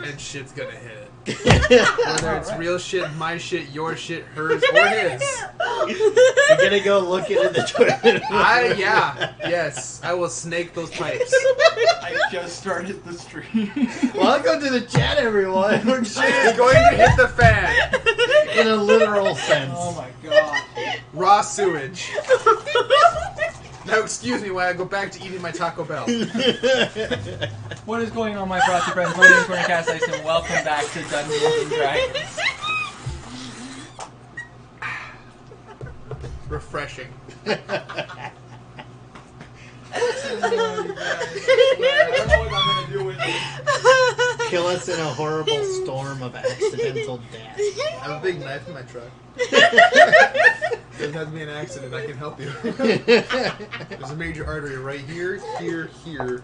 and shit's gonna hit. Whether it's real shit, my shit, your shit, hers, or his. You're gonna go look into the toilet. Yes, I will snake those pipes. I just started the stream. Welcome to the chat, everyone. Shit is going to hit the fan. In a literal sense. Oh my god. Raw sewage. Now excuse me while I go back to eating my Taco Bell. What is going on, my frosty friends? My name is Corny Cast Ice, and welcome back to Dungeons and Dragons. Refreshing. I don't know what I'm gonna do with this. Kill us in a horrible storm of accidental death. I have a big knife in my truck. Doesn't have to be an accident. I can help you. There's a major artery right here, here, here,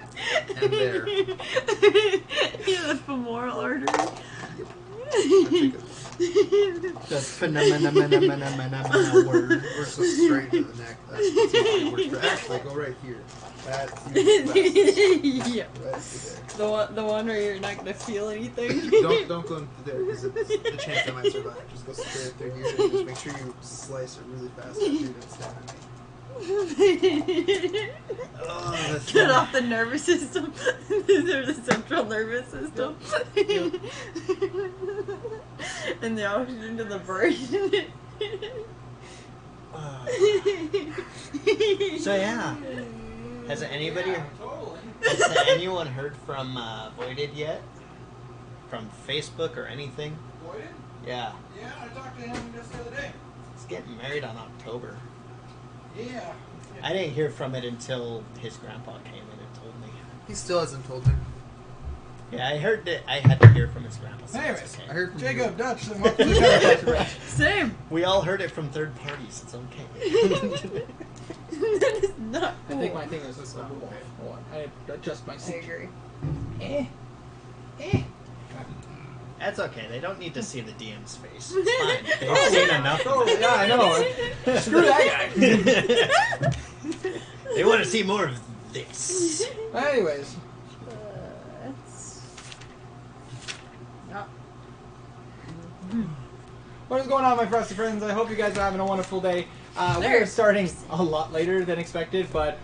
and there. Yeah, the femoral artery. The phenomena word. We're so straight to the neck. That's how it works. But actually, go right here. That's Yeah. right there. The one where you're not gonna feel anything. Don't go into there because the chance I might survive. Just go straight through here and just make sure you slice it really fast after you don't stand on me. Oh, that's Cut off the nervous system. There's the central nervous system. Yep. And the oxygen to the brain. So yeah, has anyone heard from Voided yet? From Facebook or anything? Voided? Yeah, Yeah, I talked to him just the other day. he's getting married on October. Yeah. I didn't hear from it until his grandpa came in and told me. He still hasn't told me. Yeah, I heard that I had to hear from his grandpa. So Anyways, it's okay. I heard from Jacob Dutch, and welcome to the Dutch. Same. We all heard it from third parties. It's okay. That is not I cool. think my thing is this level. Hold on. I adjust my I seat. agree. That's okay. They don't need to see the DM's face. It's fine. They've seen enough. Oh, yeah, I know. Screw that guy. They want to see more of this. Anyways. That's... What is going on, my frosty friends? I hope you guys are having a wonderful day. We are starting a lot later than expected, but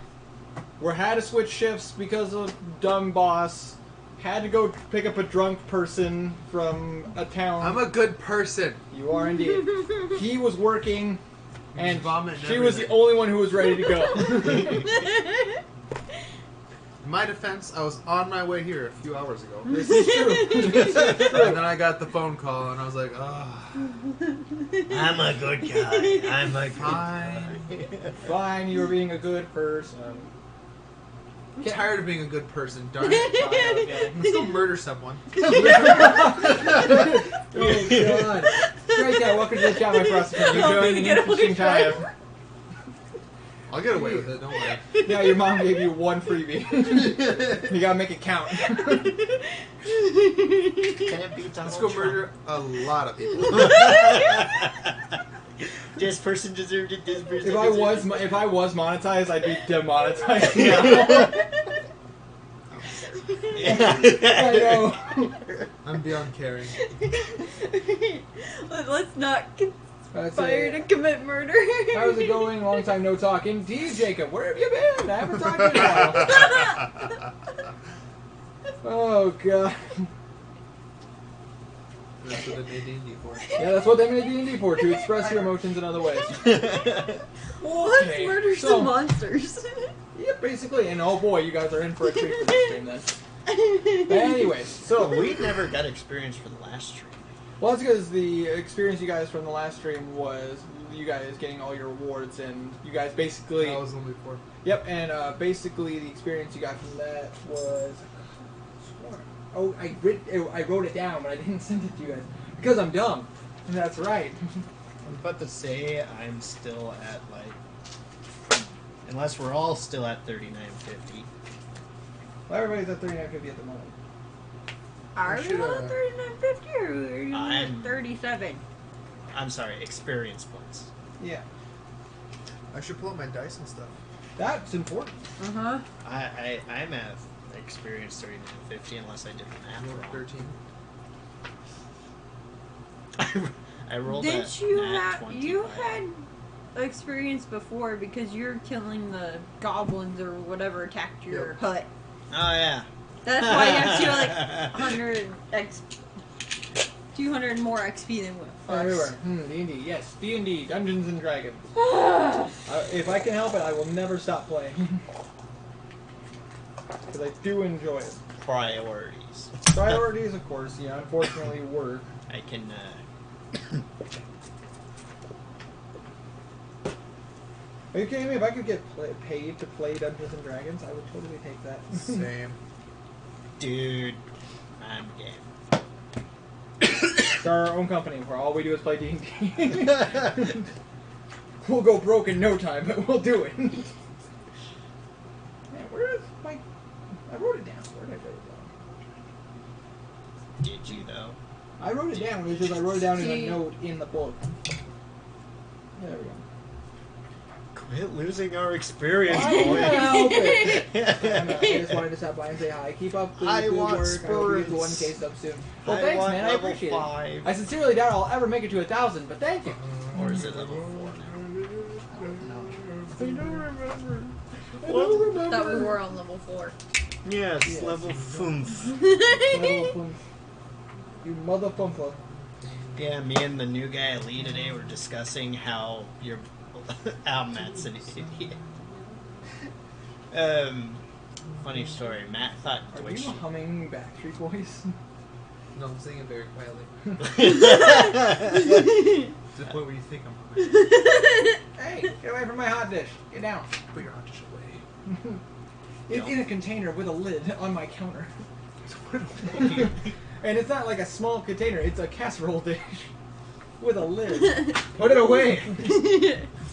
we had to switch shifts because of dumb boss. Had to go pick up a drunk person from a town. I'm a good person. You are indeed. He was working, and Vomit and she was the everything. only one who was ready to go. In my defense, I was on my way here a few hours ago. This is true. And then I got the phone call, and I was like, oh, I'm a good guy. I'm a good guy. Fine, you were being a good person. I'm tired of being a good person, darn it. Let's go murder someone. Oh god. Great guy, welcome to the chat, my frosty friends. You're doing an interesting time. I'll get away with it, don't worry. Yeah, your mom gave you one freebie. You gotta make it count. Can it be Donald Let's go Trump? murder a lot of people. This person deserved it. This person If I was monetized, I'd be demonetized now. I know. I'm beyond caring. Let's not That's conspire it. to commit murder. How's it going? Long time no talking. D. Jacob, where have you been? I haven't talked to you in a while. Oh god. That's what they made D&D for. Yeah, that's what they made D&D for, to express your emotions in other ways. Let's murder so- some monsters. Yeah, basically. And oh boy, you guys are in for a treat for this stream then. But anyways, So we never got experience for the last stream. well, that's because the experience you guys from the last stream was you guys getting all your awards, and you guys basically... That was only 4. Yep, and basically the experience you got from that was... Oh, I wrote it down, but I didn't send it to you guys. Because I'm dumb. And that's right. I'm about to say I'm still at like, unless we're all still at 39.50. Well, everybody's at 39.50 at the moment. Are we should, on 39.50 or are you I'm- at 37? I'm sorry, experience points. Yeah. I should pull out my dice and stuff. That's important. Uh-huh. I'm at experience 39.50 unless I did the You math were wrong. 13. I rolled Didn't a you nat have 20. you had experience before because you're killing the goblins or whatever attacked your hut. Oh yeah. That's why you have 200 more XP than with There we us. were. D&D. Yes, D&D. Dungeons and Dragons. If I can help it, I will never stop playing. Because I do enjoy it. Priorities. Priorities, of course, unfortunately work. I can. Are you kidding me? If I could get paid to play Dungeons and Dragons, I would totally take that. Same. Dude, I'm game. Start our own company where all we do is play D&D. We'll go broke in no time, but we'll do it. Man, where is my... I wrote it down. Where did I write it down? Did you though? I wrote it down. It's just I wrote it down in a note in the book. There we go. Quit losing our experience, I boy. can't help it. I just wanted to stop by and say hi. Keep up the I good want work. I hope you get to spurs. 1K sub soon. Well, I thanks, want man. I level appreciate 5. it. I sincerely doubt I'll ever make it to 1,000, but thank you. Or is it level 4 now? I don't remember. That we were on level 4. Yes, Yes. level 5. You motherfucker. Yeah, me and the new guy Lee today were discussing how you're... Matt's an idiot. Funny story. Matt thought Are Twitch... you humming Backstreet Boys? No, I'm saying it very quietly. To the point where you think I'm humming. Hey, get away from my hot dish. Get down. Put your hot dish away. It's in a container with a lid on my counter. And it's not like a small container, it's a casserole dish. With a lid. Put it away!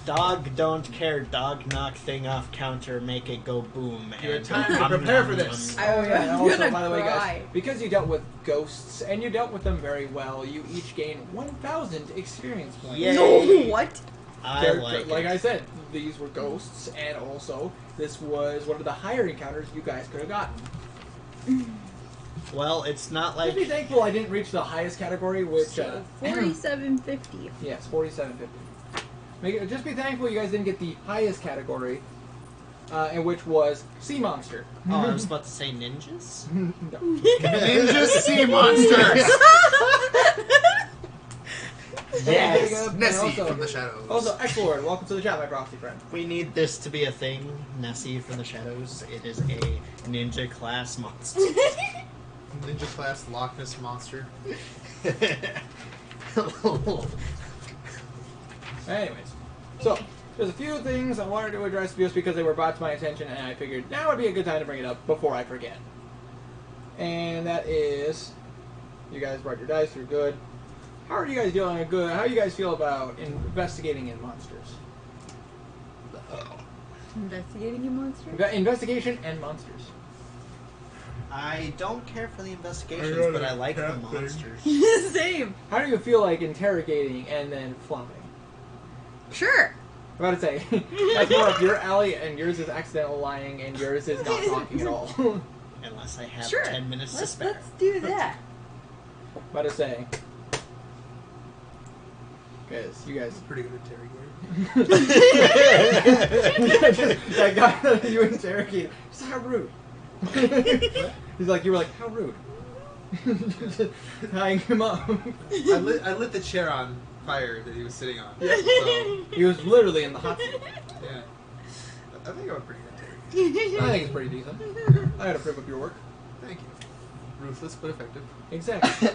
Dog don't care. Dog knock thing off counter. Make it go boom. You had and time to nom, prepare nom, for this. nom. Oh yeah, and I'm also, gonna by the way, guys, cry. because you dealt with ghosts, and you dealt with them very well, you each gain 1,000 experience points. Yay. No, what? I like Like it. I said, these were ghosts, and also, this was one of the higher encounters you guys could have gotten. Well, it's not like... Just be thankful I didn't reach the highest category, which, So 4750. yes, 4750. Just be thankful you guys didn't get the highest category, and which was Sea Monster. Oh, I was about to say ninjas? No. Ninja sea monsters! Yes. Nessie And also- from the shadows. Also, X-Lord, welcome to the chat, my proxy friend. We need this to be a thing. Nessie from the Shadows. It is a ninja class monster. Ninja class Loch Ness monster. Anyways, so there's a few things I wanted to address just because they were brought to my attention, and I figured now would be a good time to bring it up before I forget. And that is, you guys brought your dice, you're good. How are you guys doing? Good. How do you guys feel about investigating in monsters? Investigating a monster? Investigation and monsters. I don't care for the investigations, I got but a I like the cat thing. monsters. Same. How do you feel like interrogating and then flopping? Sure. I'm about to say, that's more up your alley, and yours is accidental lying, and yours is not talking at all. Unless I have Sure. 10 minutes to Let's spare. do that. About to say, because you guys. Pretty good interrogator. That guy that you interrogated, just how rude. He's like, you were like, how rude. Just tying him up. I lit the chair on fire that he was sitting on. Yeah. So, He was literally in the hot seat. yeah. I think I'm a pretty good interrogator. I think it's pretty decent. I gotta prove up your work. Thank you. Ruthless but effective. Exactly.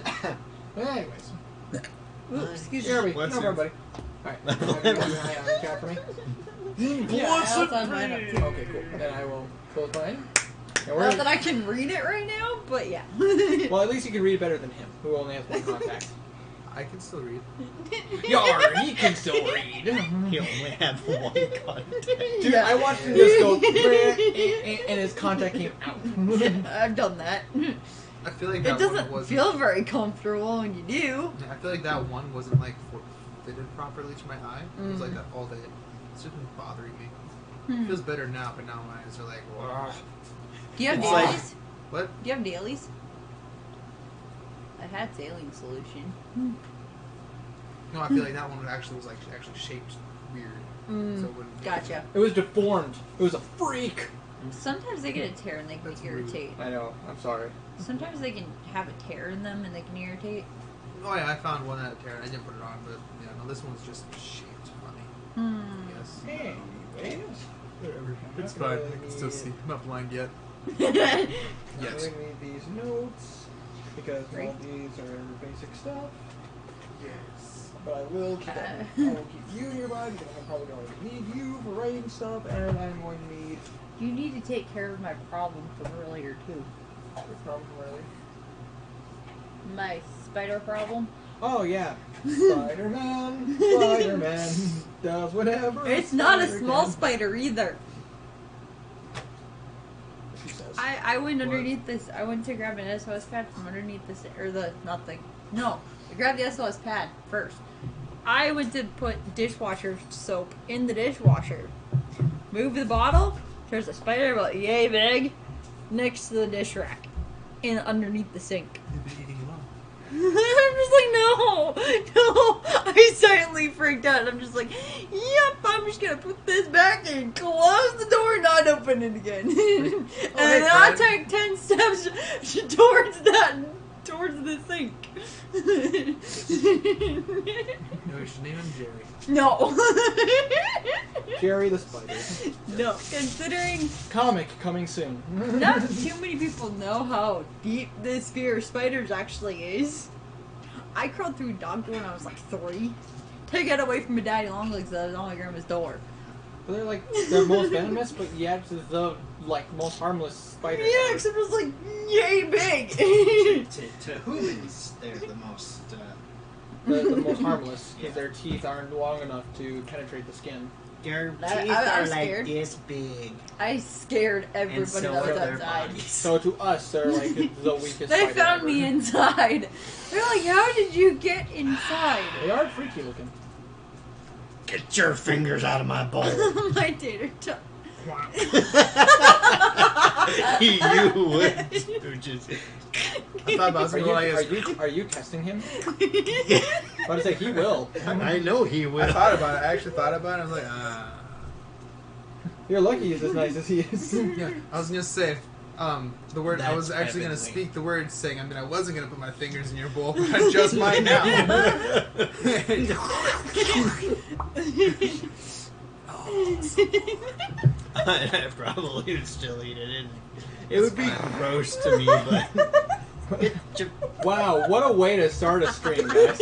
Anyways. Oops, excuse Here me. we go, Let's everybody. Alright. Have you got your eye on the chat for me? Yeah, I'll sign mine up too. Okay, cool. Then I will close mine. And Not that I can read it right now, but yeah. Well, at least you can read better than him, who only has one contact. I can still read. Yar, he can still read. He only had one contact. Dude, I watched him just go, and his contact came out. I've done that. I feel like It that one doesn't wasn't. feel very comfortable when you do. I feel like that one wasn't like fitted properly to my eye. It was like that all day. It's just been bothering me. It feels better now, but now my eyes are like, wow. Do you have It's dailies? like- What? Do you have dailies? I had saline solution. No, I feel like that one actually was actually shaped weird. So it wouldn't. Gotcha. It was deformed. It was a freak. Sometimes they get a tear and they can That's rude. irritate. I know. I'm sorry. Sometimes they can have a tear in them and they can irritate. Oh yeah, I found one that had a tear and I didn't put it on, but yeah, no, this one's just shaped funny. Yes. Anyways, Whatever. It's I'm fine. not I can still see. I'm not blind yet. I Yes. really need these notes because all these are basic stuff. Yes. But I will keep I will keep you nearby because I'm probably going to need you for writing stuff, and I'm going to need You need to take care of my problem from earlier too. from earlier. My spider problem. Oh yeah, Spider-Man. Spider-Man does whatever. It's not a spider small can. spider either. She says. I went What? underneath this. I went to grab an SOS pad from underneath this, or the nothing. No, I grabbed the SOS pad first. I went to put dishwasher soap in the dishwasher. Move the bottle. There's a spider about yay big next to the dish rack, and underneath the sink. You've been eating them up. I'm just like, no. I silently freaked out. I'm just like, yep, I'm just gonna put this back and close the door and not open it again. And then I'll take 10 steps towards the sink. No, you should name him Jerry. No. Jerry the Spider. No, considering Comic coming soon. not too many people know how deep this fear of spiders actually is. I crawled through dog door when I was like 3 to get away from my daddy long legs that was on my grandma's door. But they're most venomous, but yet the most harmless spider. Yeah, except it was like yay big. To humans, they're the most. The most harmless because Yeah. their teeth aren't long enough to penetrate the skin. Their teeth I are was like scared. this big, I scared and everybody so that are was their outside. bodies. So to us, they're like the weakest. They spider found ever. me inside. They're like, how did you get inside? They are freaky looking. Get your fingers out of my bowl. My tater tot. You would. Just... I thought about it. Are you testing him? I was say he will. I know he would. I thought about it. I actually thought about it. I was like, You're lucky he's as nice as he is. Yeah, I was gonna say, the word. I was That's actually gonna heavenly. speak the word, saying, I mean, I wasn't gonna put my fingers in your bowl, but I just might now. I probably would still eat it. It would be gross to me, but. Get your... Wow, what a way to start a stream, guys.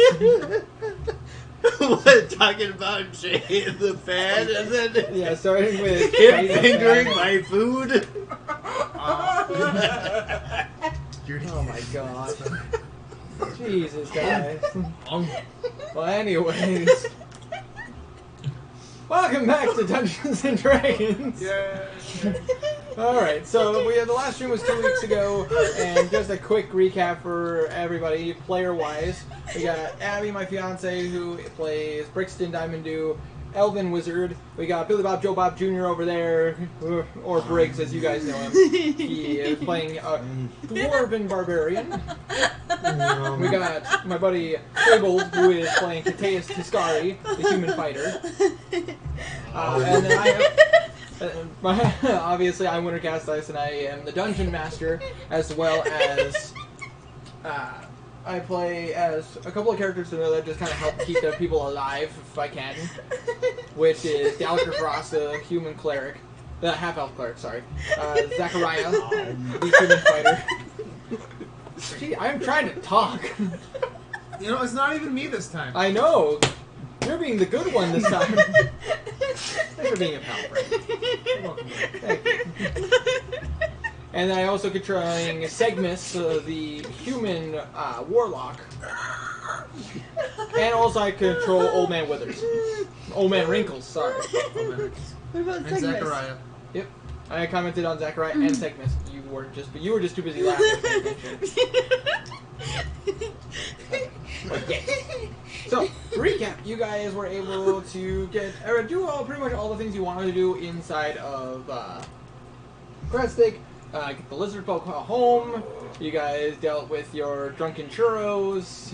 What, talking about Jay in the fan and then Yeah, starting with him fingering my food? Oh my god. Jesus, guys. Well, anyways. Welcome back to Dungeons and Dragons. Yeah. Alright, so the last stream was 2 weeks ago, and just a quick recap for everybody, player-wise. We got Abby, my fiance, who plays Brixton Diamond Dew, Elven Wizard. We got Billy Bob Joe Bob Jr. over there, or Briggs, as you guys know him. He is playing a Dwarven Barbarian. We got my buddy Fabled, who is playing Kateus Tiscari, the human fighter. And then I have... obviously, I'm Winter Castice, and I am the Dungeon Master, as well as... I play as a couple of characters that just kind of help keep the people alive, if I can. Which is Dalker Frost, the human cleric. The half-elf cleric, sorry. Zachariah, the human fighter. Gee, I'm trying to talk. You know, it's not even me this time. I know. You're being the good one this time. Thanks for being a pal, friend. You're welcome. Thank you. And then I also controlling Segmus, the human warlock. And also I control Old Man Withers. Old Man Wrinkles, sorry. Oh, What about and Segmus? Zachariah. Yep. I commented on Zachariah and Segmus. You were just too busy laughing. But yes. So, to recap, you guys were able to do pretty much all the things you wanted to do inside of Gradstick. Get the lizard folk home. You guys dealt with your drunken churros.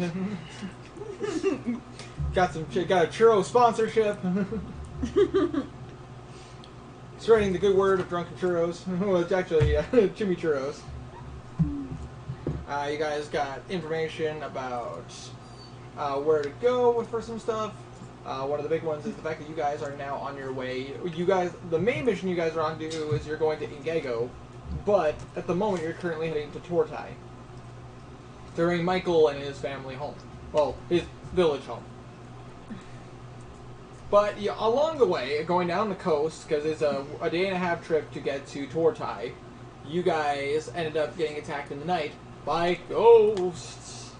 got a churro sponsorship. Spreading the good word of drunken churros. Well, it's actually chimichurros. You guys got information about where to go for some stuff. One of the big ones is the fact that you guys are now on your way. The main mission you guys are on to do is you're going to Ingego, but at the moment you're currently heading to Torti to bring Michael and his family home. Well, his village home. But along the way, going down the coast, because it's a day and a half trip to get to Torti, you guys ended up getting attacked in the night by ghosts.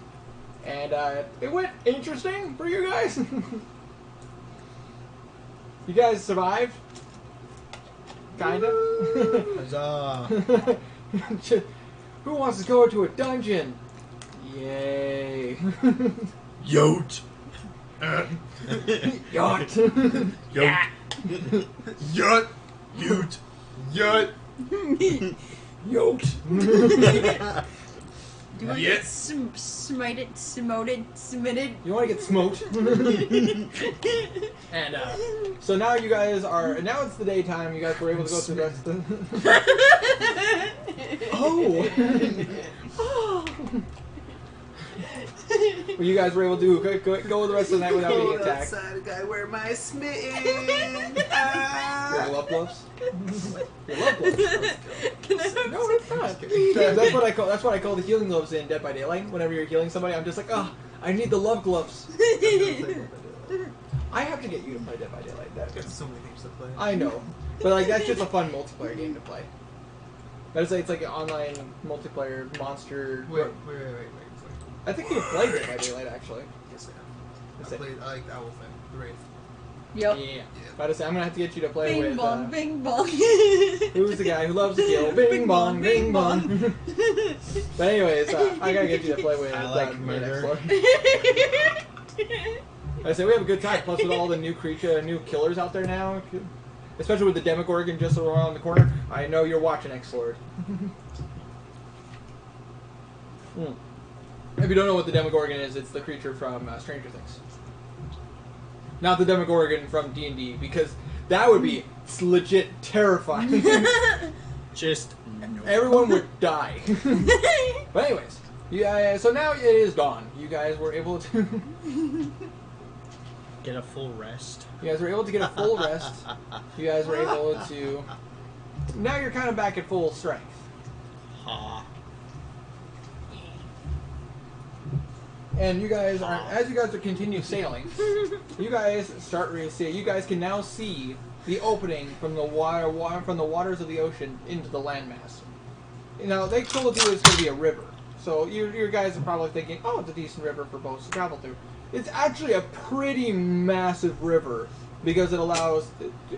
And it went interesting for you guys. You guys survived? Kinda. Huzzah. Who wants to go to a dungeon? Yay. Yote. Yacht. Yote. Yote. Yote. Yote. Yoked. Do you want to get smited, submitted? You want to get smoked? And so now you guys are. Now it's the daytime. You guys were able to go through the rest of the. Oh. Well, you guys were able to go the rest of the night without being attacked. Outside, guy, wear my smitten. Your love gloves. Your love gloves. Can I have No, it's not. That's what I call. That's what I call the healing gloves in Dead by Daylight. Whenever you're healing somebody, I'm just like, oh, I need the love gloves. I have to get you to play Dead by Daylight. There's so many things to play. I know, but like that's just a fun multiplayer game to play. It's like an online multiplayer monster. Wait. I think you played Dead by Daylight actually. Yes, I have. I like the owl thing. The Wraith. Yep. Yeah. But I say I'm gonna have to get you to play Bing with. bong, bing bong. Who's the guy who loves to kill? Bing bong, bing bong. But anyways, I gotta get you to play with. I like murder. I say we have a good time. Plus with all the new killers out there now, especially with the Demogorgon just around the corner. I know you're watching X-Lord. If you don't know what the Demogorgon is, it's the creature from Stranger Things. Not the Demogorgon from D&D, because that would be legit terrifying. Just Everyone would die. But anyways, so now it is dawn. You guys were able to get a full rest. You guys were able to get a full rest. You guys were able to. Now you're kind of back at full strength. Ha. And you guys are, as you guys are continue sailing, you guys start to see. You guys can now see the opening from the from the waters of the ocean into the landmass. Now they told you it's going to be a river, so you guys are probably thinking, oh, it's a decent river for boats to travel through. It's actually a pretty massive river because it allows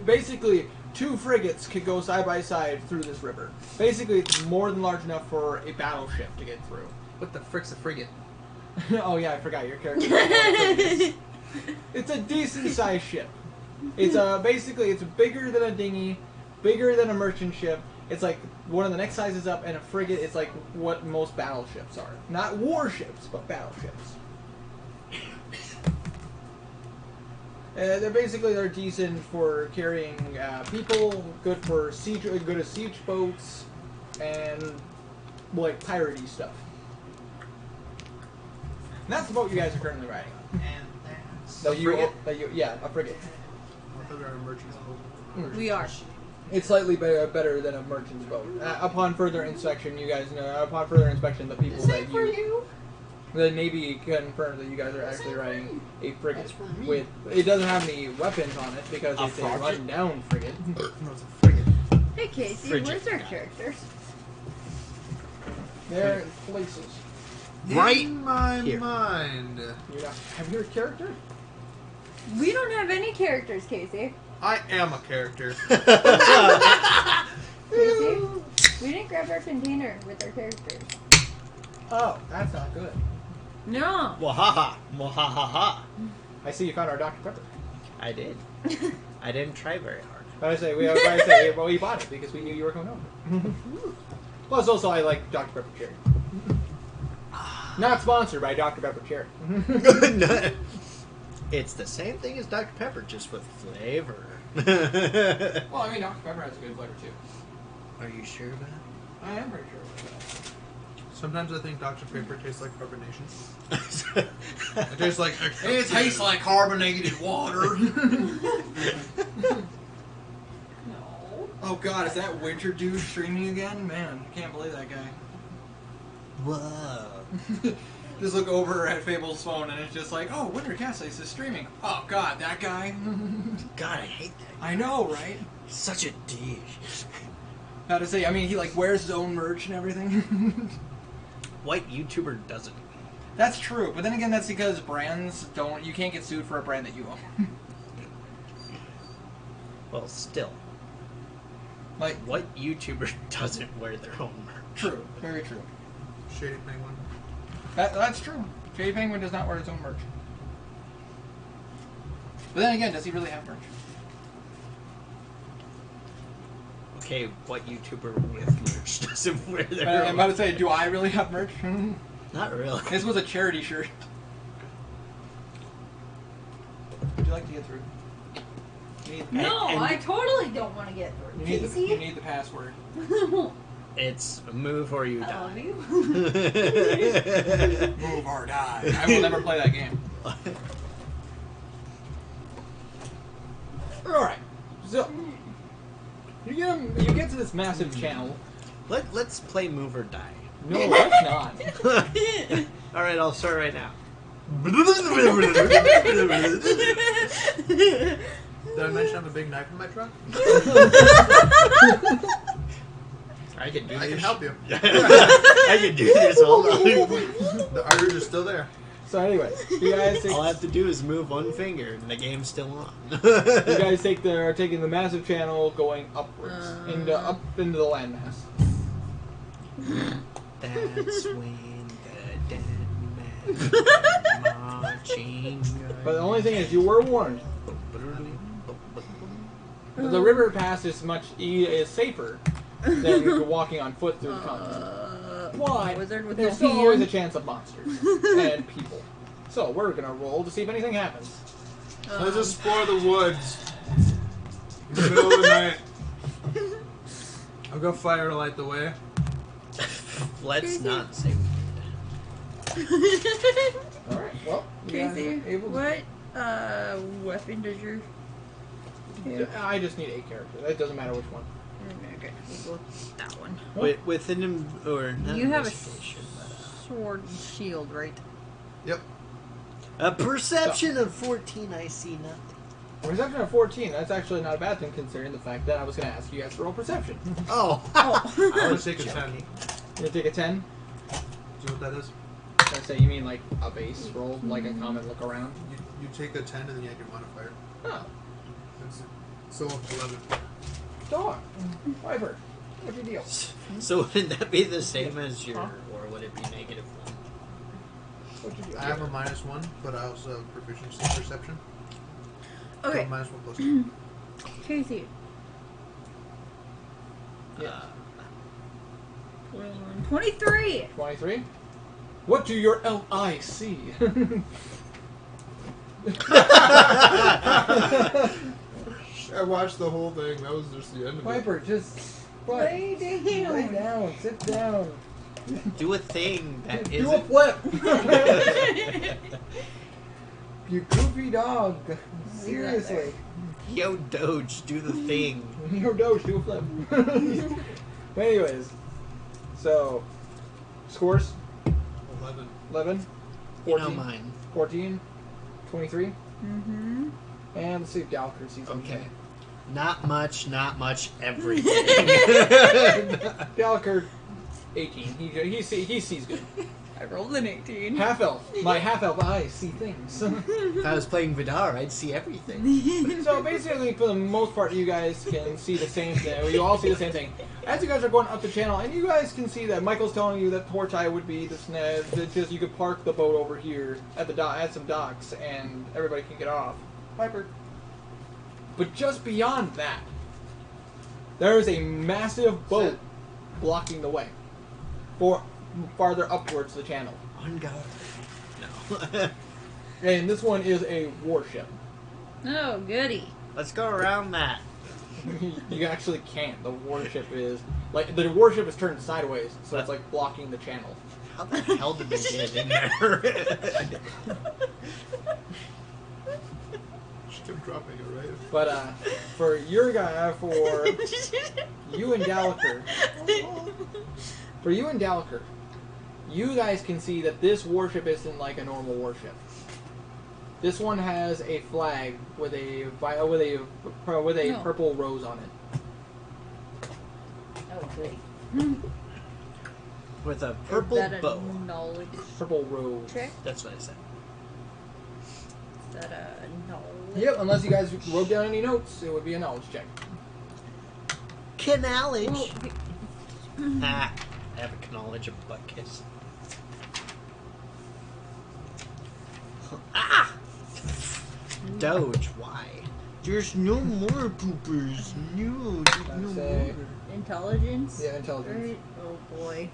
basically 2 frigates could go side by side through this river. Basically, it's more than large enough for a battleship to get through. What the frick's a frigate? Oh yeah, I forgot your character. It's a decent sized ship. It's basically it's bigger than a dinghy, bigger than a merchant ship. It's like one of the next sizes up, and a frigate is like what most battleships are. Not warships, but battleships. They're decent for carrying people, good for siege, good as siege boats, and like piratey stuff. And that's the boat you guys are currently riding on. And that's... A frigate? A frigate. I thought we were on a merchant's boat. We are. It's slightly better than a merchant's boat. Upon further inspection, you guys know. Upon further inspection, the people that the Navy confirmed that you guys are actually riding a frigate. With it doesn't have any weapons on it because it's a run-down frigate. No, it's a frigate. Hey Casey, where's our characters? They're in places. Right in my here. mind. Have you a character? We don't have any characters, Casey. I am a character. Casey, we didn't grab our container with our characters. Oh, that's not good. No. Wahaha. Wahaha. I see you found our Dr. Pepper. I did. I didn't try very hard. But I say we bought it because we knew you were coming over. Plus, also I like Dr. Pepper Cherry. Not sponsored by Dr. Pepper Cherry. It's the same thing as Dr. Pepper, just with flavor. Well, I mean, Dr. Pepper has a good flavor too. Are you sure about it? I am pretty sure about that. Sometimes I think Dr. Pepper tastes like carbonation. It tastes like extra. It tastes like carbonated water. No. Oh God, is that Winter Dude streaming again? Man, I can't believe that guy. Whoa. Just look over at Fable's phone and it's just like, oh, Winter Cassius is streaming. Oh God, that guy. God, I hate that. I know, right? He's such a douche. How to say? I mean, he like wears his own merch and everything. White YouTuber doesn't. That's true, but then again, that's because brands don't. You can't get sued for a brand that you own. Well, still. Like, White YouTuber doesn't wear their own merch. true, very true. Shady Penguin. That's true. Shady Penguin does not wear his own merch. But then again, does he really have merch? Okay, what YouTuber with merch doesn't wear their I'm own? about to say, do I really have merch? Not really. This was a charity shirt. Would you like to get through? You need, No, And- I totally don't want to get through. you need, Casey? you need the password. It's move or you I love die. you. Move or die. I will never play that game. Alright, so you get to this massive channel. Let's play move or die. No, let's not. All right, I'll start right now. Did I mention I have a big knife in my truck? I can do this. I can help you. I can do this all night. The arteries are still there. So anyway, you guys take, All I have to do is move one finger, and the game's still on. you guys are taking the massive channel going upwards up into the landmass. That's when the dead man marching. But the only thing is, you were warned. The river pass is is safer than walking on foot through the continent. Why? Wizard with There's no still always a hand. chance of monsters and people. So we're gonna roll to see if anything happens. Let's explore the woods. In the middle of the night. I'll go fire to light the way. Let's not say All right. Well, you guys Casey, are able to- what weapon does your... I just need a character. It doesn't matter which one. Okay, we'll go with that one. within him or not You have a investigation, sword and shield, right? Yep. a perception of 14. I see nothing. Perception of 14. That's actually not a bad thing considering the fact that I was going to ask you guys to roll perception. Oh, I want to take a 10. You gonna take a 10? Do you know what that is? I say you mean like a base roll, like a common look around. You take the 10 and then you add your modifier. Oh, So 11. dog. Viper. What's your deal? so would that be the same as your, or would it be -1? What's your deal? I have a -1, but I also have proficiency in perception. Okay, So -1 plus 2. Casey. Yeah. 23! 23. What do your LI see? I watched the whole thing. That was just the end of it. Viper, just Lay down. lay down, sit down, Do a thing that do a isn't. flip. You goofy dog. Seriously. Yo, Doge, do the thing. Yo, Doge, do a flip. But anyways, so scores 11. 11, You know 14, mine. 14, 23, Mm-hmm. and let's see if Dalker sees anything. Okay. Not much, everything. Dalker, 18. He sees good. I rolled an 18. Half elf. My half elf eyes see things. If I was playing Vidar, I'd see everything. So basically, for the most part, you guys can see the same thing. You all see the same thing. As you guys are going up the channel, and you guys can see that Michael's telling you that Torti would be the just you could park the boat over here at the at some docks, and everybody can get off. Piper. But just beyond that, there is a massive boat blocking the way for farther up towards the channel. On guard. No. And this one is a warship. Oh, goody. Let's go around that. You actually can't. The warship is like the warship is turned sideways, so it's like blocking the channel. How the hell did they get in there? She kept dropping it, right? But for your guy, for you and Gallagher, you guys can see that this warship isn't like a normal warship. This one has a flag with a purple rose on it. Oh, goody. With a Is purple that a bow. knowledge Purple rose. check? That's what I said. Is that a knowledge? Yep. Unless you guys wrote down any notes, it would be a knowledge check. Knowledge. Ah, I have a knowledge of butt kiss. Ah! Doge, why? There's no more poopers. No, there's no say- more. Intelligence? Yeah, intelligence. Right. Oh, boy.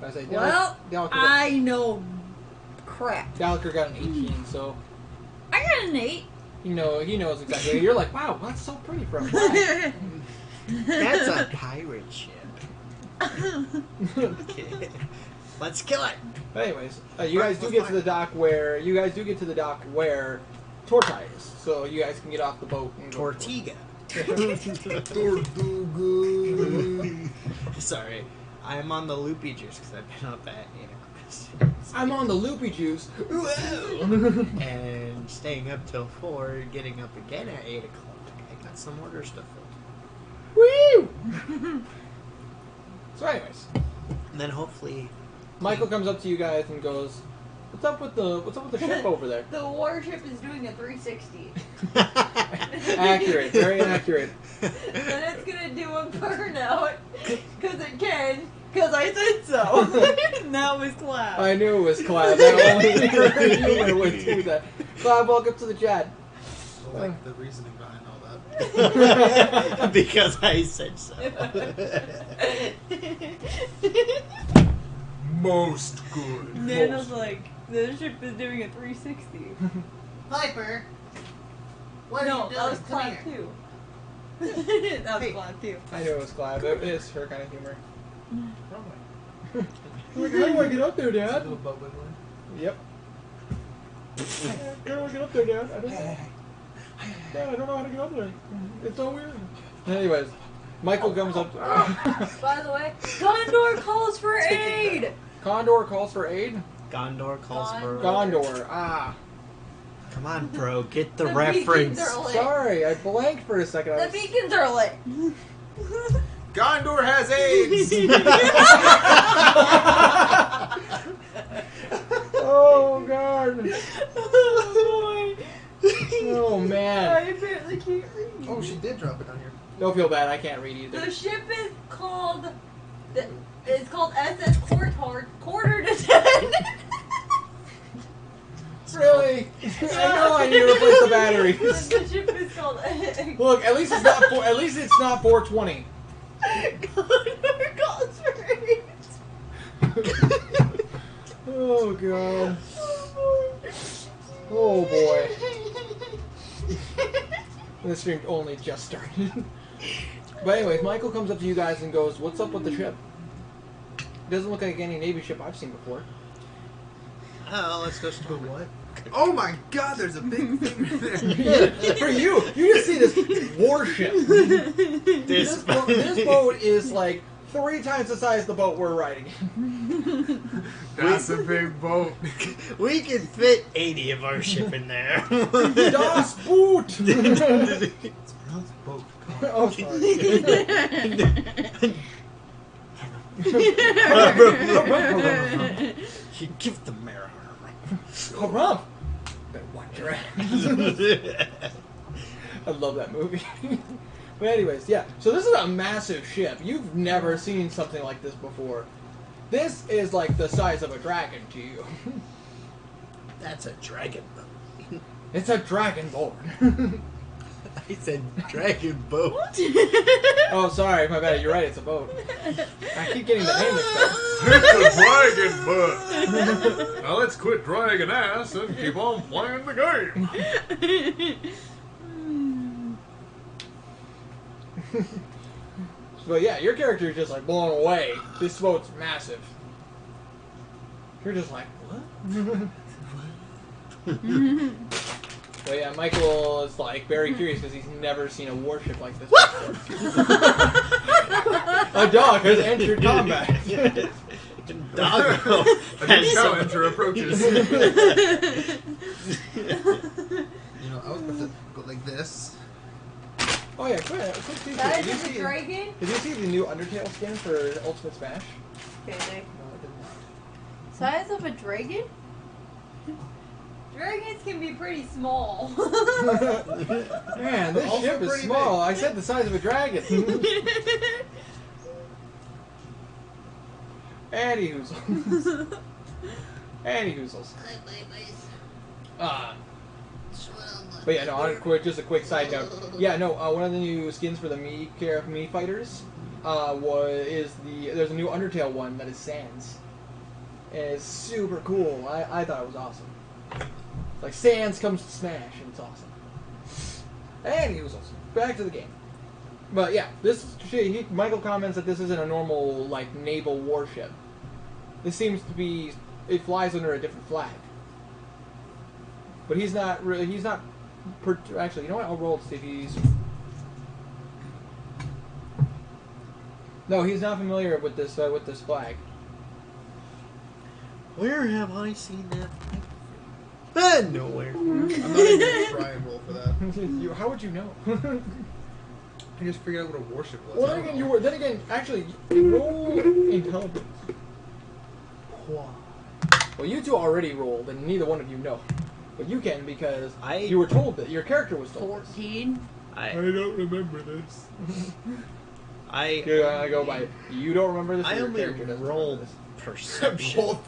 I say, Well, I know crap. Gallagher got an 18, so I got an 8. he knows exactly. You're like, wow, that's so pretty for a flag. That's a pirate ship. Okay. Let's kill it. But anyways, you guys do get to the dock where Torti is, so you guys can get off the boat and go. Tortiga. Sorry, I'm on the loopy juice because I've been up at 8 o'clock. I'm on the loopy juice. And staying up till 4, getting up again at 8 o'clock. I got some orders to fill. Woo! So anyways, And then hopefully Michael comes up to you guys and goes, what's up with the ship over there?" The warship is doing a 360. Accurate, very accurate. And it's gonna do a burnout. Because it can. Because I said so. And that was clap. I knew it was Clav. That only your humor would do that. Clav, welcome to the chat. I like the reasoning behind all that. because I said so. Most good. Nana's like, the ship is doing a 360. Piper, what No, that was clap too. That was clap too. I knew it was Clav. It is her kind of humor. Like, how do I get up there, A Dad? little butt wiggling. Yep. How do I get up there, Dad? I don't know. Dad, I don't know how to get up there. It's so weird. Anyways, Michael comes up. By the way, Gondor calls for aid! Condor calls for aid. Gondor calls for... Gondor. Ah. Come on, bro, get the The reference. beacons are lit. Sorry, I blanked for a second. I The was- beacons are lit. Gondor has AIDS! Oh God. Oh boy. Oh man. I apparently can't read. Oh, she did drop it down here. Don't feel bad. I can't read either. The ship is called. It's called SS Quarter to 10. Really? I know I need to replace the batteries. The ship is called. Look, at least it's not. At least it's not 420. Gondor calls for aid. Oh God. Oh boy. Oh boy. This stream only just started. But anyways, Michael comes up to you guys and goes, "What's up with the ship? Doesn't look like any Navy ship I've seen before." Oh, let's go The storm it. what? Oh my god, there's a big thing there. Yeah, for you just see this warship. This This boat is like 3 times the size of the boat we're riding. That's a big boat. We can fit 80 of our ship in there. Das Boot! It's pronounced boat. Oh, sorry. You give the mayor. Harumph! Better watch your ass. I love that movie. But anyways, yeah. So this is a massive ship. You've never seen something like this before. This is like the size of a dragon to you. That's a dragon boat. It's a dragonborn. He said dragon boat. Oh, sorry, my bad. You're right. It's a boat. I keep getting the name mixed up. It's a dragon butt. Now let's quit dragging ass and keep on playing the game. But yeah, your character is just like blown away. This boat's massive. You're just like, what? But yeah, Michael is like very curious because he's never seen a warship like this before. A dog has entered combat. Doggo. A new challenger approaches. You know, I was about to go like this. Oh yeah, quick feature. That Did you is a see- dragon? Did you see the new Undertale skin for Ultimate Smash? Okay, there. No, I did not. Size of a dragon? Dragons can be pretty small. Man, this Also ship is pretty small. big. I said the size of a dragon. Anywhoozles. Anywhoozles. But yeah, no, just a quick side note. Yeah, no, one of the new skins for the Mii fighters there's a new Undertale one that is Sans. And it's super cool. I thought it was awesome. Like Sans comes to Smash and it's awesome. Anywhoozles, back to the game. But yeah, Michael comments that this isn't a normal like naval warship. This seems to be it flies under a different flag. But he's not. Actually, you know what? I'll roll to see if he's. No, he's not familiar with this flag. Where have I seen that? Nowhere. I'm not even gonna try and roll for that. How would you know? I just figured out what a warship was. Well, then again, actually, roll intelligence. Well, you two already rolled, and neither one of you know. But you can because you were told that your character was told. 14. I don't remember this. You're gonna go by. You don't remember this. I or your only character doesn't remember rolled this? perception.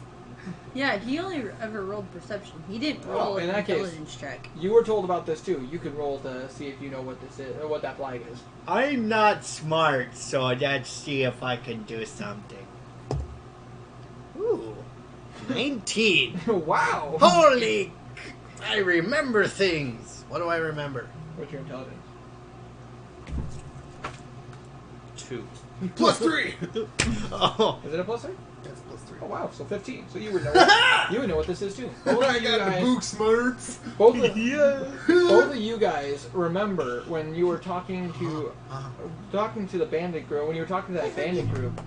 Yeah, he only ever rolled perception. He didn't roll in an that case, intelligence check. You were told about this too. You could roll to see if you know what this is or what that flag is. I'm not smart, so I'd see if I can do something. Ooh. 19. Wow. Holy! I remember things. What do I remember? What's your intelligence? 2. +3. Oh. Is it a +3? That's +3. Oh wow, so 15. So you would know what this is too. Both I of you got the guys, book smarts. both of you guys remember when you were talking to the bandit group. When you were talking to that bandit group,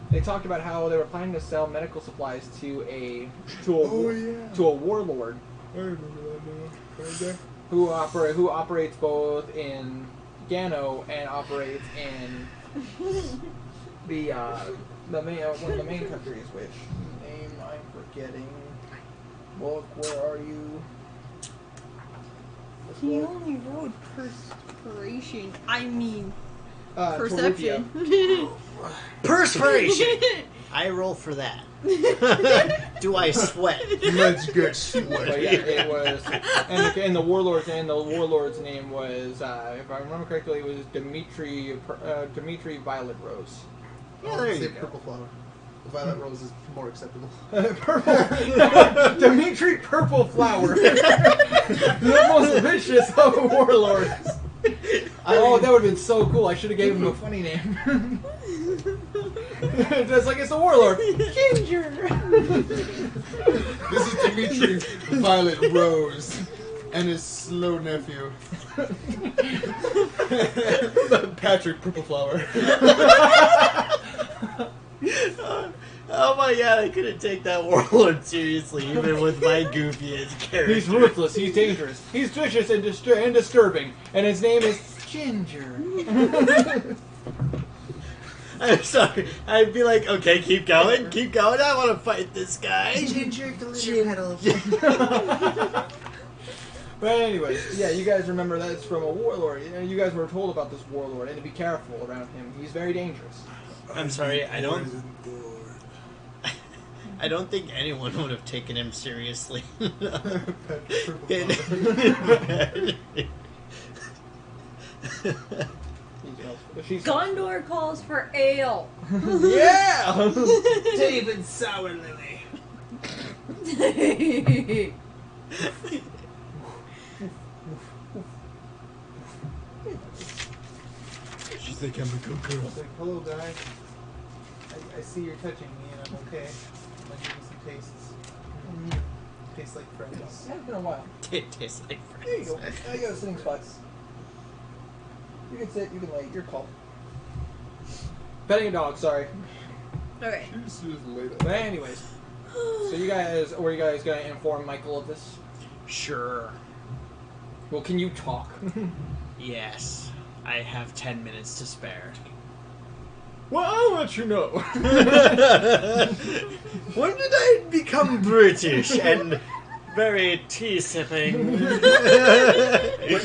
they talked about how they were planning to sell medical supplies to a warlord. I remember that now. Right there. Who operates both in Gano and operates in the main one of the main countries, which name I'm forgetting. Look, where are you? He only rolled perspiration. I mean, Torti. perception. Perspiration! I roll for that. Do I sweat? Let's get But sweaty. yeah, it was, and the warlord's name was, if I remember correctly, it was Dimitri Violet Rose. Yeah, there Say you go. purple flower. The violet rose is more acceptable. Purple, Dimitri Purple Flower, the most vicious of warlords. Oh, that would have been so cool. I should have gave him a funny name. Just like it's a warlord. Ginger. This is Dimitri Violet Rose and his slow nephew, Patrick Purple Flower. Oh my god, I couldn't take that warlord seriously, even with my goofiest character. He's ruthless. He's dangerous. He's vicious and disturbing. And his name is Ginger. I'm sorry. I'd be like, okay, keep going. I want to fight this guy. Ginger petals. But anyways, yeah, you guys remember that's from a warlord. You guys were told about this warlord and to be careful around him. He's very dangerous. I'm sorry, I don't think anyone would have taken him seriously. She's Gondor calls for ale. Yeah! David Sour Lily. She's like, I'm a good girl. It's like, hello, guy. I see you're touching me, and I'm okay. I'm gonna give you some tastes. Tastes like friends. Yeah, it's been a while. It tastes like There you friends. go. Now you got a sitting spots. You can sit, you can lay. Your call. Petting a dog, sorry. Okay. She just laid But up. anyways, so you guys, were you guys gonna inform Michael of this? Sure. Well, can you talk? Yes. I have 10 minutes to spare. Well, I'll let you know. When did I become British and very tea-sipping? When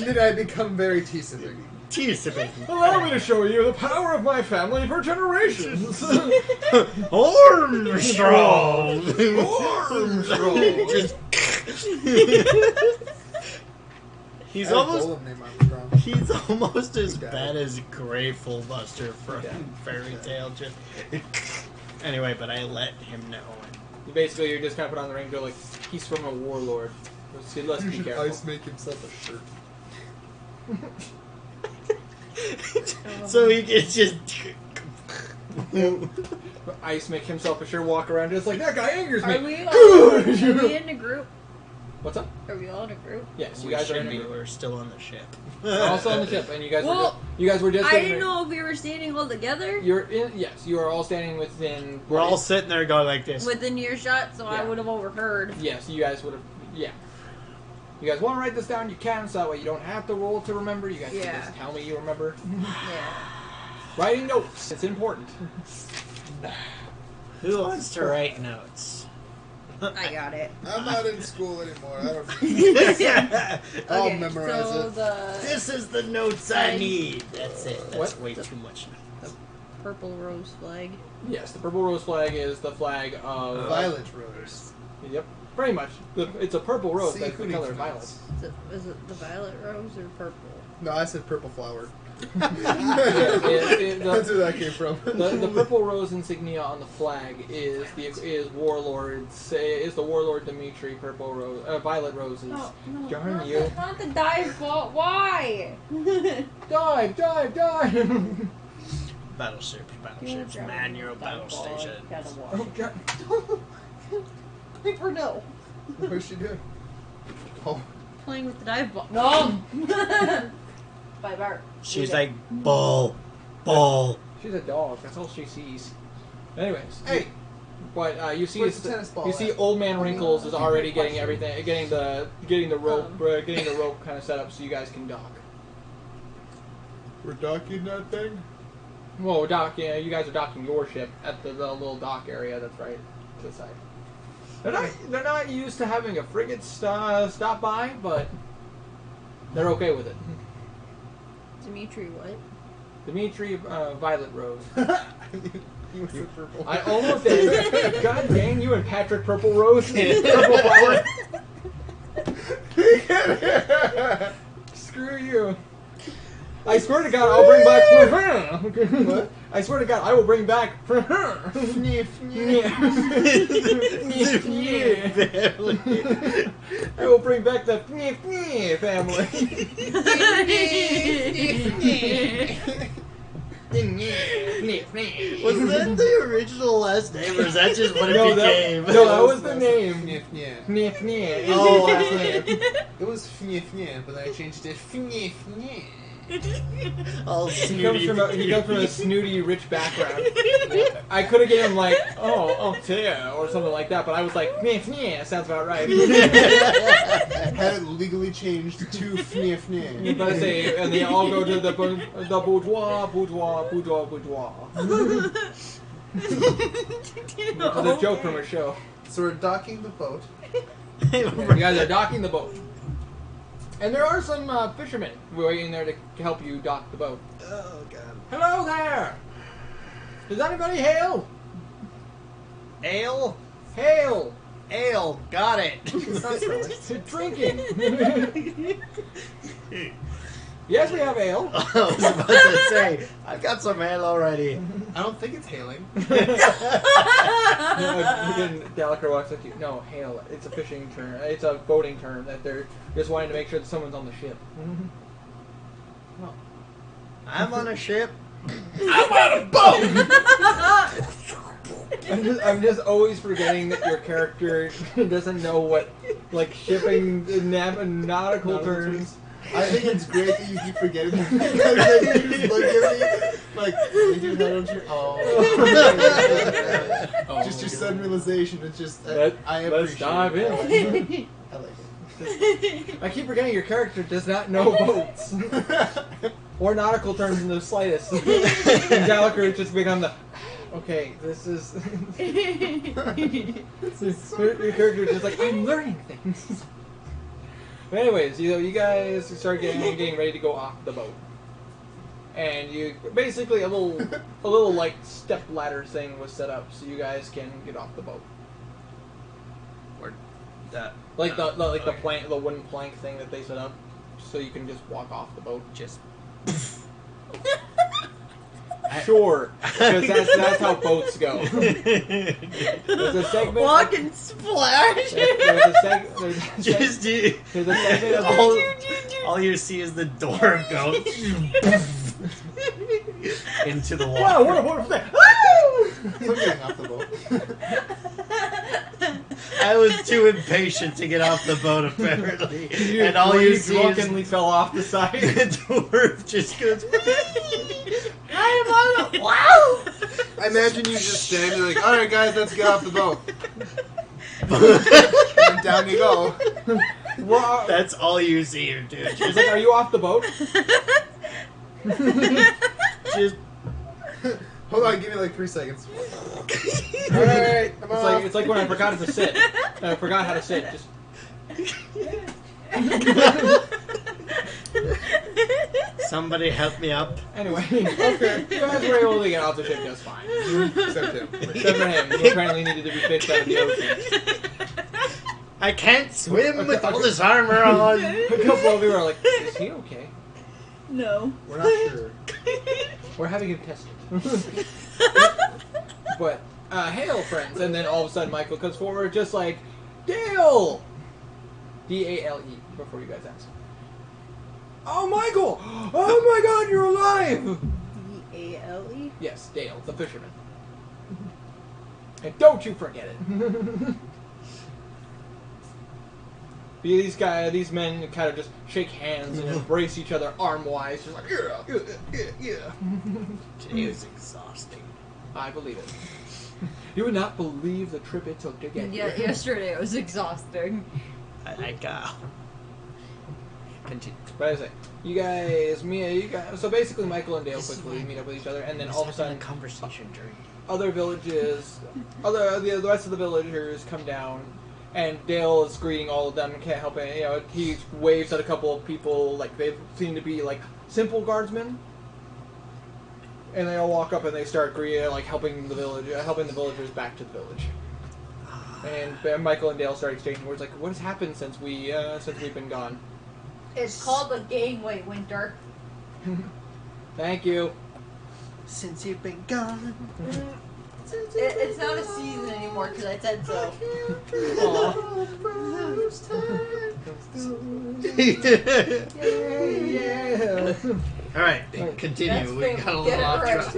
did I become very tea-sipping? Tea-sipping. Allow me to show you the power of my family for generations. Armstrong! Armstrong! Just He's I had a almost golem named Armstrong. he's almost as Got bad it. as Grateful Buster from Fairy Tale. Just anyway, but I let him know. Basically, you're just kind of put on the ring and go like, he's from a warlord. Let's You be should careful. ice make himself a shirt. So he gets just Ice make himself a sure walk around just like, that guy angers me. Are we in a group? What's up? Are we all in a group? Yes, you we guys are should in a be. group. We're still on the ship. We're also on the ship, and you guys Well, you guys were just. I getting didn't ready- know if we were standing all together You're in. Yes, you are all standing within. We're all sitting there going like this. within earshot, so I Yeah. would have overheard. Yes, you guys would have. Yeah. You guys want to write this down? You can, so that way you don't have to roll to remember. You guys can Yeah. just tell me you remember. Yeah. Writing notes. It's important. Who wants to write notes? I got it. I'm not in school anymore. I don't need I'll Okay, memorize so it. This is the notes I need. That's it. That's What? way too much. Purple rose flag. Yes, the purple rose flag is the flag of. Violet rose. Yep, pretty much. It's a purple rose. See, That's who the needs color of violet. notes? Is it the violet rose or purple? No, I said purple flower. That's That's where that came from. The purple rose insignia on the flag is the warlord Dimitri. Purple rose, violet roses. No, Darn not you! The, not the dive fault. Why? Dive! Battleships, man, you're a battle station. Oh God! Paper no. What's she doing? Oh, Playing with the dive ball. No. By Bart. She's Okay. like, bull. She's a dog. That's all she sees. Anyways, hey! but you see, Where's the tennis ball you see, at? Old Man Wrinkles is already getting everything, getting the rope, getting the rope kind of set up so you guys can dock. We're docking that thing? Well, yeah, you guys are docking your ship at the little dock area that's right to the side. They're not used to having a frigate stop by, but they're okay with it. Dimitri, what? Dimitri, Violet Rose. You said purple. I almost did. God dang you and Patrick Purple Rose. Purple Flower. Screw you. I swear to God, I'll bring back. What? I swear to God, I will bring back. I will bring back the family. Was that the original last name, or is that just what it No, became? that was the name. Fnyeh, fnyeh. Fnyeh, fnyeh is Oh. the last name. It was fnyeh, fnyeh, but then I changed it fnyeh, fnyeh. All He snooty. comes from a snooty, rich background. I could have given him like, oh dear, or something like that, but I was like, fnyeh, sounds about right. Had it legally changed to fnyeh, fnyeh. But I say, and they all go to the boudoir. Which is a joke from a show. So we're docking the boat. You guys are docking the boat. And there are some fishermen waiting there to help you dock the boat. Oh god. Hello there! Does anybody hail? Ale? Hail! Ale. Got it. It's not Scully. To drinking! Yes, we have ale. I was about to say, I've got some ale already. I don't think it's hailing. Gallagher walks up to you. No, hail. It's a fishing term. It's a boating term that they're just wanting to make sure that someone's on the ship. I'm on a ship. I'm on a boat! I'm just always forgetting that your character doesn't know what, like, shipping nautical terms. I think it's great that you keep forgetting that because then you just look at me like, did you know, don't you? Oh. Just your sudden realization. It's just, I appreciate Let's dive it. in. I like I keep forgetting your character does not know boats it. or nautical terms in the slightest. And Gallagher has just become the. Okay, this is. Your character is just like, I'm learning things. But anyways, you guys start getting ready to go off the boat, and you basically a little like step ladder thing was set up so you guys can get off the boat. Where that Like the okay. plank, the wooden plank thing that they set up, so you can just walk off the boat. Just Sure, because that's how boats go. There's a segment. Walk and splash. There's a segment. just you, There's a segment of all you see is the door go into the water. Wow, what a thing! I'm getting off the boat. I was too impatient to get off the boat, apparently. And all you see is drunkenly fell off the side. the dwarf just goes. I am on a wow. I imagine you just standing like, alright guys, let's get off the boat. And down you go. Well, That's all you see here, dude. it's like, are you off the boat? Just Hold on, give me like 3 seconds. Alright, come it's like when I forgot to sit. I forgot how to sit. Just. somebody help me up. Anyway, okay, you guys were able to get off the ship just fine. Except him. Except for him, who apparently needed to be fished out of the ocean. I can't swim with all this armor on. A couple of you are like, is he okay? No. We're not sure. We're having him tested. But, hail, friends. And then all of a sudden Michael comes forward just like, Dale! D-A-L-E, before you guys ask. Oh, Michael! Oh my god, you're alive! D-A-L-E? Yes, Dale, the fisherman. And don't you forget it. These men kind of just shake hands and embrace each other arm-wise, just like, yeah. It was exhausting. I believe it. You would not believe the trip it took to get Yeah, here. yesterday it was exhausting. I got. Continue. But I say, you guys, so basically Michael and Dale quickly meet up with each other, and then all of a sudden, conversation during. other villages, the rest of the villagers come down, and Dale is greeting all of them, can't help it, he waves at a couple of people, like, they seem to be, like, simple guardsmen, and they all walk up and they start greeting, like, helping the villagers back to the village. And Michael and Dale start exchanging words, like, what has happened since we've been gone? It's called the gangway, Winter. Thank you. Since you've been gone. It's not a season anymore because I said so. Yeah. Alright, continue. That's We been- got a get little it off right. track.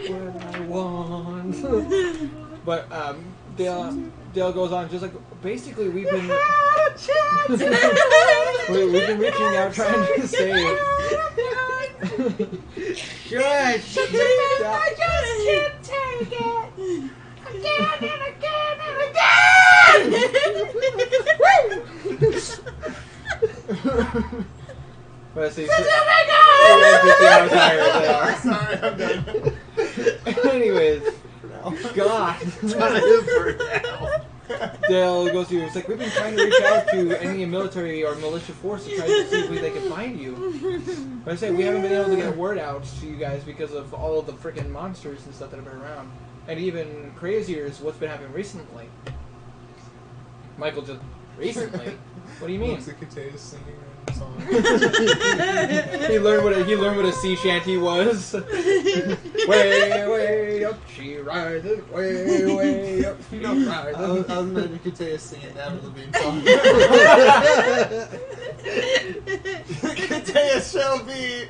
What I want. But Dale goes on just like basically we've been reaching out trying to save. Shush! Stop. I just can't take it! Again and again and again! But see, Oh my see how tired they are. Sorry, I'm done. Anyways, God. For now. Dale goes to you. It's like we've been trying to reach out to any military or militia force to try to see if they can find you. But I say we haven't been able to get word out to you guys because of all of the freaking monsters and stuff that have been around. And even crazier is what's been happening recently. Michael just Recently? What do you mean? Looks like Katea's singing a song. He learned what a sea shanty was. Way, way up she rises. Way, way up she rises. I was imagining Katea singing that Avril Lavigne song. Katea shall be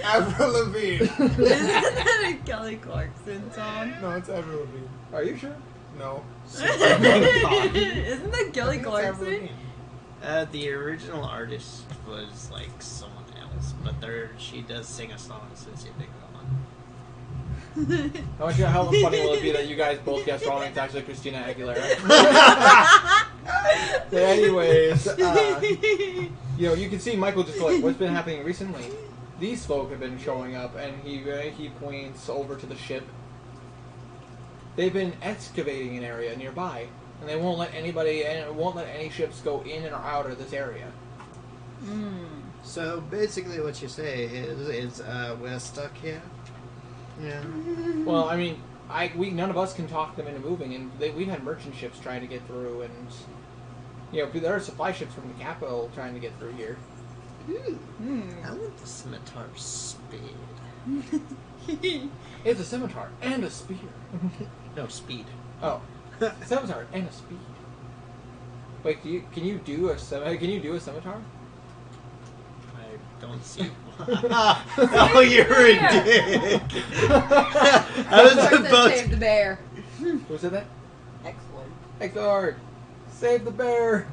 Avril Lavigne. Isn't that a Kelly Clarkson song? No, it's Avril Lavigne. Are you sure? No. Isn't that Kelly It's Avril Clarkson? Lavigne. The original artist was like someone else, but she does sing a song since you picked that one. How funny will it be that you guys both guessed wrong and it's actually Christina Aguilera? So anyways, you can see Michael just go like, what's been happening recently? These folk have been showing up, and he points over to the ship. They've been excavating an area nearby, and they won't let any ships go in or out of this area. So basically, what you say is we're stuck here. Yeah. Well, I mean, none of us can talk them into moving, and we've had merchant ships trying to get through, and there are supply ships from the capital trying to get through here. I want the scimitar speed. It's a scimitar and a spear. No, speed. Oh, scimitar and a speed. Wait, can you do a scimitar? I don't see. Oh, you're a dick. I was about Save the bear. Who said that? Excellent. Excellent. Save the bear.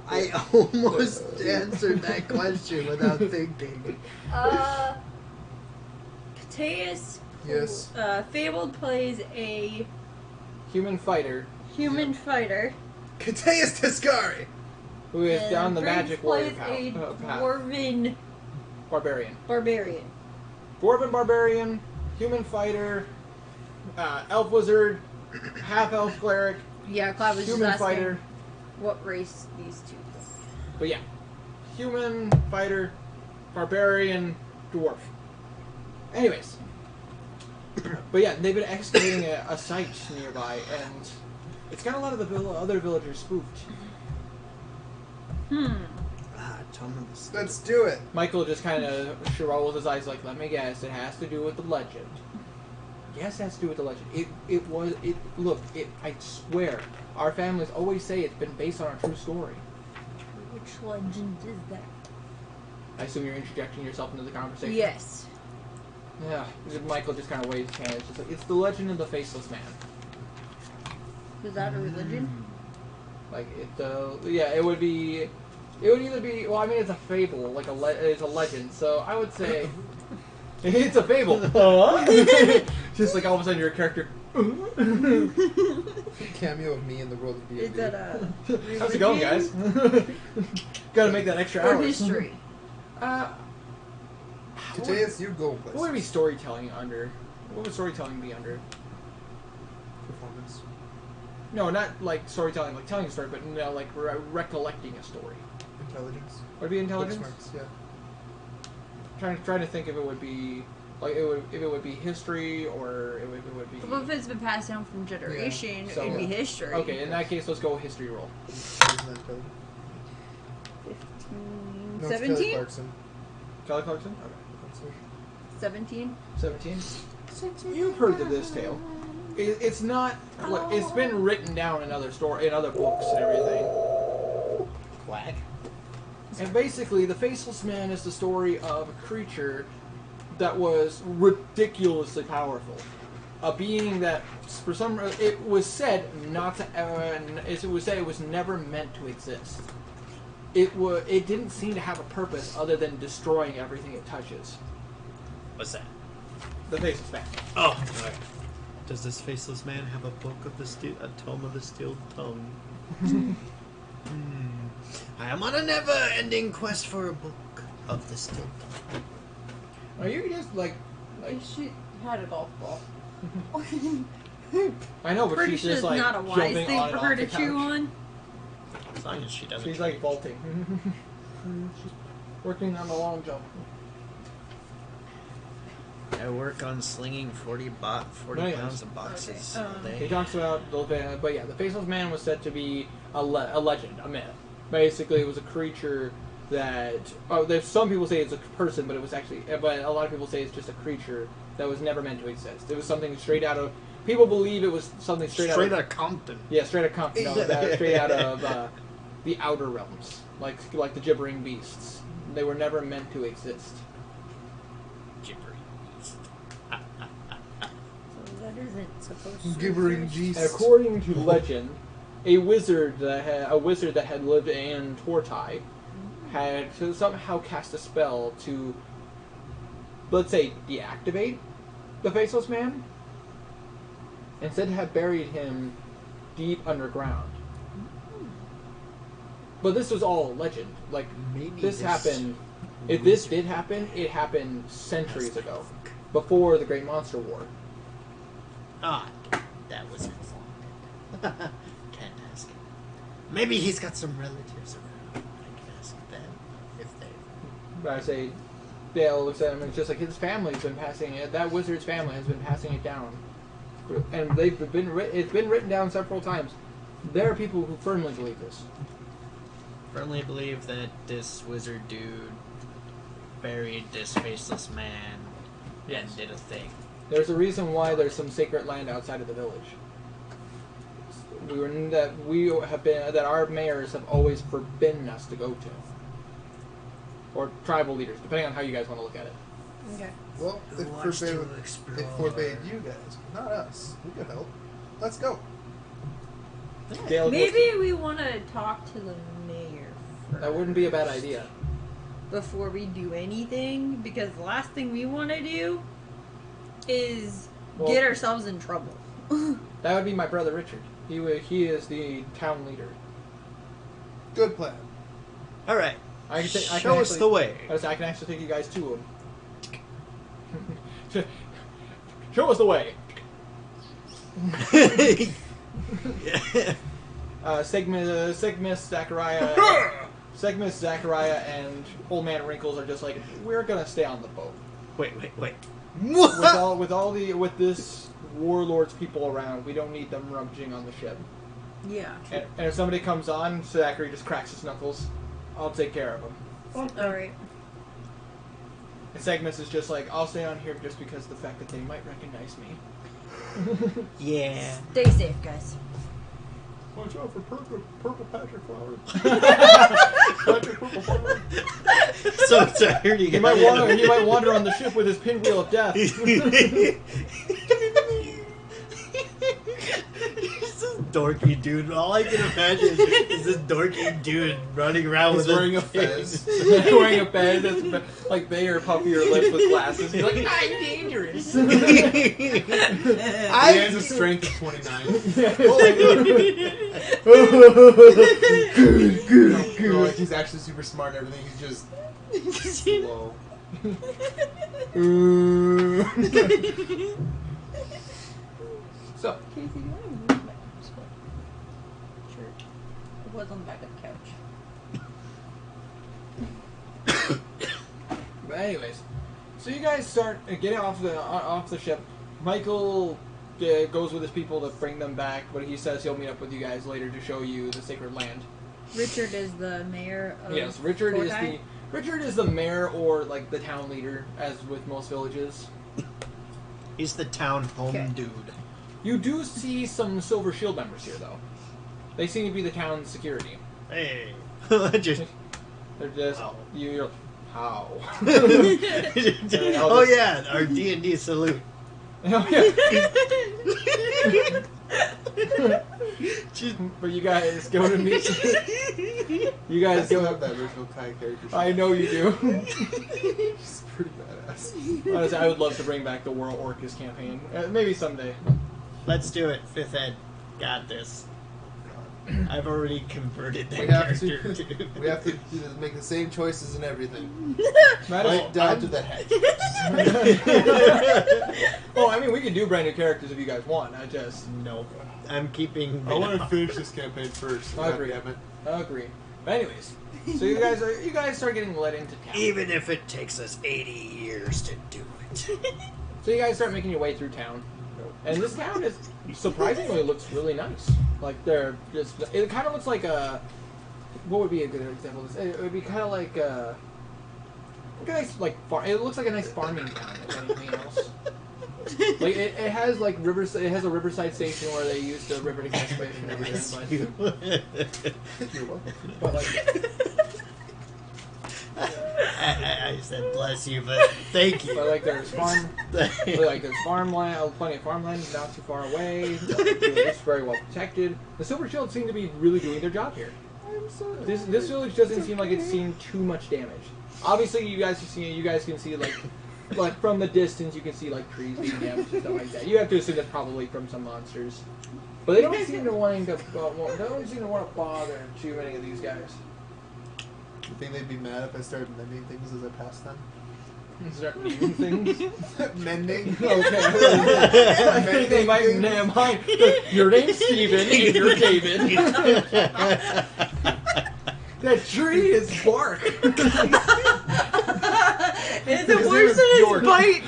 I almost answered that question without thinking. Cateus. Yes. Fabled plays a Human fighter human fighter. Katea's Tiscari! who is and down the Briggs magic warrior plays a path. dwarven Barbarian. barbarian. Dwarven barbarian, human fighter, elf wizard, half elf cleric, Yeah, Cloud was human just asking fighter. what race these two. But yeah, human fighter, barbarian, dwarf. Anyways, but yeah, they've been excavating a site nearby, and it's got a lot of the other villagers spooked. Tom of the Steel. Let's do it! Michael just kind of rolls his eyes like, let me guess, it has to do with the legend. Yes, it has to do with the legend. I swear, our families always say it's been based on a true story. Which legend is that? I assume you're interjecting yourself into the conversation. Yes. Yeah, Michael just kind of waves his hand. It's just like, it's the legend of the Faceless Man. Is that a religion? Like, it would either be, well, I mean, it's a fable, like it's a legend, so I would say it's a fable. Just like all of a sudden you're a character. Cameo of me in the world of D&D. Is that a religion? How's it going, guys? Gotta make that extra Or hours. history? Katea's, you go What would place. be storytelling under? What would storytelling be under? Performance. No, not like storytelling, like telling a story, but no, like recollecting a story. Intelligence. Would it be Book intelligence? smarts, yeah. Trying to think if it would be like if it would be history or if it would be. Well, if it's been passed down from generation, so- it'd be history. Okay, in that case, let's go history roll. Isn't that intelligent? No, it's Kelly 17? Clarkson. Kelly Clarkson. That's her. 17? 17. You've heard of this tale. It's not like it's been written down in other books and everything. Quack. And basically, the Faceless Man is the story of a creature that was ridiculously powerful. A being that, for some reason, it was said not to ever. It was said it was never meant to exist. It didn't seem to have a purpose other than destroying everything it touches. What's that? The Faceless Man. Oh, alright. Does this faceless man have a book of the a tome of the steel tongue? I am on a never-ending quest for a book of the steel tongue. Are you just like She had a golf ball. I know, but Pretty she's sure just it's like not a wise jumping thing on for and her off to the chew couch. on. As long as she doesn't. She's like vaulting. She's working on the long jump. I work on slinging 40 pounds of boxes Okay. all day. He talks about but yeah, the Faceless Man was said to be a legend, a myth. Basically, it was a creature that there's some people say it's a person, but it was actually, but a lot of people say it's just a creature that was never meant to exist. It was something straight out of. People believe it was something straight out of Compton. Yeah, straight out of Compton. No, straight out of the outer realms, like the gibbering beasts. They were never meant to exist. Gibbering beast. So that isn't supposed to Gibbering exist. beasts. According to legend, a wizard that had lived in Torti had somehow cast a spell to, let's say, deactivate the Faceless Man, and said to have buried him deep underground. But this was all legend. Like, Maybe this happened. If this did happen, it happened centuries ago, before the Great Monster War. Ah, that was informed. Can't ask him. Maybe he's got some relatives around. I can ask them if they. I say, Dale looks at him and it's just like his family's been passing it. That wizard's family has been passing it down, and it's been written down several times. There are people who firmly believe this. Firmly believe that this wizard dude buried this faceless man and did a thing. There's a reason why there's some sacred land outside of the village. That our mayors have always forbidden us to go to, or tribal leaders, depending on how you guys want to look at it. Okay. Well, Who it wants to forbade, explore? it forbade you guys, not us. We could help. Let's go. Dale, Maybe we want to talk to the mayor first. that wouldn't be a bad idea. Before we do anything, because the last thing we want to do is get ourselves in trouble. That would be my brother Richard. He is the town leader. Good plan. All right. I can Show us the way. I can actually take you guys to him. Show us the way. Sigmus, Zachariah, and Old Man Wrinkles are just like, we're gonna stay on the boat. Wait. With this warlord's people around, we don't need them rummaging on the ship. Yeah. And if somebody comes on, Zachary just cracks his knuckles. I'll take care of him. Alright. And Segmus is just like, I'll stay on here just because of the fact that they might recognize me. Yeah. Stay safe, guys. Watch out for purple Patrick flowers. Patrick purple flowers. So tired. He might wander on the ship with his pinwheel of death. He's this dorky dude. All I can imagine is this dorky dude running around with wearing a fez. Wearing a fez that's like they are puffier lips with glasses. He's like, I'm dangerous. He has a strength of 29. Good. Like he's actually super smart and everything. He's just slow. So, Casey, do you want to move my shirt? It was on the back of the couch. but anyways, so you guys start getting off the ship. Michael goes with his people to bring them back, but he says he'll meet up with you guys later to show you the sacred land. Richard is the mayor of Yes, Richard Torti? is the mayor or like the town leader, as with most villages. He's the town home Okay. dude. You do see some Silver Shield members here, though. They seem to be the town's security. Hey. Just. They're just How? you're how. Oh yeah, our D&D salute. Oh, yeah. But you guys go to meet. You I guys still go. have that original Kai character. I know you do. She's pretty badass. Honestly, I would love to bring back the World Orcus campaign. Maybe someday. Let's do it. 5th Ed. Got this. I've already converted that We have character to. too. We have to make the same choices and everything. Might as Right down to well. the head. Oh, I mean, we can do brand new characters if you guys want. I just Nope. I'm keeping. I want to finish this campaign first. I agree. Goddammit. agree. But anyways, so you guys start getting let into town. Even if it takes us 80 years to do it. So you guys start making your way through town, and this town is surprisingly looks really nice. Like they're just, it kind of looks like a, what would be a good example of this? It would be kind of like a nice like farm. It looks like a nice farming town, if anything else. Like it has like rivers. It has a riverside station where they use the river to catch fish and everything. But, You're welcome. but like, I said bless you, but thank you. but like there's farmland, plenty of farmland not too far away. It's very well protected. The Silver Shield seem to be really doing their job here. This village doesn't seem like it's seen too much damage. Obviously, you guys can see like from the distance, you can see like trees being damaged and stuff like that. You have to assume that's probably from some monsters, but they don't seem to want to bother too many of these guys. You think they'd be mad if I started mending things as I pass them? Start eating things. Mending? Okay. I think they might mind. Your name's Steven and you're David. That tree is bark. Is it worse than his bite?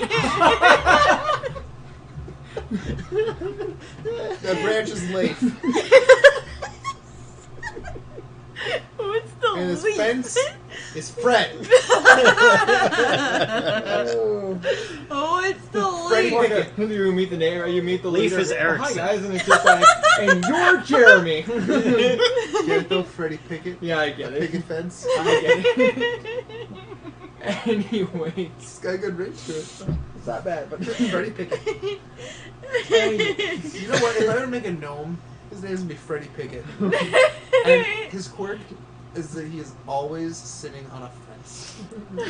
That branch is Leif. What's the And his leaf? fence is Fred. Oh, it's the Freddy leaf. Pickett. You meet the neighbor. You meet the Leaf leader. is Erickson. Oh, hi guys, and it's just like, and you're Jeremy. Get it though, Freddy Pickett? Yeah, I get it. Picket fence. I get it. Anyways, It's got a good ring to it. it's not bad, but Freddy Pickett. anyways. You know what? If I ever make a gnome, his name's gonna be Freddy Pickett. And his quirk is that he is always sitting on a fence. He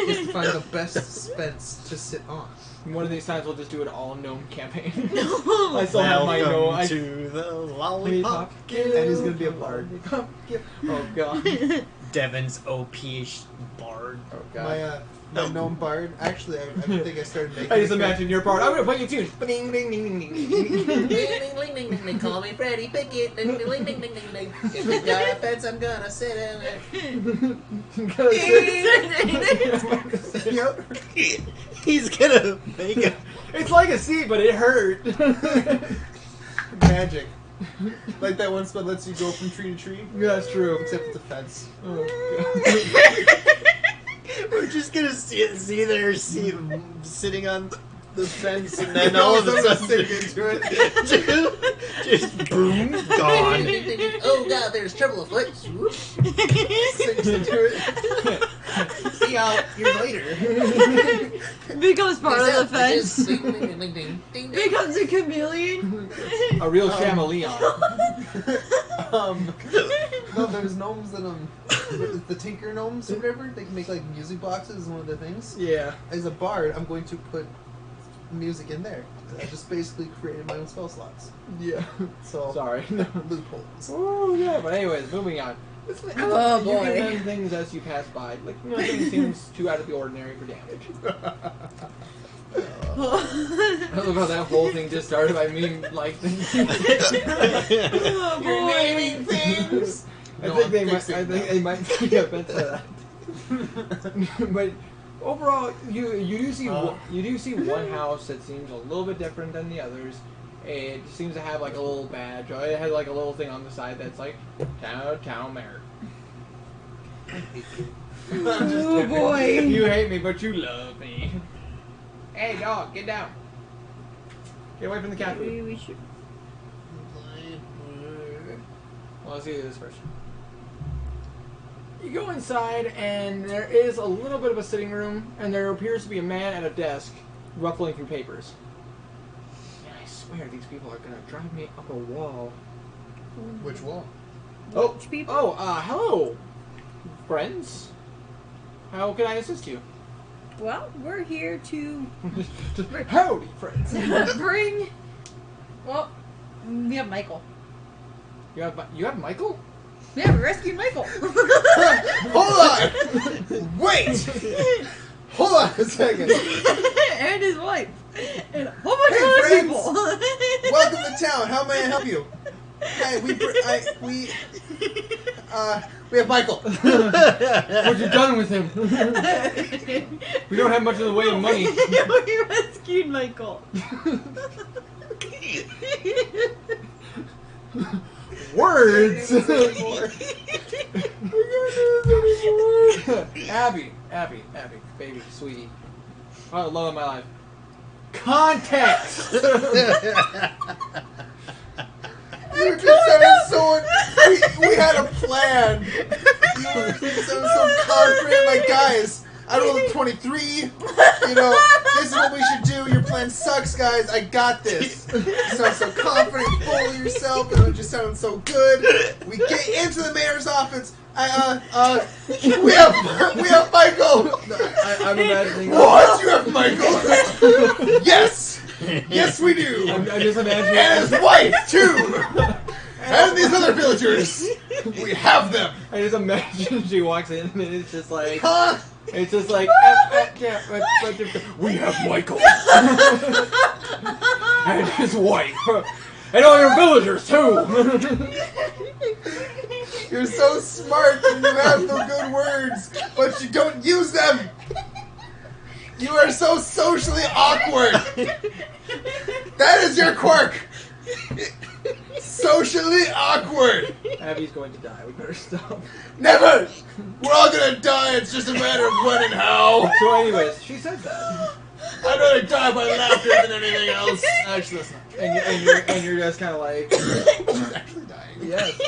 has to find the best fence to sit on. One of these times we'll just do an all gnome campaign. I still have my gnome. Welcome to the lollipop. And he's gonna be a bard. Oh god. Devin's OP-ish bard. Oh god. My gnome bard. Actually, I think I started making. I just imagine your part. I'm gonna play you tune. Ding ding ding ding ding. They call me Freddy Pickett. Ding, ding, ding, ding, ding, ding. If you got a fence, I'm gonna sit in it. Yep. He's gonna make it. It's like a seat, but it hurt. Magic. Like that one spell lets you go from tree to tree. Yeah, that's true. Except with the fence. Oh, We're just gonna see him sitting on the fence, and then all of a sudden, sink into it. just boom, gone. Oh god, there's trouble afoot. Swoop. Sinks into it. See y'all years later. Becomes part of the fence. Ding, ding, ding, ding, ding, ding. Becomes a chameleon. a real chameleon. No, there's gnomes that the Tinker gnomes or whatever. They can make like music boxes. Is one of their things. Yeah. As a bard, I'm going to put music in there. I just basically created my own spell slots. Yeah. So Sorry. loopholes. Oh yeah, but anyways, moving on. Oh, You boy. can mend things as you pass by. Like, nothing seems too out of the ordinary for damage. I love how that whole thing just started by me, like... Oh, You're boy. naming things. I think they might take offense to that. But overall, you do see one house that seems a little bit different than the others. It seems to have like a little badge. Or it has like a little thing on the side that's like town mayor. Oh boy. You hate me, but you love me. Hey dog, get down. Get away from the cat food. We should. Well, let's do this first. You go inside, and there is a little bit of a sitting room, and there appears to be a man at a desk ruffling through papers. Man, I swear these people are gonna drive me up a wall. Which wall? Which people? Hello, friends. How can I assist you? Well, we're here to Just howdy, friends. bring. Well, we have Michael. You have Michael? Yeah, we rescued Michael. Hold on! Wait! Hold on a second. And his wife. And a whole bunch Hey, of other friends. people. Welcome to town. How may I help you? Hey, we have Michael. What you done with him? We don't have much in the way of money. We rescued Michael. Words. Abby, baby, sweetie. Oh, love of my life. Context. You just sounded so. We had a plan. You just sounded so confident, like guys. I rolled a 23. You know, this is what we should do. Your plan sucks, guys. I got this. You sound so confident, full of yourself, and it just sounded so good. We get into the mayor's office. We have Michael. I'm imagining. What? You have Michael? Yes. Yes, we do. I'm just imagining. And his wife too. And these other villagers. We have them. I just imagine she walks in and it's just like. Huh? It's just like, we have Michael. And his wife. And all your villagers, too. You're so smart and you have the good words, but you don't use them. You are so socially awkward. That is your quirk. Socially awkward. Abby's going to die. We better stop. Never. We're all gonna die. It's just a matter of when and how. So anyways, she said that. I'd rather die by laughter than anything else. Actually, that's not. And you're just kind of like. She's actually dying. Yes.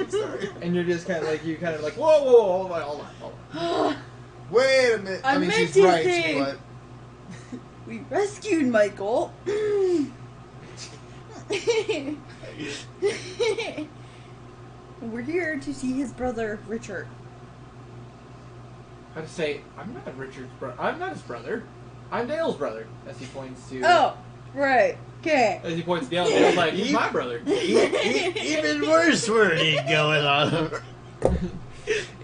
Sorry. And you're just kind of like, whoa, hold on. Wait a minute. I mean, meant she's to right, say- but We rescued Michael. We're here to see his brother, Richard. I'd say, I'm not Richard's brother. I'm not his brother. I'm Dale's brother. As he points to. Oh, right. Okay. As he points to Dale, Dale's like, he's my brother. Even worse wording going on.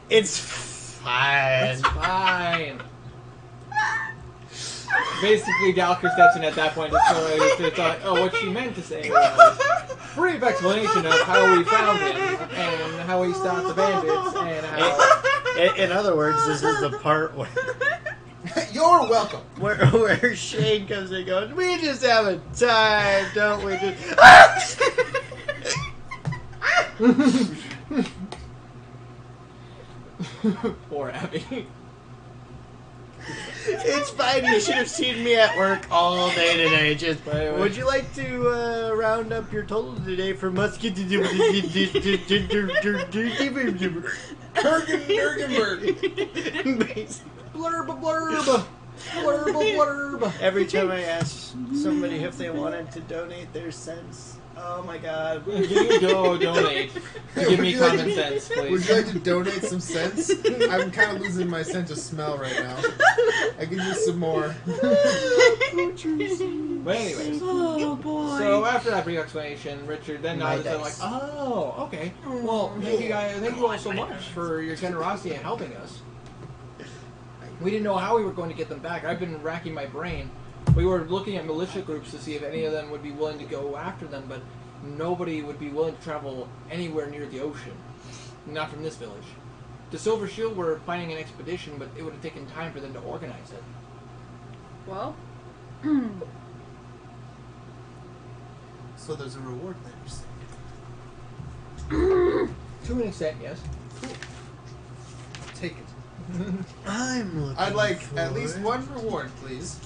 It's fine. It's fine. Basically, Dalker steps in at that point. It's like, oh, what she meant to say was brief explanation of how we found him and how he stopped the bandits and how. In other words, this is the part where you're welcome. where Shane comes in and goes, we just have a time, don't we? Just Poor Abby. It's fine. You should have seen me at work all day today. Just, would you like to round up your total today for musket? Blurb. Every time I ask somebody if they wanted to donate their cents, oh my god. You donate. Give me Would you like common to- sense, please. Would you like to donate some sense? I'm kind of losing my sense of smell right now. I could use some more. But anyways, Oh boy. so after that brief explanation, Richard then My nods and like, dice. oh, okay. Well, thank you guys. Thank you all so much for your generosity in helping us. We didn't know how we were going to get them back. I've been racking my brain. We were looking at militia groups to see if any of them would be willing to go after them, but nobody would be willing to travel anywhere near the ocean. Not from this village. The Silver Shield were planning an expedition, but it would have taken time for them to organize it. Well. So there's a reward there. To an extent, yes. Take it. I'm looking I'd like for at least it. one reward, please,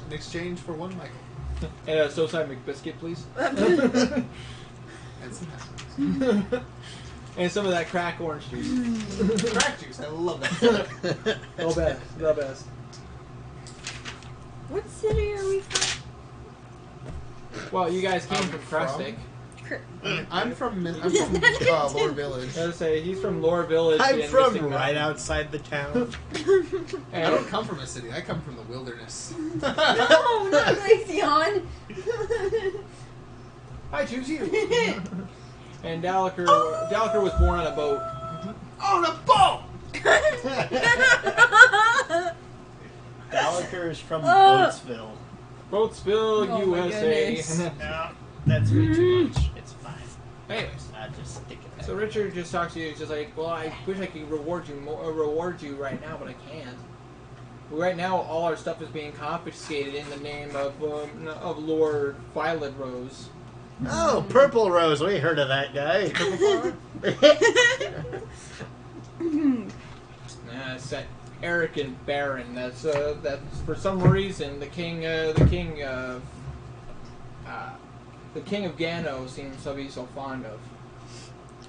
in exchange for one Michael And a so-side McBiscuit, please. and some happiness. And some of that crack orange juice. Crack juice. I love that. The best. What city are we from? Well, you guys came I'm from from- Crastic. I'm from Lore Village. I was say he's from Lore Village. I'm in from Mystic right Mountain. outside the town. I don't come from a city. I come from the wilderness. No, not Glaceon. I choose you. And Dalker was born on a boat. On a boat. Gallagher is from Oh. Boatsville. Boatsville, Oh my USA. goodness. No, that's way too much. It's fine. Hey, So Richard just talks to you. He's just like, well, I wish I could reward you right now, but I can't. Right now, all our stuff is being confiscated in the name of Lord Violet Rose. Oh, Purple Rose. We heard of that guy. It's that arrogant baron. That's for some reason the king of Gano seems to be so fond of.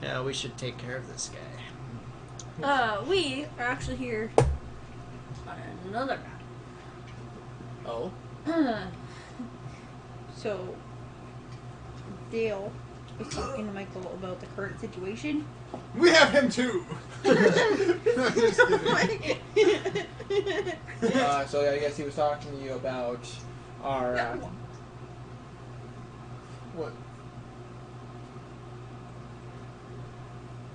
Yeah, we should take care of this guy. We are actually here on another map. Oh? So, Dale was talking to Michael about the current situation. We have him too. Just kidding. So I guess he was talking to you about our what?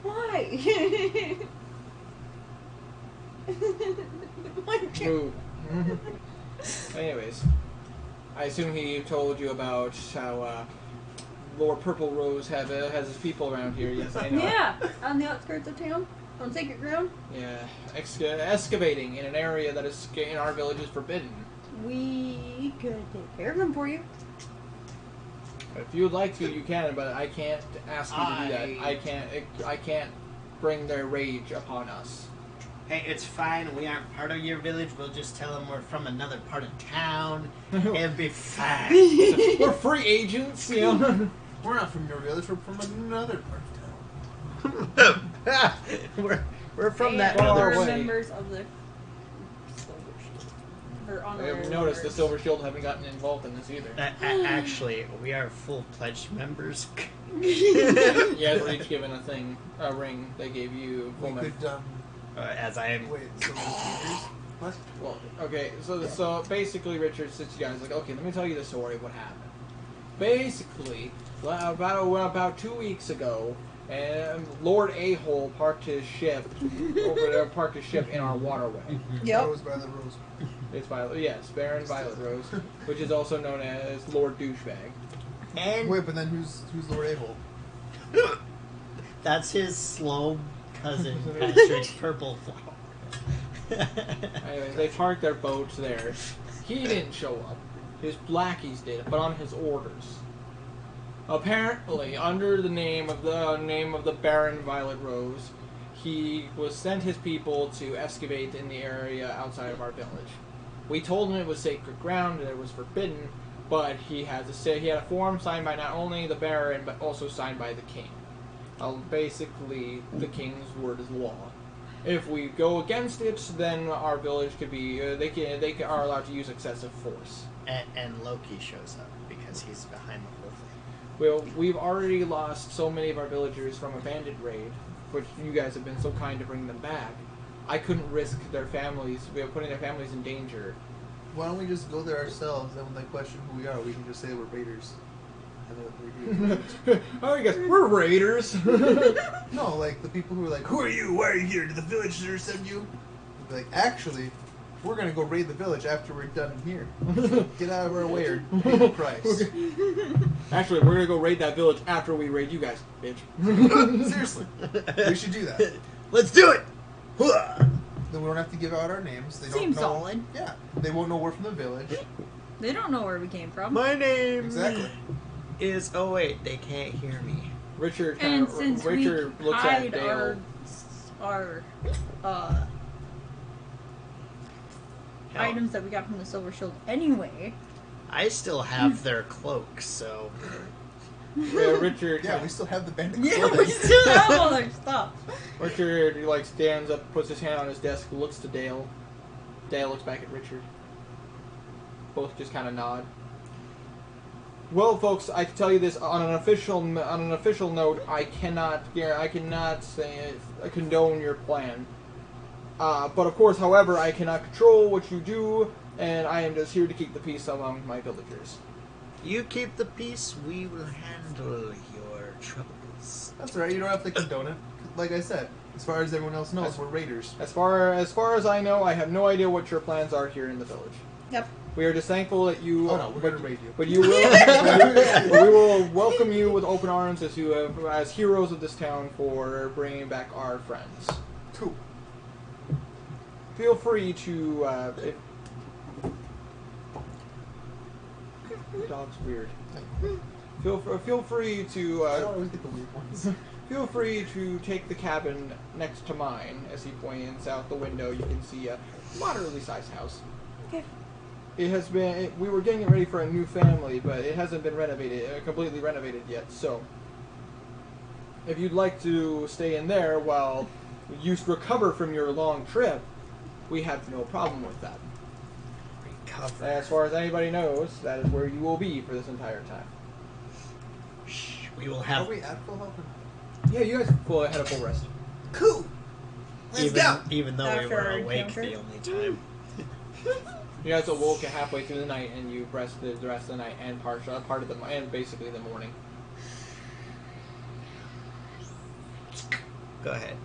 Why? Rude. Anyways, I assume he told you about how Lord Purple Rose has his people around here. Yes, I know. Yeah, on the outskirts of town, on sacred ground. Yeah, excavating in an area that is in our village is forbidden. We could take care of them for you. If you would like to, you can, but I can't ask you to do that. I can't bring their rage upon us. Hey, it's fine. We aren't part of your village. We'll just tell them we're from another part of town. It'll be fine. We're free agents, you know. We're not from your village. We're from another part of town. we're from And that far other away. we're way. members of the Silver Shield. Or honorary I've noticed the members. Silver Shield haven't gotten involved in this either. Actually, we are full-pledged members. You guys were each given a ring. They gave you full We member. could As I am. wait. So leaders? What? Well, okay, so basically, Richard sits you guys like, okay, let me tell you the story of what happened. Basically, about 2 weeks ago, Lord A-Hole parked his ship in our waterway. Yep. Rose by the rose. It's Violet, yes, Baron Violet Rose, which is also known as Lord Douchebag. And Wait, but then who's Lord A-Hole? that's his slow cousin, Patrick's Purple Flower. Anyway, they parked their boats there. He didn't show up. His lackeys did, but on his orders. Apparently, under the name of the Baron Violet Rose, he was sent his people to excavate in the area outside of our village. We told him it was sacred ground and it was forbidden, but he had a form signed by not only the Baron but also signed by the king. Basically, the king's word is law. If we go against it, then our village could be they are allowed to use excessive force. And Loki shows up because he's behind the whole thing. Well, we've already lost so many of our villagers from a bandit raid, which you guys have been so kind to bring them back. I couldn't risk their families, putting their families in danger. Why don't we just go there ourselves? And when they question who we are, we can just say we're raiders. And Oh, you guys, we're raiders. no, like the people who are like, who are you? Why are you here? Did the villagers send you? They'd be like, actually, we're gonna go raid the village after we're done here. Get out of our way or pay the price. Actually, we're gonna go raid that village after we raid you guys, bitch. Seriously, we should do that. Let's do it! Then we don't have to give out our names. They Seems don't know. solid. Yeah, they won't know we're from the village. They don't know where we came from. My name Exactly. is... Oh wait, they can't hear me. Richard And since Richard we looks at hide Dale. our Hell, items that we got from the Silver Shield anyway. I still have their cloaks, so... Richard. Yeah, we still have the bandit Yeah, clothing. we still have all their stuff. Richard stands up, puts his hand on his desk, looks to Dale. Dale looks back at Richard. Both just kind of nod. Well, folks, I can tell you this on an official note. I cannot say condone your plan. But of course, however, I cannot control what you do, and I am just here to keep the peace among my villagers. You keep the peace, we will handle your troubles. That's right. You don't have to condone it. Like I said, as far as everyone else knows, we're raiders. As far as I know, I have no idea what your plans are here in the village. Yep. We are just thankful that you. Oh no, we're gonna raid you. But you will. We will welcome you with open arms as you have, as heroes of this town for bringing back our friends. Cool. Feel free to. Dog's weird. Feel free to. I don't always get the weird ones. Feel free to take the cabin next to mine. As he points out the window, you can see a moderately sized house. Okay. It has been. We were getting it ready for a new family, but it hasn't been renovated, completely renovated yet. So, if you'd like to stay in there while you recover from your long trip, we have no problem with that. Recover. As far as anybody knows, that is where you will be for this entire time. Shh, we will Are have we at full health? Yeah, you guys had a full rest. Cool. Let's go. even though we After were our awake encounter? the only time. You guys awoke halfway through the night, and you rested the rest of the night and part of the and basically the morning. Go ahead.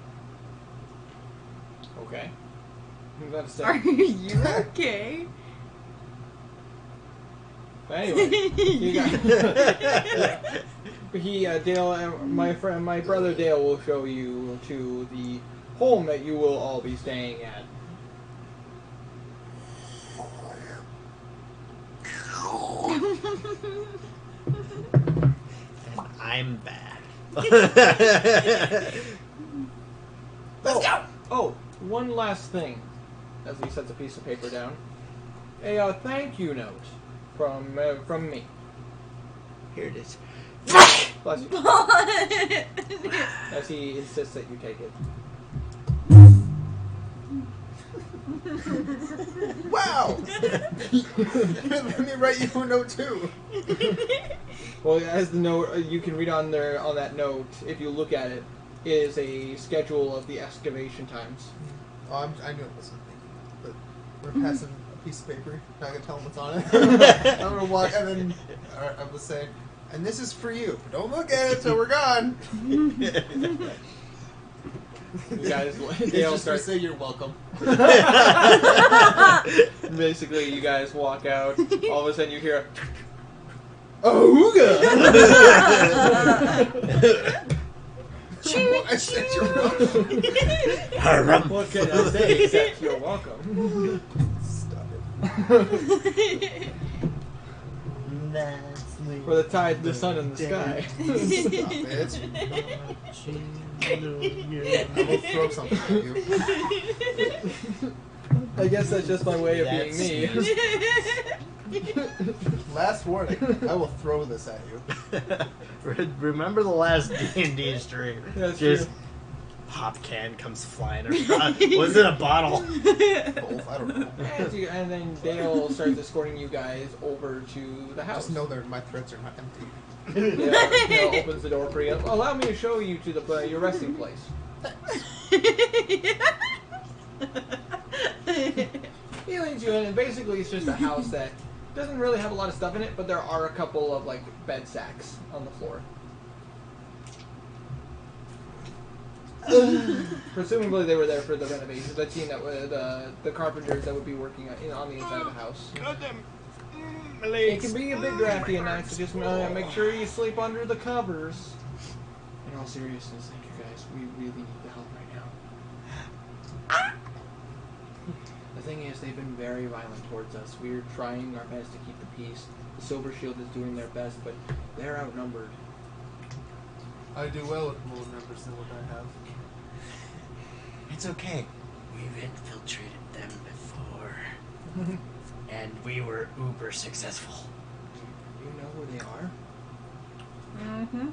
Okay. I'm glad to say. Are you okay? But anyway, you guys. Dale, my brother Dale will show you to the home that you will all be staying at. And I'm bad. Let's go. Oh, one last thing, as he sets a piece of paper down. A thank you note from me. Here it is. Bless you. As he insists that you take it. Wow. Let me write you a note too. Well, as the note you can read on that note, if you look at it, is a schedule of the excavation times. Oh, I knew it wasn't thinking, but we're passing a piece of paper. Not gonna tell them what's on it. I'm gonna walk, and then I was saying, and this is for you. Don't look at it till we're gone. You guys, It's Dale just to starts. say you're welcome. Basically, you guys walk out. All of a sudden, you hear. Ooga! I said you're welcome. What can I say except you're welcome? Stop it. For the tide, the sun, and the sky. Stop it. I will throw something at you. I guess that's just my way of being me. Last warning. I will throw this at you. Remember the last D&D stream? That's Just true. pop can comes flying across. Was it a bottle? Both. I don't know. And then Dale starts escorting you guys over to the house. Just know that my threads are not empty. Dale opens the door for you. Allow me to show you to your resting place. He leads you in, and basically it's just a house that doesn't really have a lot of stuff in it, but there are a couple of like bed sacks on the floor. Presumably they were there for the renovations. I've seen that with the carpenters that would be working on the inside of the house. It can be a bit drafty at night, so just make sure you sleep under the covers. In all seriousness, thank you guys. We really need the help right now. The thing is, they've been very violent towards us. We're trying our best to keep the peace. The Silver Shield is doing their best, but they're outnumbered. I do well with more numbers than what I have. It's okay. We've infiltrated them before. And we were uber successful. Do you know where they are? Mm-hmm.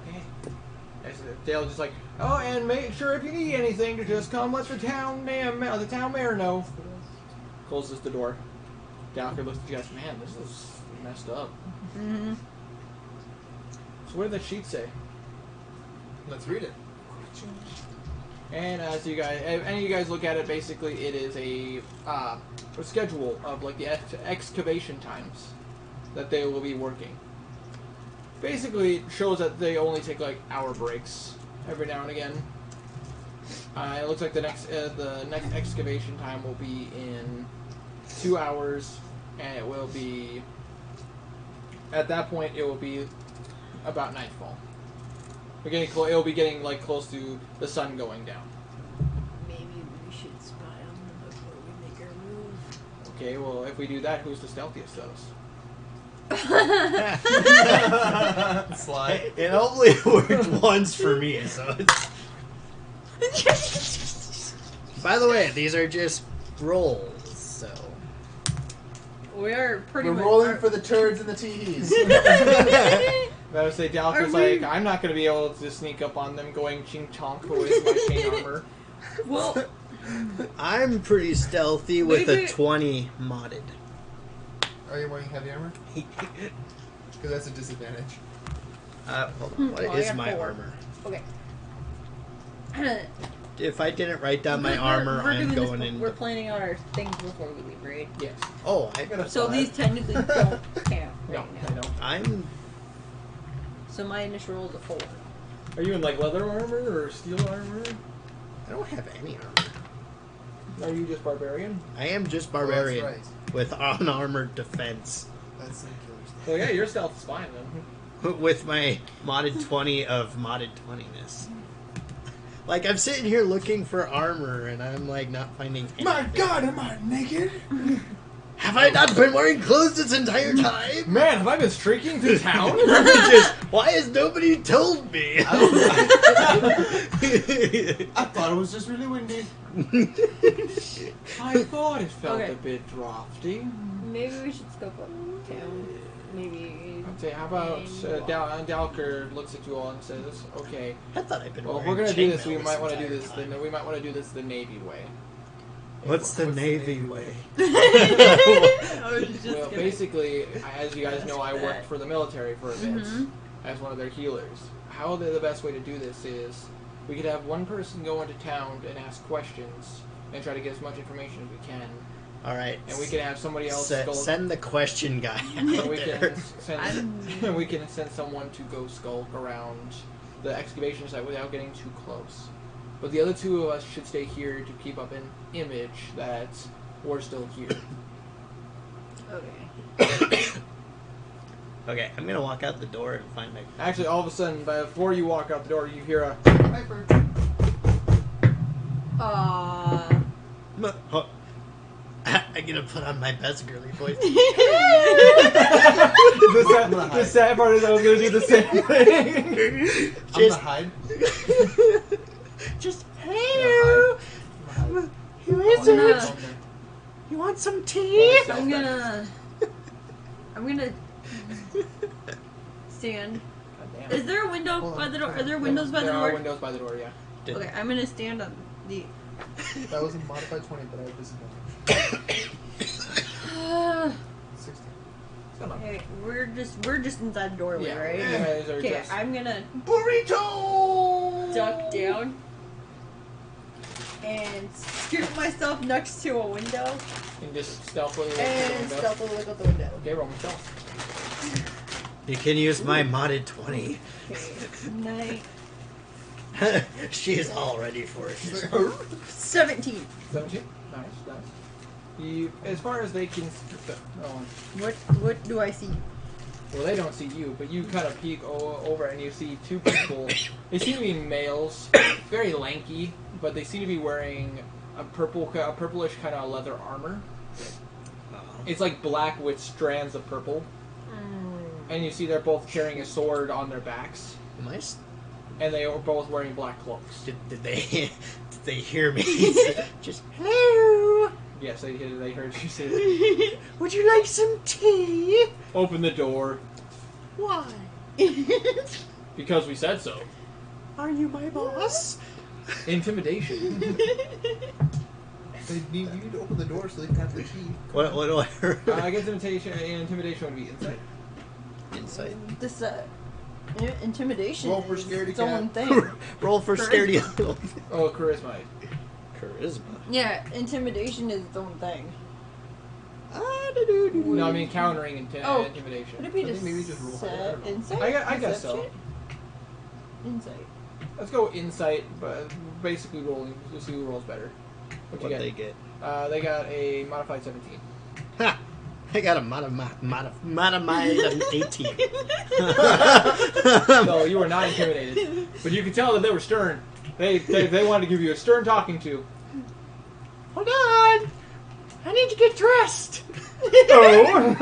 Okay. Dale just like, oh, and make sure if you need anything to just come let the town mayor know. Closes the door. Gallagher looks at you guys, man, this is messed up. Mm-hmm. So what did the sheet say? Let's read it. And as you guys, any of you guys look at it, basically it is a schedule of like the excavation times that they will be working. Basically, it shows that they only take like hour breaks every now and again. It looks like the next excavation time will be in 2 hours, and it will be. At that point, it will be about nightfall. We're getting it will be getting like close to the sun going down. Maybe we should spy on them before we make our move. Okay, well, if we do that, who's the stealthiest of us? Sly. It only worked once for me, so it's... By the way, these are just rolls, so... We are pretty We're much. rolling for the turds and the tees. I would say Dalker's like, I'm not going to be able to sneak up on them going ching chonk with my chain armor. Well, I'm pretty stealthy with Maybe- a 20 modded. Are you wearing heavy armor? Because that's a disadvantage. Hold on, what Oh, I is got my 4. armor? okay. If I didn't write down my armor, we're I'm doing going this, in... We're planning out our things before we leave, right? Yes. Oh, I got a So 5. these technically don't count No, right I now. don't. I'm... So my initial roll is a 4. Are you in like leather armor or steel armor? I don't have any armor. Are you just barbarian? I am just Oh, that's barbarian right. with unarmored defense. That's some killer stuff. Well, yeah, your stealth is fine then. With my modded 20 of modded 20ness. Like, I'm sitting here looking for armor, and I'm, like, not finding anything. My God, am I naked? Have I not been wearing clothes this entire time? Man, have I been streaking through town? Just, why has nobody told me? I thought it was just really windy. I thought it felt Okay. a bit drafty. Maybe we should scope up town. Maybe. I'd say, how about Dalker looks at you all and says, "Okay, I thought I'd been well, if wearing we're gonna do this. We chainmail might want to do entire this. time. We might want to do this the Navy way." What's the Navy way? I was just Well, gonna- basically, as you guys know, I ask worked that. for the military for a bit Mhm. as one of their healers. How the best way to do this is we could have one person go into town and ask questions and try to get as much information as we can, Alright. and we can have somebody else skulk. Send the question guy And out we there. can send we can send someone to go skulk around the excavation site without getting too close. But the other two of us should stay here to keep up an image that we're still here. Okay. Okay, I'm gonna walk out the door and find my... Actually, all of a sudden, before you walk out the door, you hear a Piper. I'm gonna put on my best girly voice. the sad part is I was gonna do the same thing. I'm gonna hide. Just, I'm hello. gonna hide. Who is I'm it? gonna- You want some tea? I'm gonna stand. God Is there a window Hold on. by the door? Are there windows by the There are door? windows by the door, yeah. Okay, I'm gonna stand on the. That was a modified 20, but I have disadvantage. 16. Okay, we're just inside the doorway, Yeah, right? you guys are Okay, just- I'm gonna Burrito! duck down and scoop myself next to a window And just stealthily look through the and window. stealthily look out the window. Okay, roll my stealth. You can use my modded 20. Okay, night. She is all ready for it. 17. 17. Nice, nice. You, as far as they can, What do I see? well, they don't see you, but you kind of peek over and you see two people. They seem to be males, very lanky, but they seem to be wearing a purplish kind of leather armor. It's like black with strands of purple, and you see they're both carrying a sword on their backs, and they are both wearing black cloaks. Did they hear me? Just hello. Yes, they heard you say that. Would you like some tea? Open the door Why? because we said so. Are you my boss? Intimidation. They need you to open the door so they can have the key. What do I guess intimidation would be insight. Insight. This intimidation Roll for is scaredy its own cat. thing. Roll for Charisma. scaredy. Oh, charisma. Charisma. Yeah, intimidation is its own thing. No, I mean countering Oh. intimidation. Would it be I think maybe just roll higher, I don't know. insight? I guess so. Perception? Insight. Let's go insight, but basically rolling to see who rolls better. What you What get? they get? They got a modified 17. I got a modified 18. So you were not intimidated, but you could tell that they were stern. They wanted to give you a stern talking to. Hold on! I need to get dressed! No!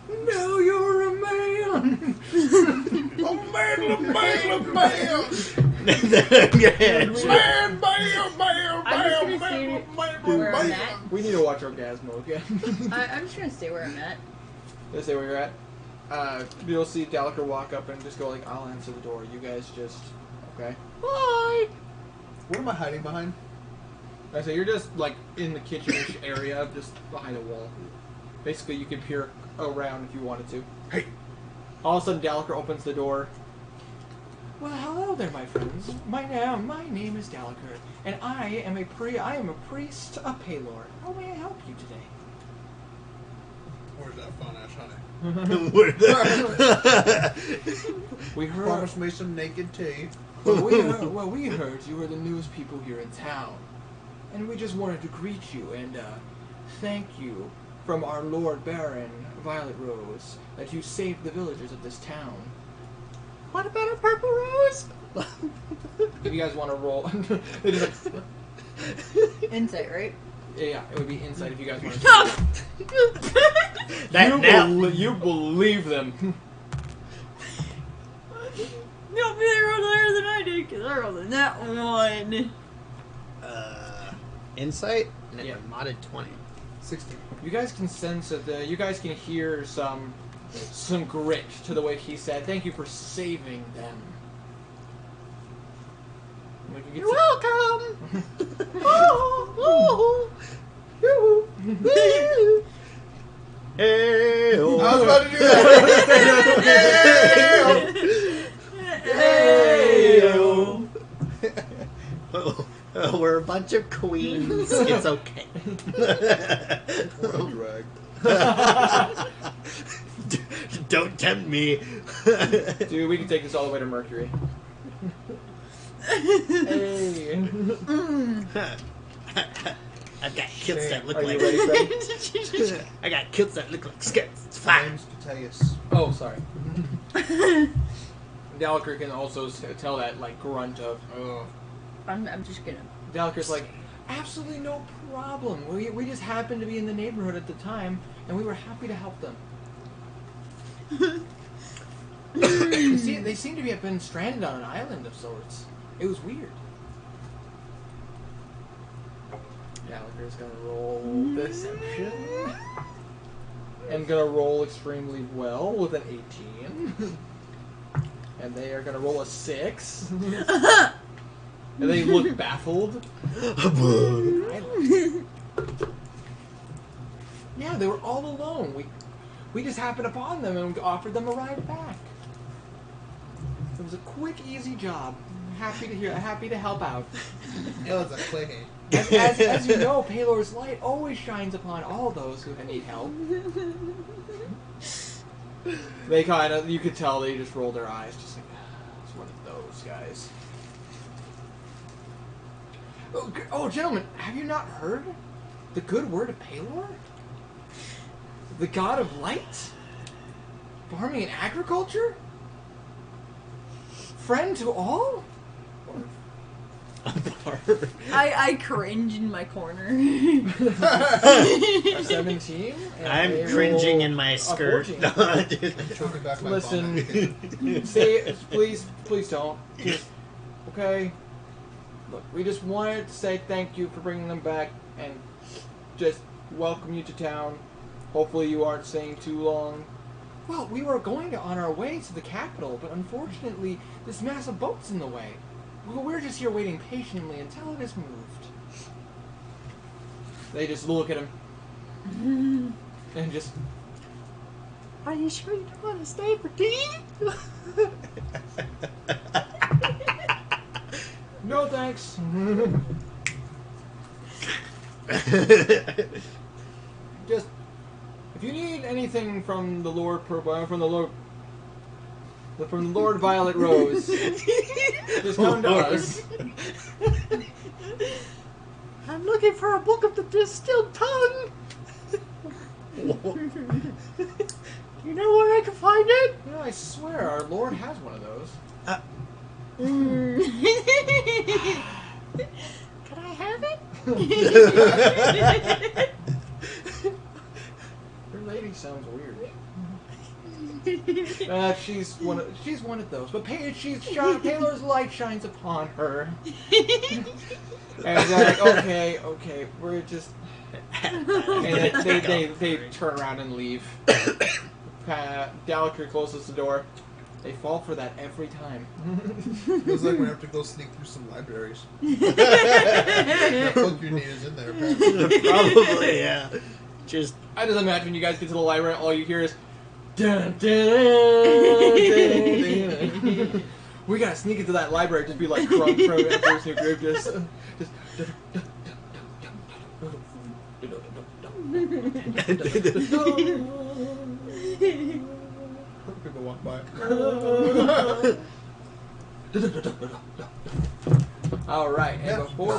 No, you're a man! A man! I'm just gonna stay where I'm at. We need to watch Orgasmo again. I'm just gonna stay where I'm at. Let's say where you're at. You'll see Dalaker walk up and just go like, I'll answer the door. You guys just... Okay. Bye! What am I hiding behind? So you're just like in the kitchen-ish area, just behind a wall. Basically, you can peer around if you wanted to. Hey! All of a sudden, Dalaker opens the door. Well, hello there, my friends. My name is Dalaker, and I am a priest of Paylor. How may I help you today? Where's that fun ash honey? We heard. Promise me some naked tea. Well, we heard you were the news people here in town, and we just wanted to greet you and thank you from our Lord Baron Violet Rose that you saved the villagers of this town. What about a purple rose? If you guys want to roll, they just like, Insight, right? yeah, it would be insight if you guys want to. You believe them. No, they rolled higher than I did because I rolled a nat 1. Insight? Yeah. Modded 20. 60. You guys can sense that you guys can hear some grit to the way he said, "Thank you for saving them." Like, you You're welcome! Hey, I was about to do that! We're a bunch of queens. It's okay. Well dragged. Don't tempt me. Dude, we can take this all the way to Mercury. Hey. I've got kilts that look Are like. you ready, Fred? I got kilts that look like skirts. It's My fine. name's Cataius. Oh, sorry. Dalaker can also tell that like grunt of. Oh. I'm just gonna. Dalaker's like, absolutely no problem. We just happened to be in the neighborhood at the time, and we were happy to help them. They seem to have been stranded on an island of sorts. It was weird. Gallagher's gonna roll deception. And gonna roll extremely well with an 18. And they are gonna roll a 6. And they look baffled. Yeah, they were all alone. We just happened upon them and offered them a ride back. It was a quick, easy job. Happy to help out. It was a clay. As you know, Paylor's light always shines upon all those who need help. They you could tell they just rolled their eyes, just like, it's one of those guys. Oh, gentlemen, have you not heard the good word of Paylor? The god of light? Farming and agriculture? Friend to all? I cringe in my corner. 17? I'm cringing in my skirt. Choking back my Listen, vomit. say, please don't. Just, okay? Look, we just wanted to say thank you for bringing them back and just welcome you to town. Hopefully you aren't staying too long. Well, we were going on our way to the capital, but unfortunately, this massive boat's in the way. Well, we're just here waiting patiently until it is moved. They just look at him. And just... Are you sure you don't want to stay for tea? No, thanks. Just... If you need anything from the Lord Violet Rose, just come to us. I'm looking for a book of the distilled tongue. You know where I can find it? You know, I swear our Lord has one of those. Can I have it? Your lady sounds weird. She's one of those. But Taylor's light shines upon her. And they're like, okay, we're just. And they turn around and leave. Gallagher closes the door. They fall for that every time. Feels like we have to go sneak through some libraries. That book you need is in there, apparently. Probably, yeah. Just I just imagine you guys get to the library, all you hear is. Dun, dun, dun, dun. We gotta sneak into that library, just be like Crump from Emperor's New Groove, just People walk by. All right, and before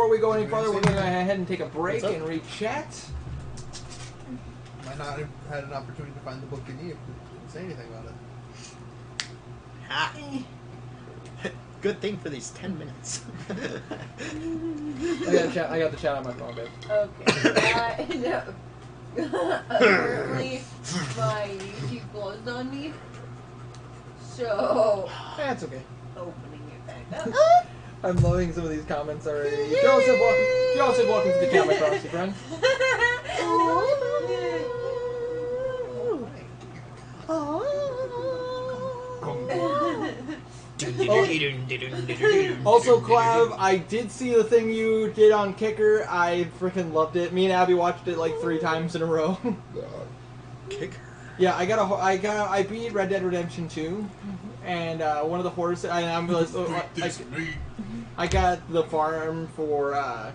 we go any farther, we're gonna go ahead and take a break and re-chat. Might not have had an opportunity to find the book you need if you didn't say anything about it. good thing for these 10 minutes. I got the chat on my phone, babe. Okay. No. Apparently, my YouTube closed on me. So, That's okay. opening it back up. I'm loving some of these comments already. Joseph, welcome to the chat, my frosty friend. Also, Clav, I did see the thing you did on Kicker. I freaking loved it. Me and Abby watched it like 3 times in a row. Kicker. Yeah, I beat Red Dead Redemption 2, and one of the horses. I got the farm for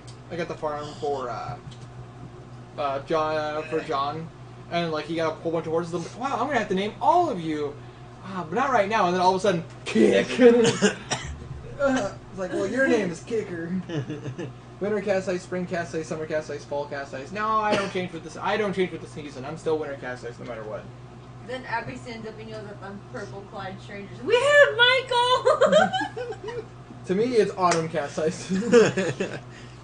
John, and like he got a whole bunch of horses. I'm like, wow, I'm gonna have to name all of you. But not right now. And then all of a sudden, Kick. It's like, well, your name is Kicker. Winter cast ice, spring cast ice, summer cast ice, fall cast ice. No, I don't change with this. I don't change with the season. I'm still winter cast ice no matter what. Then Abby stands up and yells up on purple clad strangers. We have Michael. To me, it's autumn cast ice.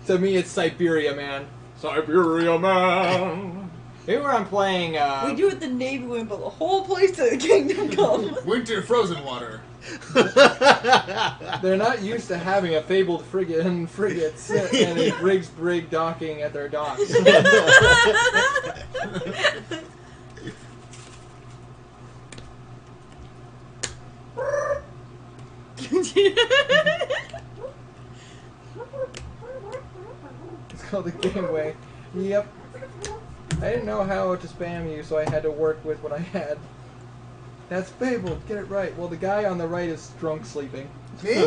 To me, it's Siberia Man. Siberia Man. Maybe when I'm playing. We do it the Navy wind, but the whole place to the kingdom come. Winter frozen water. They're not used to having a fabled frigate and frigates and a brig's brig docking at their docks. It's called the Gameway. Yep. I didn't know how to spam you, so I had to work with what I had. That's fabled. Get it right. Well, the guy on the right is drunk sleeping. Me?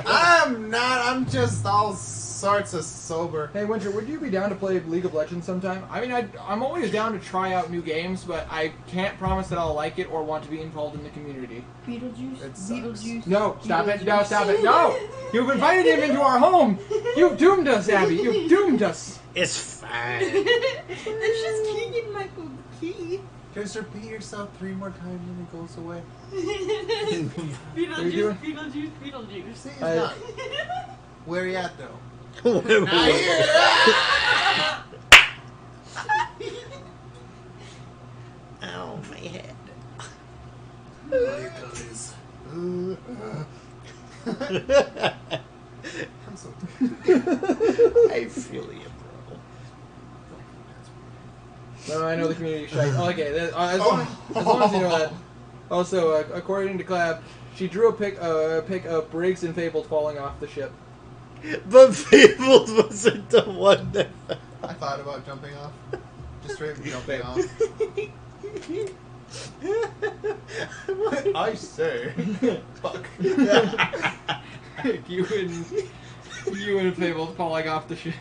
I'm not. I'm just all sorts of sober. Hey, Winter, would you be down to play League of Legends sometime? I mean, I'm always down to try out new games, but I can't promise that I'll like it or want to be involved in the community. Beetlejuice. It sucks. Beetlejuice. No, stop it. No, stop it. No! You've invited him into our home! You've doomed us, Abby. You've doomed us. It's fine. That's just Keegan Michael the key. Just repeat yourself 3 more times and it goes away. Beetlejuice, Beetlejuice, Beetlejuice. See, it's not. Where you at, though? Not here. Ow, my head. I'm so I feel you, bro. No, I know the community shite. Oh, okay, as long as you know that. Also, according to Clab, she drew a pic of Briggs and Fabled falling off the ship. But Fabled wasn't the one that... I thought about jumping off. Just straight jumping off. I say, fuck. you and Fabled falling off the ship.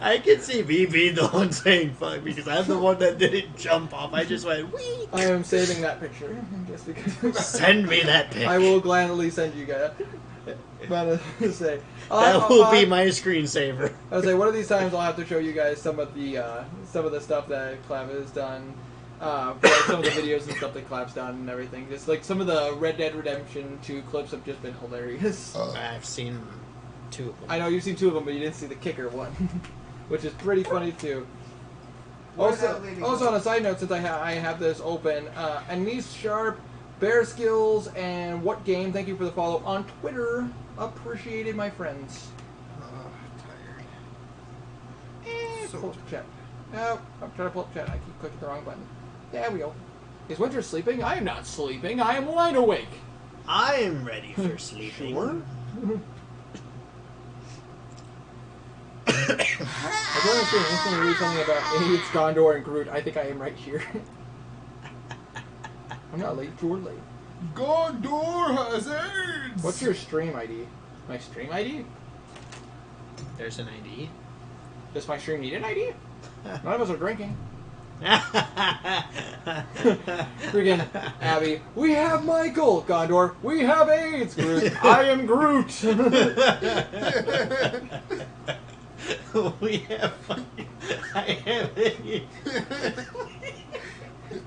I can see me being the one saying fuck because I'm the one that didn't jump off. I just went, wee. I am saving that picture. Just because. Send me that pic. I will gladly send you guys. But to say, That will be my screensaver. I was like, one of these times I'll have to show you guys some of the stuff that Clav has done, some of the videos and stuff that Clav's done and everything. Just like some of the Red Dead Redemption 2 clips have just been hilarious. I've seen 2 of them. I know you've seen 2 of them, but you didn't see the kicker one, which is pretty funny too. Where's Also, that lady also going? on a side note, since I have this open, Anise Sharp, Bear Skills, and What Game? Thank you for the follow on Twitter. Appreciated, my friends. Tired. Pull up chat. Oh, I'm trying to pull up chat. I keep clicking the wrong button. There we go. Is Winter sleeping? I am not sleeping. I am wide awake. I am ready for sleeping. Sure. I don't understand. Instantly read something about AIDS, Gondor, and Groot. I think I am right here. I'm not late. You're late. Gondor has AIDS! What's your stream ID? My stream ID? There's an ID. Does my stream need an ID? None of us are drinking. Freaking Abby. We have Michael, Gondor. We have AIDS, Groot. I am Groot. We have. I have it.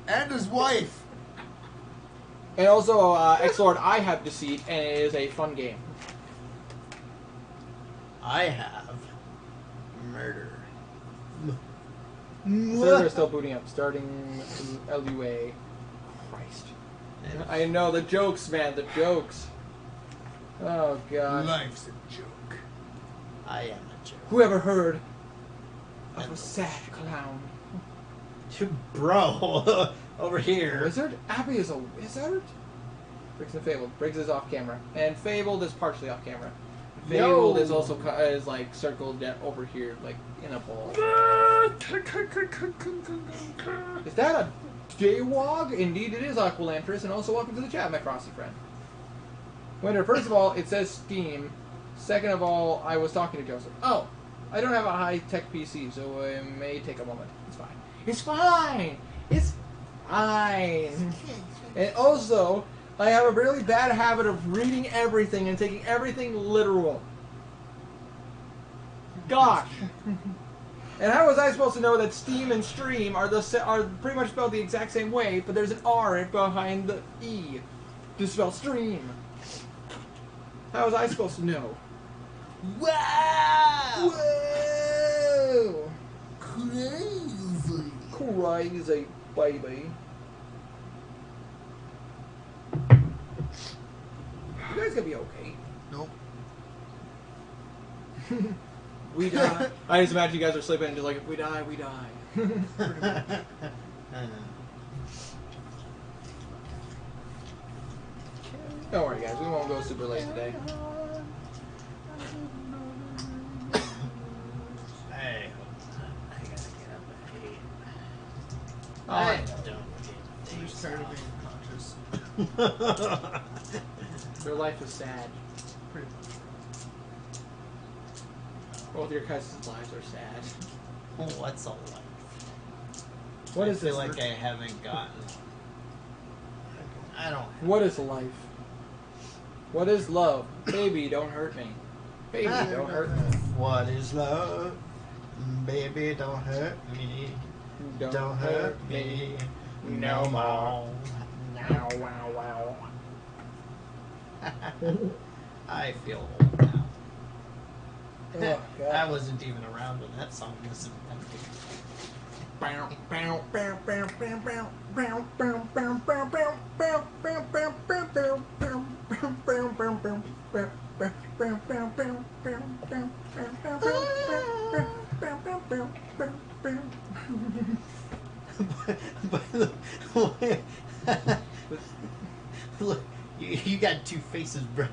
And his wife. And also, X-Lord, I have Deceit, and it is a fun game. I have murder. Server is still booting up, starting LUA. Christ. I know, the jokes, man, the jokes. Oh, God. Life's a joke. I am a joke. Whoever heard of a sad clown? Bro, over here. Wizard? Abby is a wizard? Briggs and Fabled. Briggs is off camera. And Fabled is partially off camera. Fabled is also is like circled over here, like in a ball. Is that a Jaywog? Indeed it is, Aqualantris, and also welcome to the chat, my frosty friend. Winter, first of all, it says Steam. Second of all, I was talking to Joseph. Oh, I don't have a high-tech PC, so it may take a moment. It's fine. It's fine! It's fine! And also, I have a really bad habit of reading everything and taking everything literal. Gosh! And how was I supposed to know that Steam and Stream are pretty much spelled the exact same way, but there's an R behind the E to spell Stream? How was I supposed to know? Wow! Whoa! Crazy. Crazy, baby. You guys gonna be okay. Nope. We die. I just imagine you guys are sleeping and just like, if we die, we die. Don't worry, guys. We won't go super late today. I hope not. I gotta get up at 8. Oh, I I know. don't I'm get just days tired of being conscious. off. Their life is sad. Pretty much. Both your guys' lives are sad. What's a life? What I is feel this? like I haven't gotten. I don't. What is life? What is love? Baby, don't hurt me. Baby, don't hurt me. What is love? Baby, don't hurt me. Don't hurt me no more. Wow, wow, wow. I feel old now. Oh, God. I wasn't even around when that song was invented. Look, you got 2 faces, bro.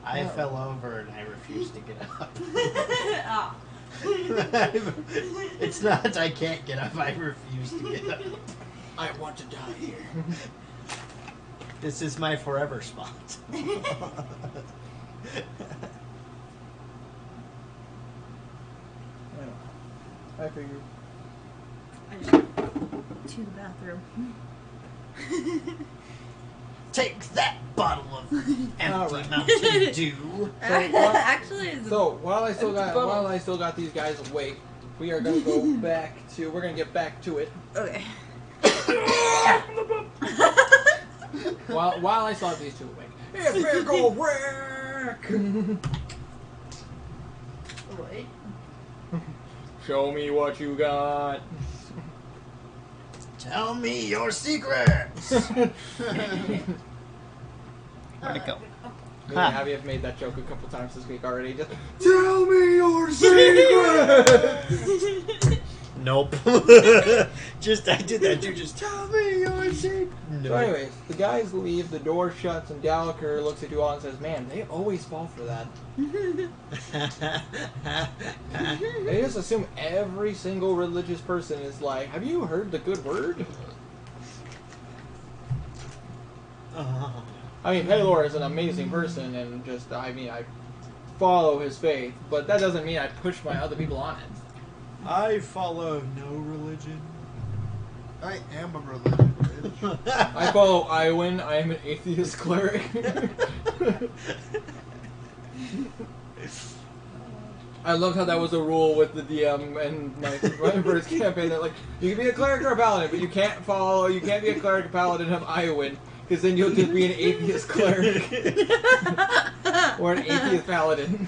I fell over and I refused to get up. Ah. It's not I can't get up, I refuse to get up. I want to die here. This is my forever spot. I figured. I just went to the bathroom. Take that bottle of empty Alright. Mountain Dew. Actually, it's So while I still It's got these guys awake, we are gonna go back to. We're gonna get back to it. okay. While I still have these two awake. It's been go wreck. Wait. Show me what you got. Tell me your secrets. Where'd it go? Have you made that joke a couple times this week already? Just tell me your secrets. Nope. Just I did that too. Just tell me your secret. No. So anyways, the guys leave, the door shuts, and Gallagher looks at you all and says, "Man, they always fall for that. They just assume every single religious person is like, have you heard the good word?" I mean, Taylor is an amazing person, and just, I mean, I follow his faith, but that doesn't mean I push my other people on it. I follow no religion. I am a religion. I follow Iwin. I am an atheist cleric. I loved how that was a rule with the DM and my first campaign. That like you can be a cleric or a paladin, but you can't be a cleric or paladin of Iwin, because then you'll just be an atheist cleric or an atheist paladin.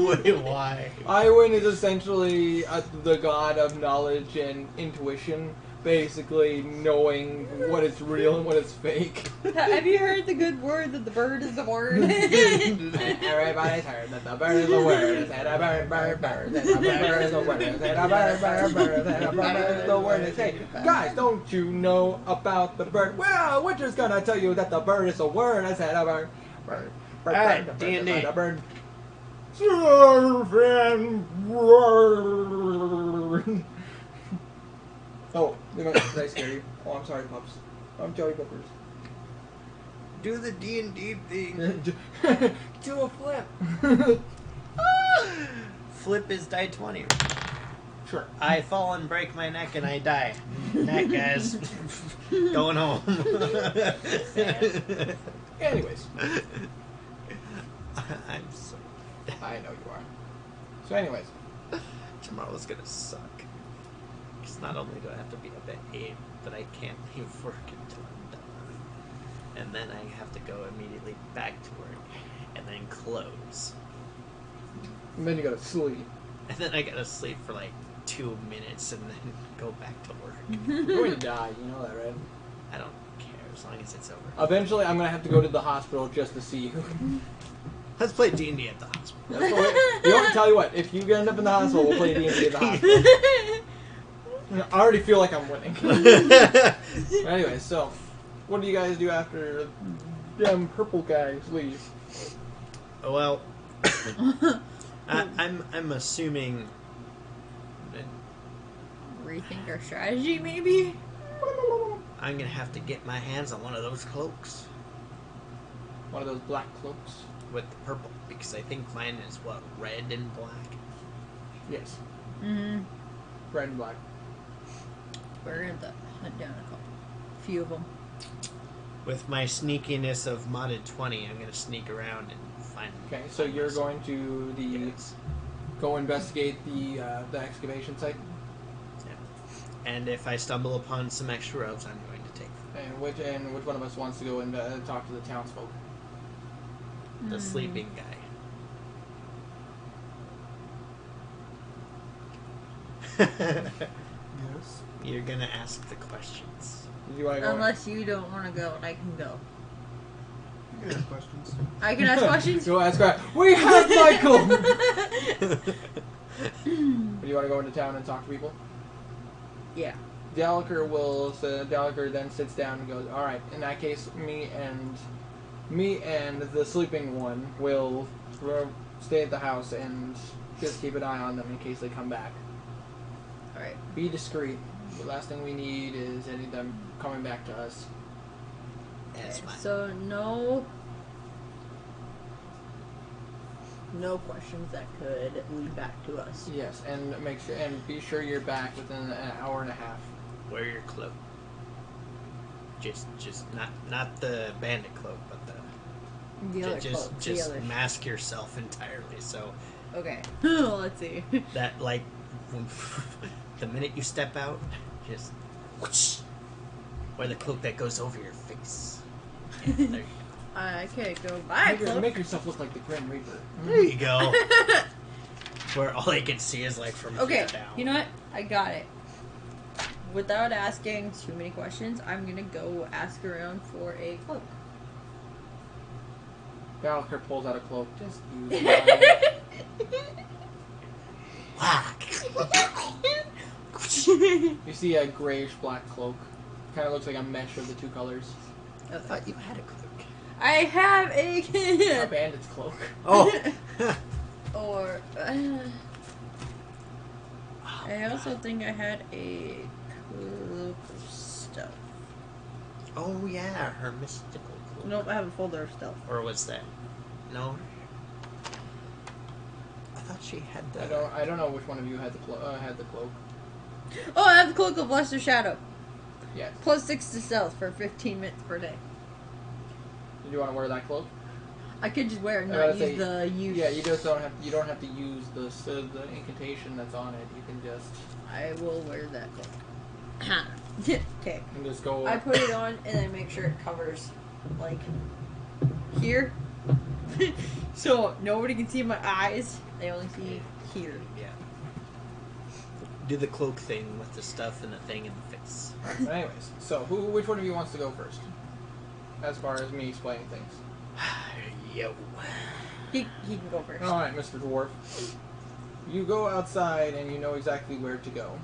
Wait, why? Iwin is essentially the god of knowledge and intuition. Basically knowing what is real and what is fake. Have you heard the good word that the bird is the word? Everybody's heard that the bird is the word. That a bird, bird, bird. That a bird is the word. That a bird, bird, bird. That a bird is the word. Hey, guys, don't you know about the bird? Well, Winter's gonna tell you that the bird is a word. I said a bird, bird, bird, Alright, bird, D&D. a bird. Surf and word. Oh, did I scare you? Oh, I'm sorry, pups. I'm Joey Bookers. Do the D&D thing. Do a flip. Flip is die 20. Sure. I fall and break my neck and I die. Night, guys. Going home. Anyways, I'm so... I know you are. So anyways, Tomorrow's gonna suck. Because not only do I have to be up at 8, but I can't leave work until I'm done. And then I have to go immediately back to work. And then close. and then you gotta sleep. And then I gotta sleep for like 2 minutes and then go back to work. You're going to die, you know that, right? I don't care as long as it's over. Eventually, I'm gonna have to go to the hospital just to see you. Let's play D&D at the hospital. That's what you know, tell you what, if you end up in the hospital, we'll play D&D in the hospital. I already feel like I'm winning. Anyway, so what do you guys do after them purple guys leave? Well, I'm assuming. Rethink our strategy, maybe? I'm gonna have to get my hands on one of those cloaks One of those black cloaks. with the purple because I think mine is what, red and black. Yes, Mm-hmm. red and black. We're gonna have to hunt down a few of them. With my sneakiness of modded 20, I'm gonna sneak around and find. Okay, so you're going to the Yes. go investigate the excavation site, Yeah. And if I stumble upon some extra ropes, I'm going to take them. and which one of us wants to go and talk to the townsfolk? The sleeping guy. Yes. You're gonna ask the questions. Do you want to go? Unless you don't want to go, I can go. You can ask questions. I can ask questions? Go ask her. We have Michael. Do you want to go into town and talk to people? Yeah. Gallagher then sits down and goes, "All right. In that case, me and the sleeping one will stay at the house and Just keep an eye on them in case they come back. Alright. Be discreet. The last thing we need is any of them coming back to us. That's fine. So no questions that could lead back to us. Yes, and make sure and be sure you're back within an hour and a half. Wear your cloak. Just not the bandit cloak, but The other just cloak, the other mask yourself entirely. So Okay. Let's see. that like the minute you step out, just whoosh, wear the cloak that goes over your face. Yeah, there you I can't go by cloak. Make yourself look like the Grim Reaper. go. There you go. Where all I can see is like from Okay, here down. you know what? I got it. Without asking too many questions, I'm gonna go ask around for a cloak. Gallagher pulls out a cloak. Just use it. You see a grayish black cloak. Kind of looks like a mesh of the two colors. I thought you had a cloak. I have a A bandit's cloak. Oh. or I also think I had a cloak of stealth. Oh yeah, her mystical cloak. Nope, I have a folder of stealth. Or was that? No. I thought she had the. I don't know which one of you had the cloak. Oh, I have the cloak of lesser shadow. Yes. Plus 6 to stealth for 15 minutes per day. Did you want to wear that cloak? I could just wear it and I not gotta use the use. Yeah, you just don't have. You don't have to use the incantation that's on it. You can just. I will wear that cloak. Okay. And just go. I put it on and then make sure it covers, like, here. So nobody can see my eyes. They only see here. Yeah. Do the cloak thing with the stuff and the thing in the face. Anyways, so which one of you wants to go first? As far as me explaining things. Yo. He can go first. All right, Mr. Dwarf. You go outside and you know exactly where to go.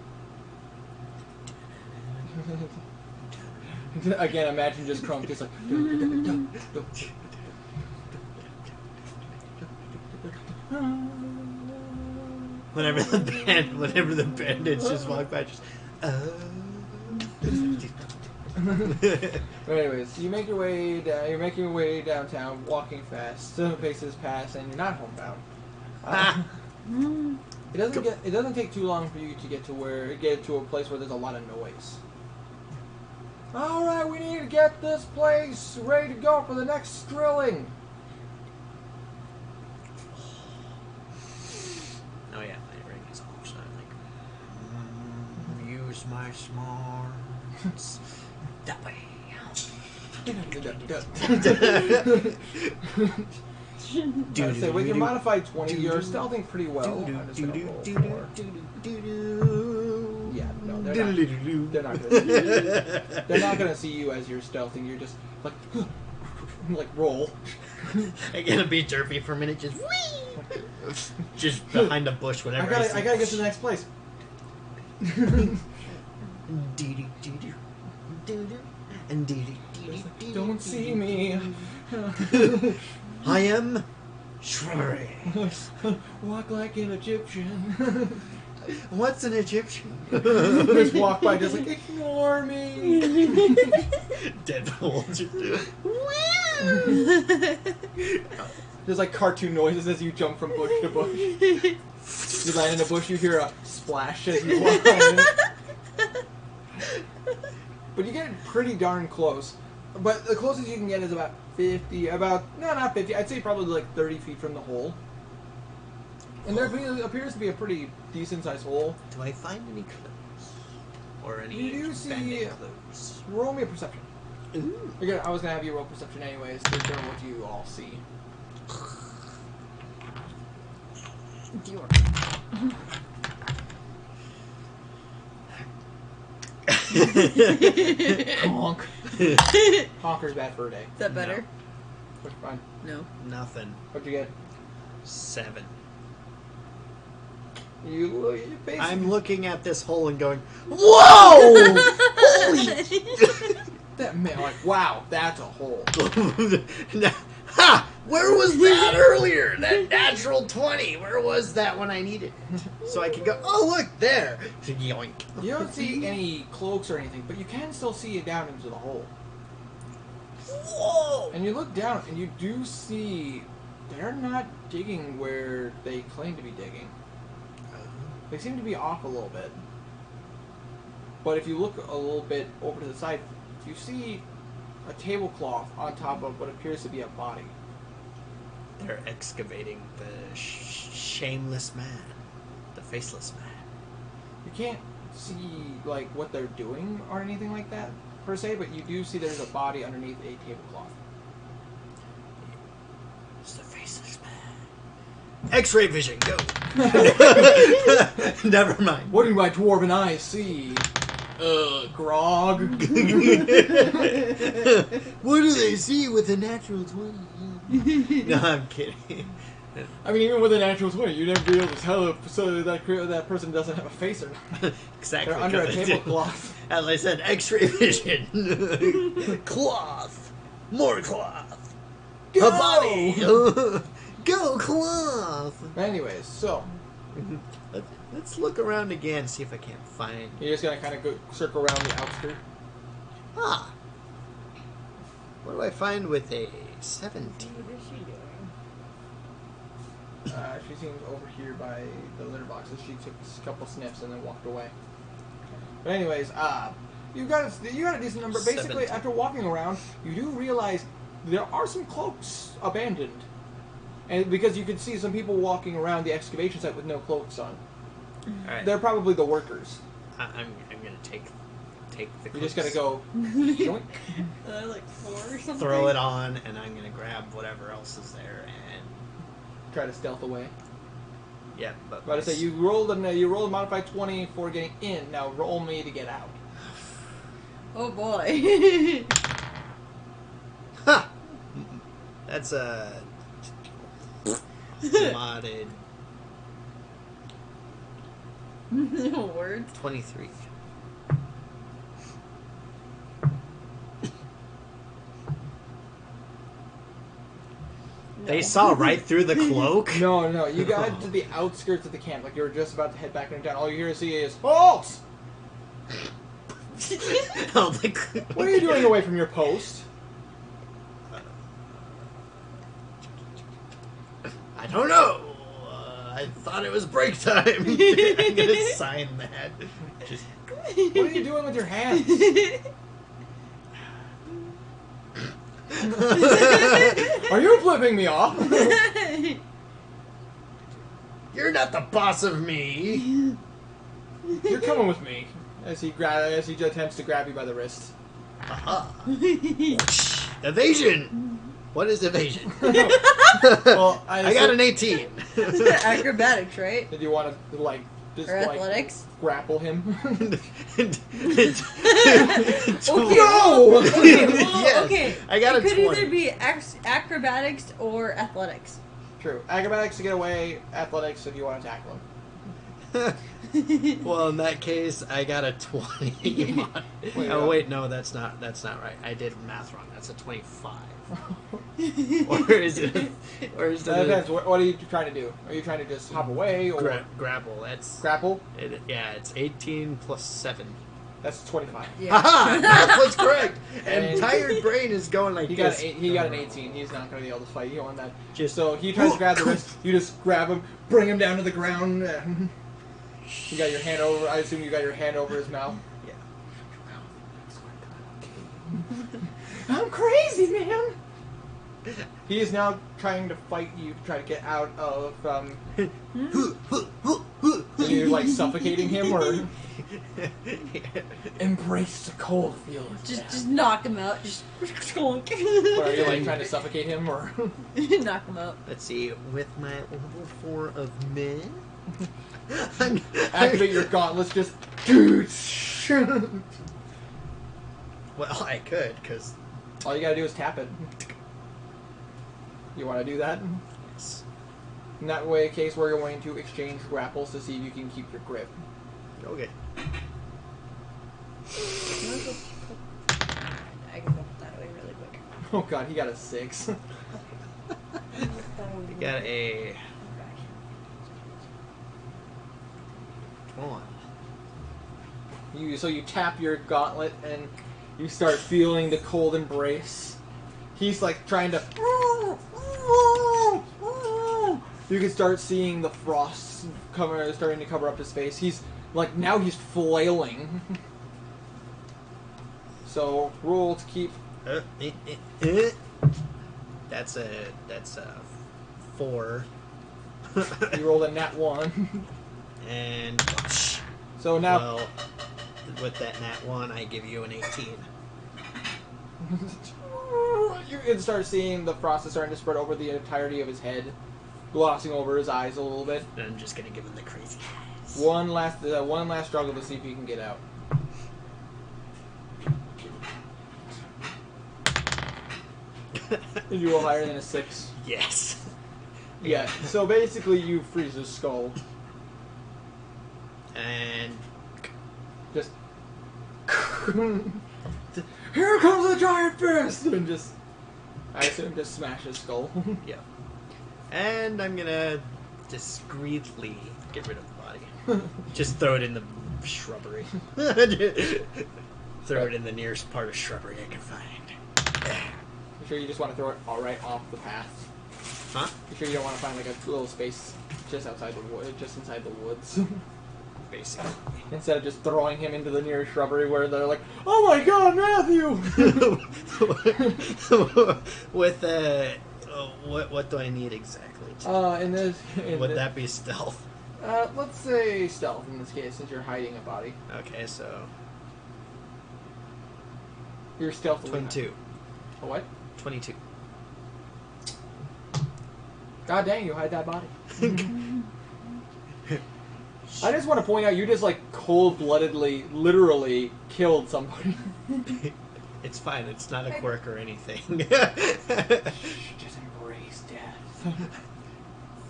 Again, imagine just Crump just like. Whenever the bandits just walk by, just. Anyways, you make your way down. You're making your way downtown, walking fast. 7 paces pass, and you're not homebound. It doesn't take too long for you to get to a place where there's a lot of noise. All right, we need to get this place ready to go for the next drilling. Oh yeah, my ring is off, so I'm like, use my smarts that way. I'd say with your modified 20, you're stealthing pretty well. I'm just gonna roll for- Yeah, no, they're not they're not gonna see you as you're stealthing. You're just like like roll. I gotta be derpy for a minute, just just behind a bush, whatever. I gotta get to the next place. Don't see me. I am Shrery. Walk like an Egyptian. What's an Egyptian? Just walk by, just like ignore me. Deadpool. There's like cartoon noises as you jump from bush to bush. You land in a bush, you hear a splash as you walk on it. But you get pretty darn close. But the closest you can get is about 50, not 50, I'd say probably like 30 feet from the hole. And there appears to be a pretty decent sized hole. Do I find any clues? Or any You do see- bandit clues? Roll me a perception. Ooh. I was going to have you roll perception anyways to determine what you all see. Honk. Honker's bad for a day. Is that better? Which fine. No. Nothing. What'd you get? 7. You basically... I'm looking at this hole and going, whoa! Holy! That man, like, wow, that's a hole. Ha! Where was that earlier? That natural 20. Where was that when I needed it? So I can go, oh, look, there. Yoink. You don't see any cloaks or anything, but you can still see it down into the hole. Whoa! And you look down, and you do see they're not digging where they claim to be digging. They seem to be off a little bit. But if you look a little bit over to the side, you see a tablecloth on top of what appears to be a body. They're excavating the shameless man. The faceless man. You can't see like what they're doing or anything like that per se, but you do see there's a body underneath a tablecloth. It's the faceless man. X-ray vision, go. Never mind. What do my dwarven eyes see? Grog. What do they see with a natural 20? No, I'm kidding. I mean, even with a natural 20, you'd never be able to tell if so that person doesn't have a face or not. Exactly. They're under a 'cause I tablecloth. did. As I said, X-ray vision. Cloth. More cloth. Go! A body. Go cloth. Anyways, so Let's look around again, see if I can't find. you're just gonna kind of go circle around the outskirts. Ah. What do I find with a 17? What is she doing? She seems over here by the litter boxes. She took a couple sniffs and then walked away. But anyways, you got a decent number. Basically, 17. after walking around, you do realize there are some cloaks abandoned, and because you can see some people walking around the excavation site with no cloaks on. All right. They're probably the workers. I'm gonna take the. You just gotta clothes, go joink. Like 4 or something? throw it on, and I'm gonna grab whatever else is there, and Try to stealth away. yeah. But About to say you rolled a modified 20 for getting in. Now roll me to get out. Oh boy. Ha! That's a modded Words. 23. They saw right through the cloak. No, you got to the outskirts of the camp. Like you were just about to head back into town. All you hear to see is halt. Oh, What are you doing away from your post? I don't know. I thought it was break time. I'm gonna sign that. Just What are you doing with your hands? Are you flipping me off? You're not the boss of me. You're coming with me. As he attempts to grab you by the wrist. Aha. Evasion. What is evasion? Well, I got an 18. Acrobatics, right? Did you want to like just Or like athletics? grapple him? Okay. No! Okay, well, Yes, okay. I got it a could 20. either be acrobatics or athletics. True. Acrobatics to get away. Athletics if you want to tackle him. Well, in that case, I got a 20. Oh wait, no, that's not right. I did math wrong. That's a 25. Or is it? That depends. What are you trying to do? Are you trying to just hop away or grapple? That's grapple? yeah. It's 18 plus 7. That's 25. Yeah. Haha! That's what's correct. And- And tired brain is going like He got this. he got an 18. He's not going to be able to fight you on that. Just So he tries to grab the wrist. You just grab him, bring him down to the ground. You got your hand over. I assume you got your hand over his mouth. Yeah. I'm crazy, man. He is now trying to fight you to try to get out of. Are you like suffocating him or embrace the cold feel? of death? Just knock him out. Just Or are you like trying to suffocate him or? knock him out. Let's see. With my level 4 of men, Activate your gauntlets, just. Well, I could, because All you gotta do is tap it. You want to do that? yes. In that way, case we're going to exchange grapples to see if you can keep your grip. Okay. I can go that way really quick. Oh god, he got a 6. I got a 1. So you tap your gauntlet and you start feeling the cold embrace. He's like trying to. You can start seeing the frost starting to cover up his face. He's like now he's flailing. So roll to keep. That's a 4. You rolled a nat 1. And So now. well, with that nat 1, I give you an 18. You can start seeing the frost is starting to spread over the entirety of his head, glossing over his eyes a little bit. And I'm just gonna give him the crazy eyes. One last struggle to see if you can get out. Did you roll higher than a 6? Yes. Yeah. So basically, you freeze his skull. And Just. Here comes the giant fist! And just. I assume just smash his skull. yeah. And I'm gonna discreetly get rid of the body. Just throw it in the shrubbery. Throw it in the nearest part of shrubbery I can find. You sure you just want to throw it all right off the path? Huh? You sure you don't want to find like a little space just outside the wood, just inside the woods? Basically. Instead of just throwing him into the nearest shrubbery where they're like, "Oh my God, Matthew!" With what do I need exactly? Would that be stealth? Let's say stealth in this case, since you're hiding a body. Okay, so You're stealth. 22. A what? 22. God dang, you hide that body. I just want to point out, you just like cold-bloodedly, literally killed somebody. It's fine. It's not a quirk or anything. Just embrace death.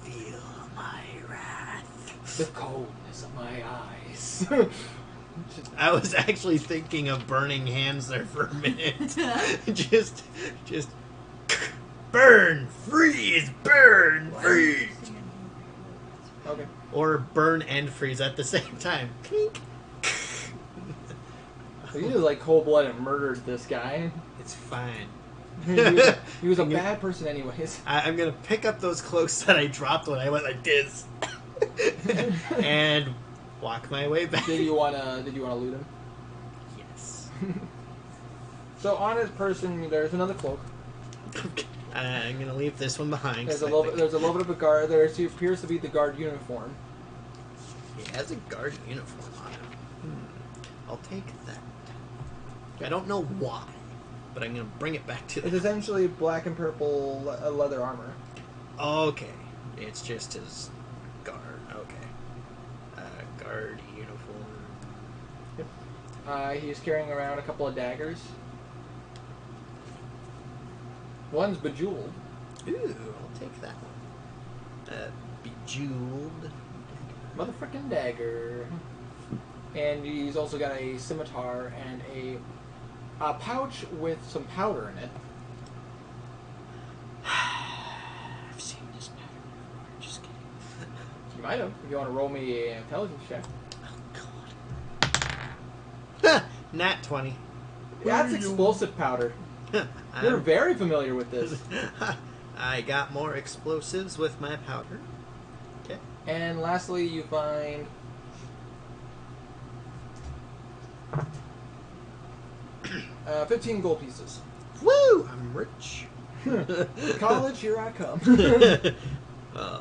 Feel my wrath. The coldness of my eyes. I was actually thinking of burning hands there for a minute. just burn, freeze, burn, freeze. Okay. Or burn and freeze at the same time. Clink. So you just like cold-blooded murdered this guy. It's fine. He was a bad person anyways. I'm gonna pick up those cloaks that I dropped when I went like this, and walk my way back. Did you wanna loot him? Yes. So on his person, there's another cloak. Okay. I'm gonna leave this one behind. There's a little bit of a guard. There appears to be the guard uniform. He has a guard uniform on him. I'll take that. I don't know why, but I'm gonna bring it back to It's the essentially black and purple leather armor. Okay. It's just his guard. Okay. Guard uniform. Yep. He's carrying around a couple of daggers. One's bejeweled. Ooh, I'll take that one. Bejeweled. Motherfucking dagger. And he's also got a scimitar and a pouch with some powder in it. I've seen this pattern before. Just kidding. You might have, if you want to roll me an intelligence check. Oh, God. Nat 20. That's explosive powder. You're very familiar with this. I got more explosives with my powder. Okay. And lastly, you find 15 gold pieces. Woo! I'm rich. College, here I come. 3, 5, 9,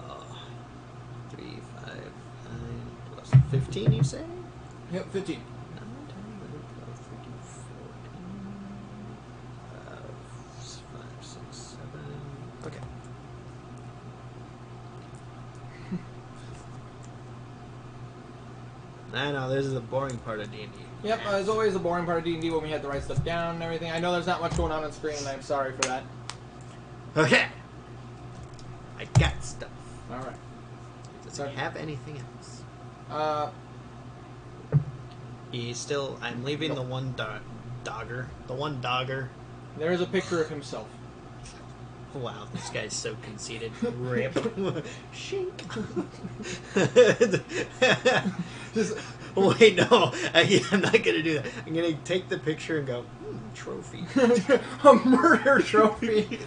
plus 15, you say? Yep, 15. 9, 10, 11, 12, 13, 14, 5, 6, 7. Okay. I know, this is the boring part of D&D. Yep, as always, the boring part of D&D when we had to write stuff down and everything. I know there's not much going on screen, and I'm sorry for that. Okay. I got stuff. Alright. Does he have anything else? He's still... I'm leaving Nope. the one dogger. The one dogger. There's a picture of himself. Wow, this guy's so conceited. Rip. Shink. Just Wait, no. I'm not going to do that. I'm going to take the picture and go, trophy. a murder trophy.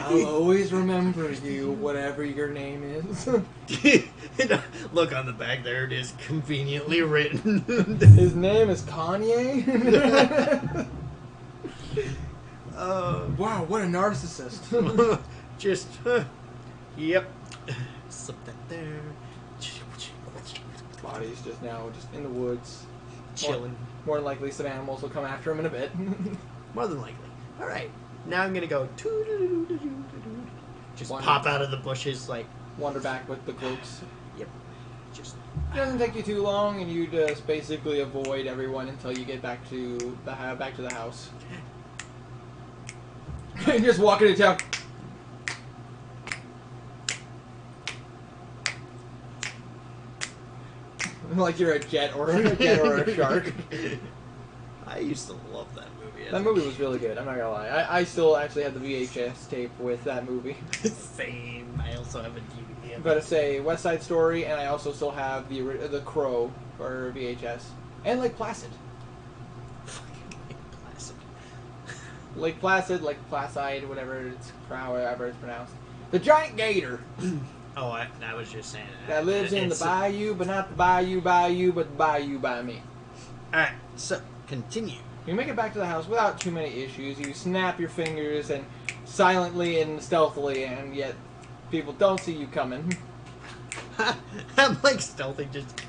I'll always remember you, whatever your name is. Look on the back, there it is, conveniently written. His name is Kanye. Wow, what a narcissist. Just, yep. Slip that there. Body's just now just in the woods. Chilling. More than likely, some animals will come after him in a bit. More than likely. Alright, now I'm gonna go. Just Wander. pop out of the bushes like. Wander back with the cloaks. Yep. Just. It doesn't take you too long, and you just basically avoid everyone until you get back to the house. You just walk into town. Like you're a jet or a shark. I used to love that movie. That movie was really good. I'm not gonna lie. I still actually have the VHS tape with that movie. Same. I also have a DVD. I'm gonna say West Side Story, and I also still have the Crow for VHS, and Lake Placid. Classic. Lake Placid, Lake Placide, however it's pronounced. The giant gator Oh, I was just saying that lives in the bayou, but not the bayou, but the bayou by me. Alright, so continue. You make it back to the house without too many issues. You snap your fingers and silently and stealthily, and yet people don't see you coming. I'm like stealthy, just.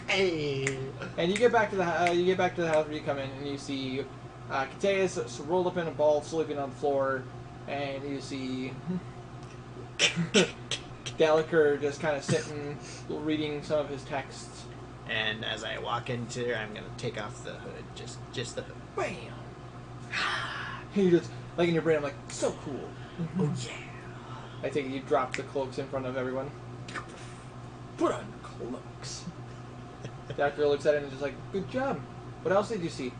Hey. And you get back to the house where you come in, and you see Cateus rolled up in a ball, sleeping on the floor, and you see Gallagher just kind of sitting, reading some of his texts. And as I walk into there, I'm gonna take off the hood, just the hood. Bam! You just, like in your brain, I'm like, so cool. Oh yeah. I take it you drop the cloaks in front of everyone. Put on cloaks. Doctor looks at it and is just like, good job. What else did you see?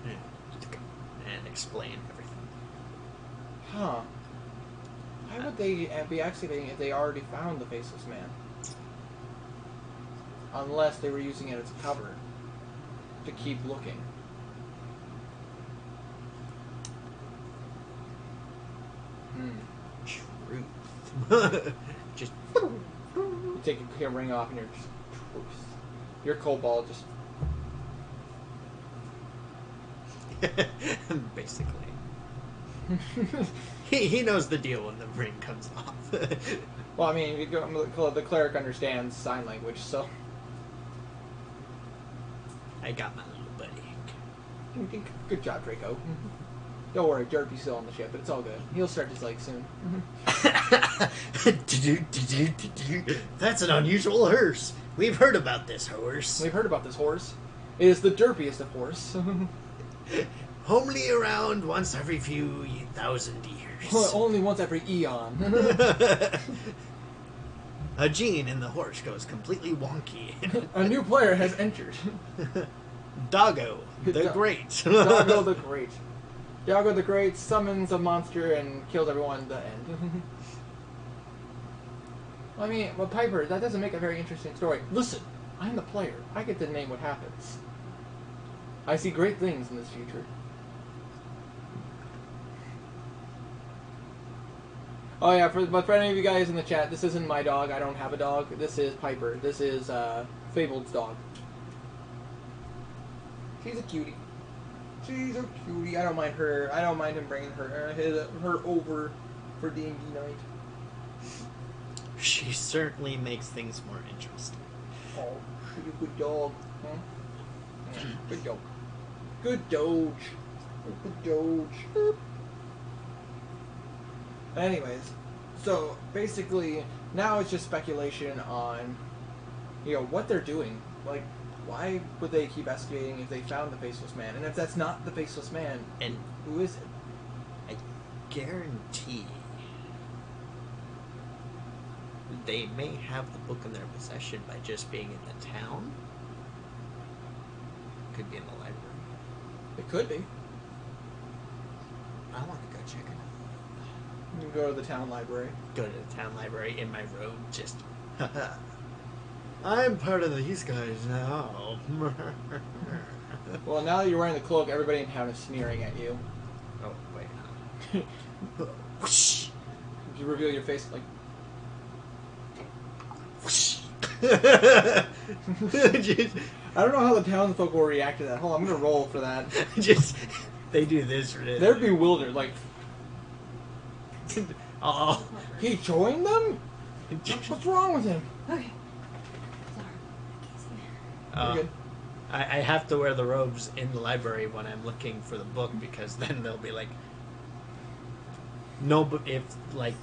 And explain everything. Huh. Why would they be excavating if they already found the Faceless Man? Unless they were using it as a cover to keep looking. Truth. Just. You take your ring off and you're just truth. Your cobalt just. Basically. He knows the deal when the ring comes off. Well, I mean, the cleric understands sign language, so. I got my little buddy. Good job, Draco. Don't worry, Derpy's still on the ship, but it's all good. He'll start his leg soon. That's an unusual hearse. We've heard about this horse. We've heard about this horse. It is the derpiest of horse. Homely around once every few thousand years. Only once every eon. A gene in the horse goes completely wonky. A new player has entered. Doggo the Great. Doggo the Great. Doggo the Great summons a monster and kills everyone at the end. I mean, well, Piper, that doesn't make a very interesting story. Listen, I'm the player. I get to name what happens. I see great things in this future. Oh yeah, but for any of you guys in the chat, this isn't my dog. I don't have a dog. This is Piper. This is Fabled's dog. She's a cutie. She's a cutie. I don't mind her. I don't mind him bringing her over for D&D night. She certainly makes things more interesting. Oh, she's a good dog. Huh? Yeah, good dog. Good Doge. Good Doge. Boop. Anyways, so basically now it's just speculation on, what they're doing. Like, why would they keep excavating if they found the Faceless Man? And if that's not the Faceless Man, And who is it? I guarantee they may have the book in their possession by just being in the town. Could be in the library. It could be. chicken. You can go to the town library. Go to the town library in my robe, just. I'm part of these guys now. Well, now that you're wearing the cloak, everybody in town is sneering at you. Oh, wait. You reveal your face like. Just, I don't know how the townsfolk will react to that. Hold on, I'm gonna roll for that. they do this for this. They're bewildered. Like, Oh. he joined them? What's wrong with him? Okay. You're good. I have to wear the robes in the library when I'm looking for the book because then they'll be like, no, but if like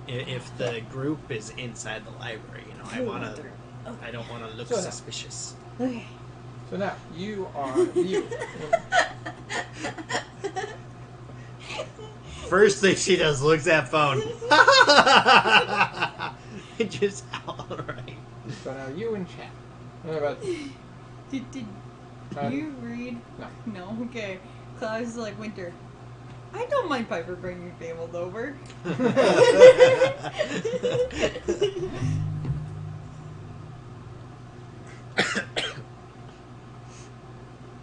if the group is inside the library, you know, I don't want to look suspicious. Okay. So now you are you. First thing she does, looks at phone. Just alright. So now you and chat. What about Did you read? No. No? Okay. Clouds is like winter. I don't mind Piper bringing Fabled over.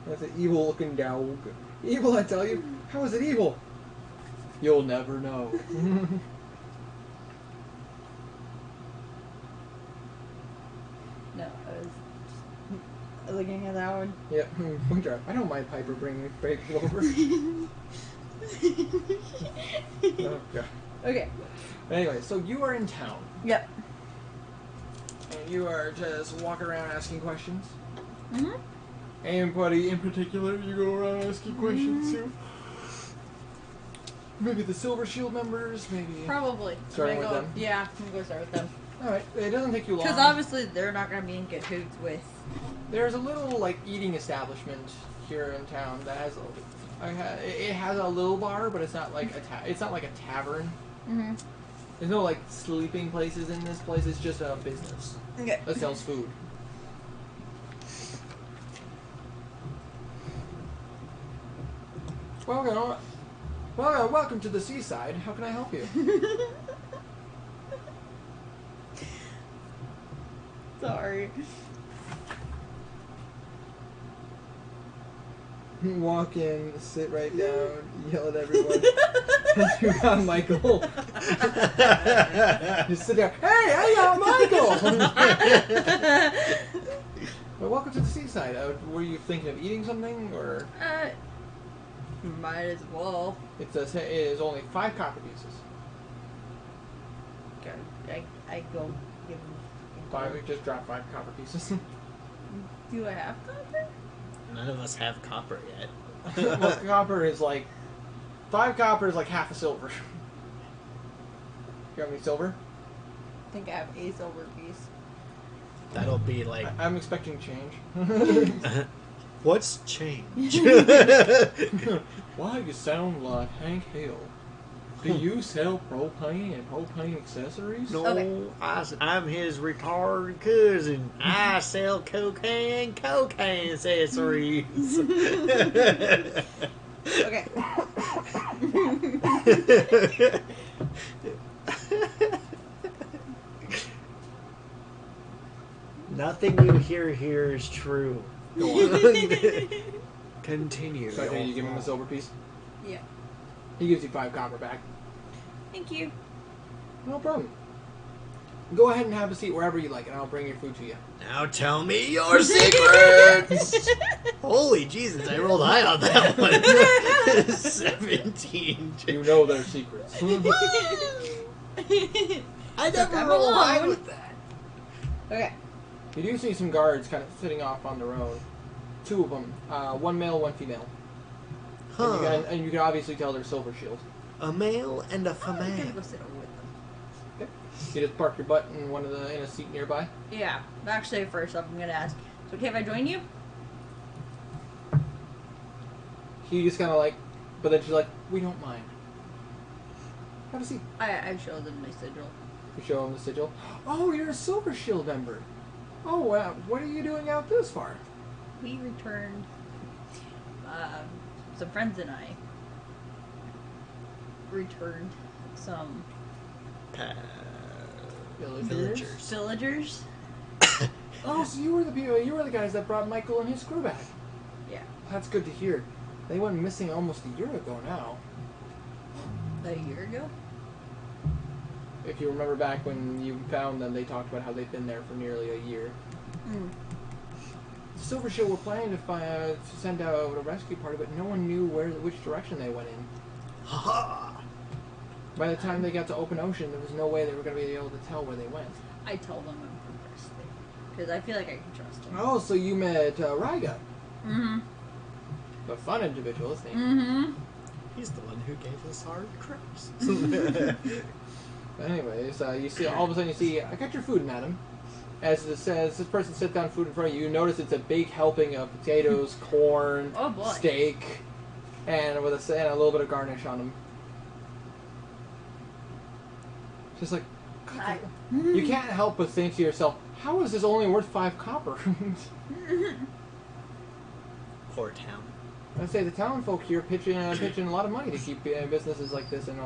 That's an evil looking dog. Evil, I tell you. How is it evil? You'll never know. No, I was looking at that one. Yeah, winter. I don't mind Piper bringing Fabled over. Oh, God. Okay. Anyway, so you are in town. Yep. And you are just walking around asking questions. Mm-hmm. Anybody in particular you go around asking questions to? Maybe the Silver Shield members, maybe. Probably. Starting I'm with gonna them? Yeah, I'm gonna go start with them. Alright, it doesn't take you long. Because obviously they're not gonna be in cahoots with. There's a little like eating establishment here in town that has it has a little bar, but it's not like it's not like a tavern. Mm-hmm. There's no like sleeping places in this place. It's just a business Okay. that sells food. Welcome to the seaside. How can I help you? Sorry. Walk in, sit right down, yell at everyone. You got Michael. Just sit down. Hey, Michael! Well, welcome to the seaside. Were you thinking of eating something, or? Might as well. It is only 5 copper pieces. Okay. I go give them. 5. We just dropped 5 copper pieces. Do I have copper? None of us have copper yet. Well, copper is like 5 copper is like half a silver. You have any silver? I think I have a silver piece. That'll be like. I'm expecting change. What's change? Why, you sound like Hank Hill. Do you sell propane and propane accessories? No, Okay. I'm his retarded cousin. I sell cocaine accessories. Okay. Nothing you hear here is true. Go on. Continue. So you give him a silver piece. Yeah. He gives you 5 copper back. Thank you. No problem. Go ahead and have a seat wherever you like, and I'll bring your food to you. Now tell me your secrets! Holy Jesus, I rolled high on that one. 17. You know their secrets. I never I'm rolled high alone. with that. Okay. You do see some guards kind of sitting off on their own. 2 of them. 1 male, 1 female. Huh. And you can obviously tell they're Silver Shield. A male and a I'm gonna female. go sit over with them. Okay. You just park your butt in in a seat nearby. Yeah. Actually, first off, I'm gonna ask. It's okay if I join you? He just kind of like, but then she's like, we don't mind. Have a seat. I show them my sigil. You show him the sigil. Oh, you're a Silver Shield member. Oh, wow. What are you doing out this far? We returned. Some friends and I returned some Villagers. Villagers. Oh, so you were the guys that brought Michael and his crew back. Yeah. That's good to hear. They went missing almost a year ago now. A year ago? If you remember back when you found them, they talked about how they'd been there for nearly a year. Mm. Silver Shield were planning to send out a rescue party, but no one knew which direction they went in. By the time they got to open ocean, there was no way they were going to be able to tell where they went. I told them I'm purposely. Because I feel like I can trust them. Oh, so you met Ryga. Mm-hmm. The fun individual, isn't he? Mm-hmm. He's the one who gave us hard crabs. But anyways, you see, all of a sudden you see, I got your food, madam. As it says, this person sits down food in front of you. You notice it's a big helping of potatoes, corn, Oh, boy. steak, and with and a little bit of garnish on them. Just like, I- you can't help but think to yourself, how is this only worth 5 copper? Poor town. I'd say the town folk here pitching a lot of money to keep businesses like this and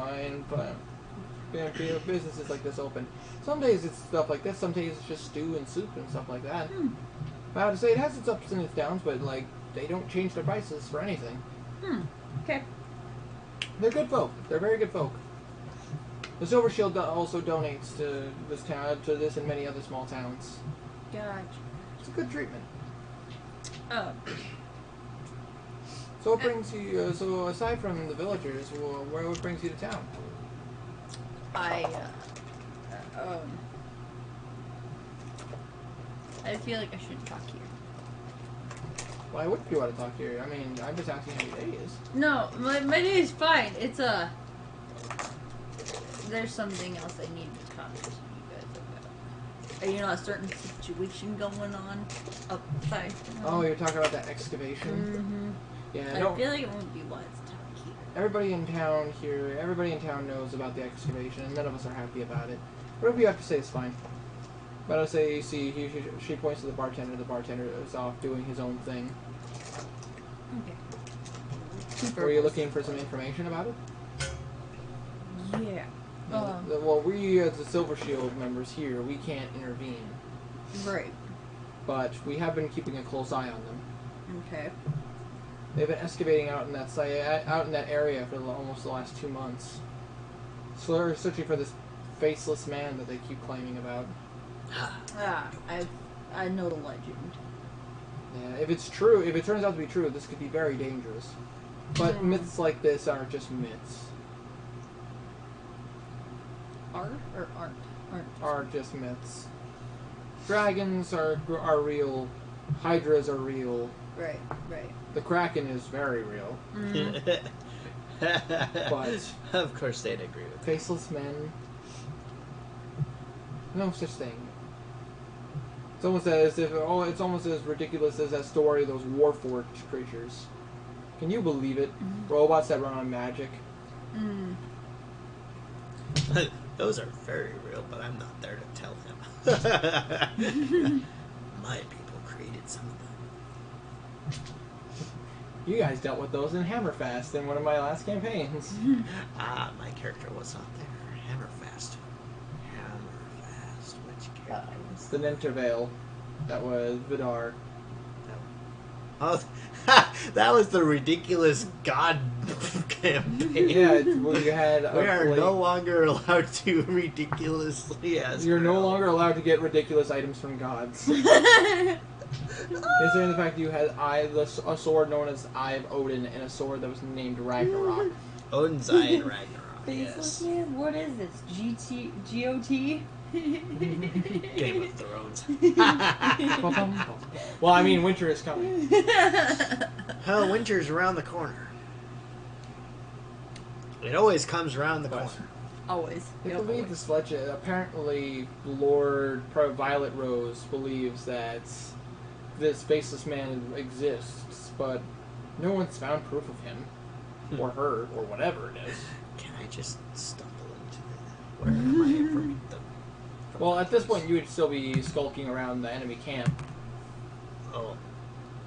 businesses like this open. Some days it's stuff like this. Some days it's just stew and soup and stuff like that. I would say it has its ups and its downs, but like they don't change their prices for anything. Okay. They're good folk. They're very good folk. The Silver Shield also donates to this town, to this and many other small towns. Gotcha. It's a good treatment. Oh. So what brings you? So aside from the villagers, what brings you to town? I feel like I shouldn't talk here. Why wouldn't you want to talk here? I mean, I'm just asking how your day is. No, my day is fine. It's there's something else I need to talk to you guys about. You know, a certain situation going on outside. Oh, you're talking about that excavation? Mm-hmm. Yeah, I feel like it won't be wise to talk here. everybody in town knows about the excavation, and none of us are happy about it. Whatever you have to say is fine. But I'll say, you see, she points to the bartender. The bartender is off doing his own thing. Okay. Were you looking for some information about it? Yeah. Well, we as the Silver Shield members here, we can't intervene. Right. But we have been keeping a close eye on them. Okay. They've been excavating out in that out in that area for almost the last 2 months. So they're searching for this faceless man that they keep claiming about. I know the legend. Yeah, if it's true, if it turns out to be true, this could be very dangerous. But myths like this are just myths. Art or art? Are just myths. Dragons are real. Hydras are real. Right. Right. The Kraken is very real. But of course they'd agree with that. faceless men, no such thing. It's almost it's almost as ridiculous as that story of those warforged creatures. Can you believe it? Robots that run on magic. Those are very real, but I'm not there to tell him. My people created some of them. You guys dealt with those in Hammerfast in one of my last campaigns. My character was not there. Hammerfast. Which character was The Nintervale. That was Vidar. Oh, that was the ridiculous god campaign. Yeah, well, you had. We are no longer allowed to ridiculously ask. You're no for longer help. allowed to get ridiculous items from gods. Considering the fact that you had a sword known as Eye of Odin and a sword that was named Ragnarok. Odin's Eye and Ragnarok. Faceless Yes. man? What is this? GOT? Game of Thrones. Well, I mean, winter is coming. Hell, winter's around the corner. It always comes around the corner. Always. They Yep. believe this legend. Apparently, Lord Violet Rose believes that this faceless man exists, but no one's found proof of him, or her, or whatever it is. Can I just stumble into it? Where am I from the... Well, at this point, you would still be skulking around the enemy camp, Oh.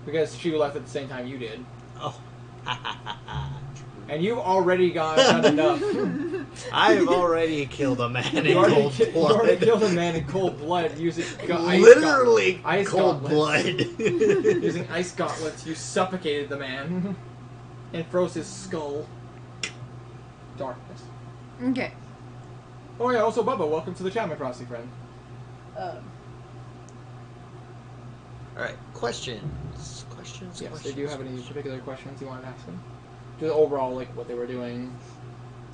because she left at the same time you did. Oh. And you've already done enough. I've already killed a man in You already, cold you already blood. killed a man in cold blood using Literally ice cold gauntlets. blood. Using ice gauntlets, you suffocated the man and froze his skull. Darkness. Okay. Oh yeah, also Bubba, welcome to the chat, my frosty friend. Alright, questions. Questions? Yes, questions. did you have any particular questions you wanted to ask them? Just overall, like what they were doing.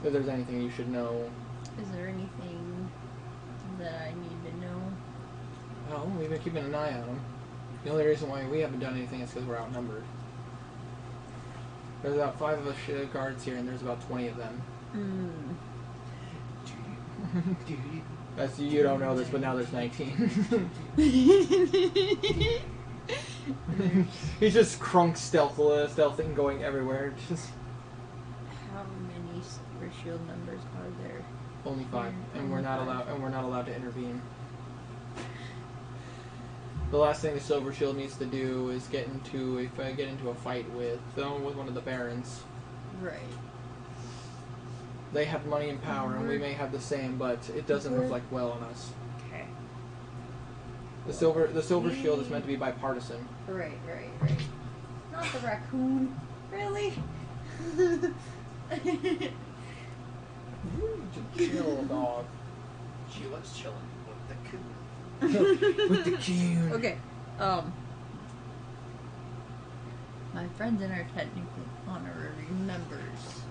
If there's anything you should know. Is there anything that I need to know? Well, we've been keeping an eye on them. The only reason why we haven't done anything is because we're outnumbered. There's about 5 of us guards here, and there's about 20 of them. That's, you don't know this, but now there's 19. He's just crunk stealthing, going everywhere. Just How many silver shield members are there? only 5, and we're not allowed to intervene. The last thing the Silver Shield needs to do is get into a fight with one of the barons. Right. They have money and power, and we may have the same, but it doesn't reflect well on us. Okay. The Silver Shield is meant to be bipartisan. Right. Not the raccoon. Really? Chill, dog. She was chilling with the coon. With the coon. Okay. My friends and I are technically honorary members.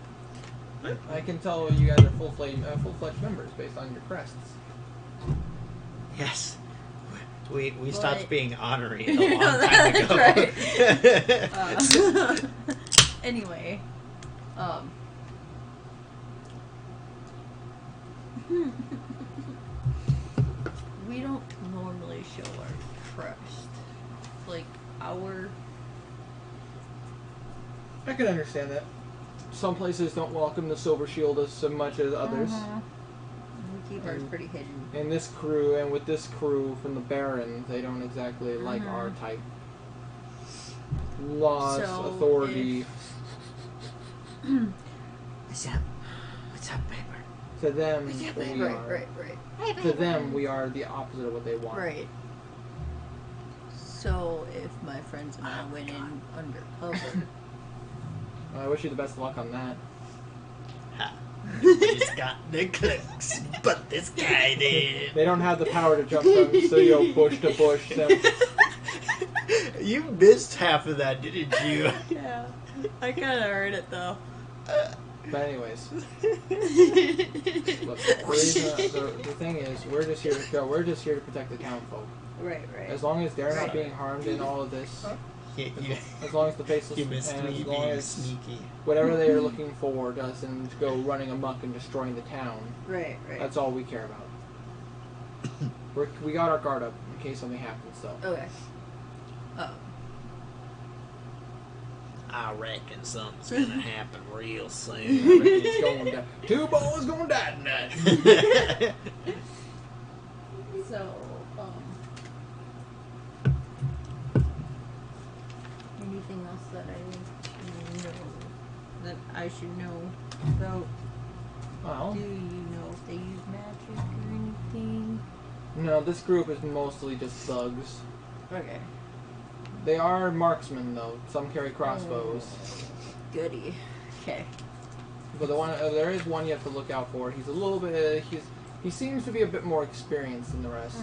I can tell you guys are full-fledged members based on your crests. Yes. We But- stopped being honorary a long time That's ago. right. Anyway, we don't normally show our crest. Like, our... I can understand that. Some places don't welcome the Silver Shield as much as others. We keep ours pretty hidden. And this crew, and with this crew from the Barons, they don't exactly like our type. Laws, So authority. What's up? What's up, paper? To them, we are. Right. To them, we are the opposite of what they want. Right. So, if my friends and I went in undercover... I wish you the best of luck on that. Ha. He's got the clicks, but this guy did. They don't have the power to jump from studio bush to bush. So. You missed half of that, didn't you? Yeah. I kind of heard it, though. But anyways, look, the thing is, we're just here to go. We're just here to protect the town folk. Right. As long as they're not being harmed in all of this, as long as the faceless You missed and me as long being as sneaky. whatever they are looking for doesn't go running amok and destroying the town, Right. that's all we care about. We got our guard up in case something happens, though. Okay. I reckon something's gonna happen real soon. It's going down. 2 boys gonna die tonight. So, anything else that I know that I should know about? Well, Do you know if they use magic or anything? no, this group is mostly just thugs. Okay. They are marksmen, though. Some carry crossbows. Goody. Okay. But there is one you have to look out for. He's a little bit. He seems to be a bit more experienced than the rest.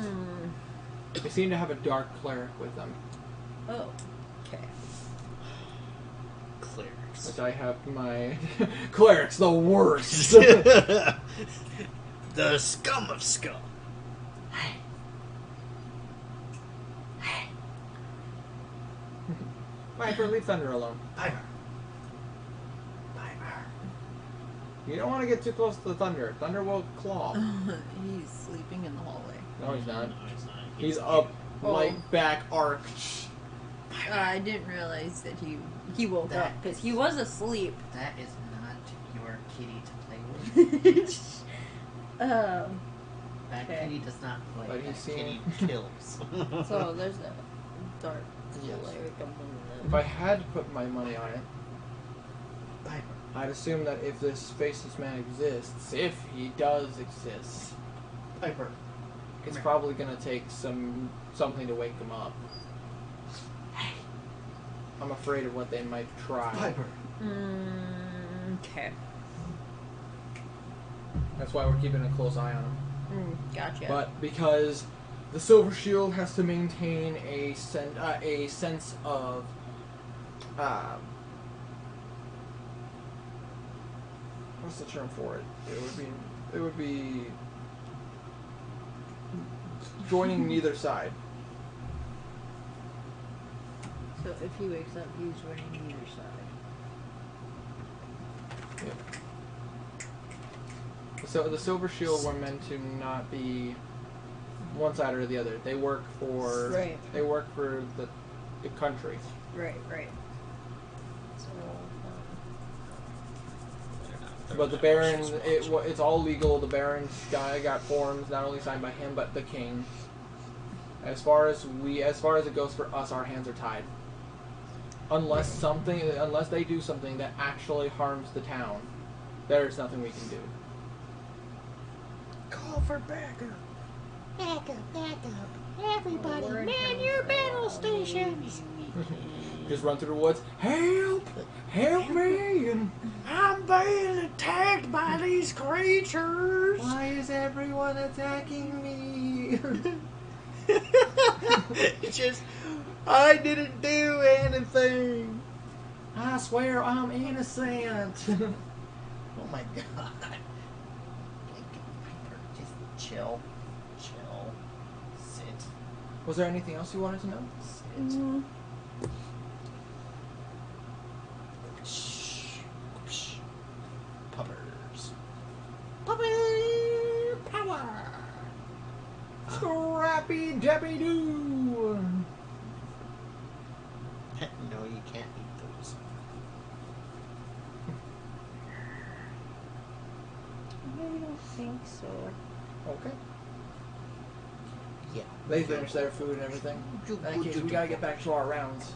They seem to have a dark cleric with them, Oh. Okay. Clerics. which I have my cleric's the worst. The scum of scum. Viper, leave Thunder alone. Piper. You don't want to get too close to the Thunder. Thunder will claw. He's sleeping in the hallway. No, he's not. No, he's not. He's up, Oh. like back arched. I didn't realize that he woke up because he was asleep. That is not your kitty to play with. That Okay. kitty does not play. But That he's kitty seen- kills. So there's a dark Yes. cleric among If them. I had to put my money on it, Piper. I'd assume that if this faceless man exists, if he does exist, Piper. it's probably gonna take something to wake him up. Hey, I'm afraid of what they might try. Piper. Okay. That's why we're keeping a close eye on him. Gotcha. But because the Silver Shield has to maintain a sense of what's the term for it? It would be joining neither side. So if he wakes up, he's joining either side. Yep. So the Silver Shield were meant to not be one side or the other. They work for They work for the country. Right. So. But the Baron, it's all legal. The Baron's got forms not only signed by him but the King. As far as it goes for us, our hands are tied. Unless they do something that actually harms the town, there's nothing we can do. Call for backup. Backup. Everybody, man your battle stations. Just run through the woods. Help me! And I'm being attacked by these creatures. why is everyone attacking me? It's just, I didn't do anything. I swear I'm innocent. Oh my god. Just chill. Sit. Was there anything else you wanted to know? Sit. Shh. Puppers. Pupper power. Scrappy Deppy Doo. No, you can't eat those. I don't think so. Okay. Yeah. They finish their food and everything. In that case, we gotta get back to our rounds.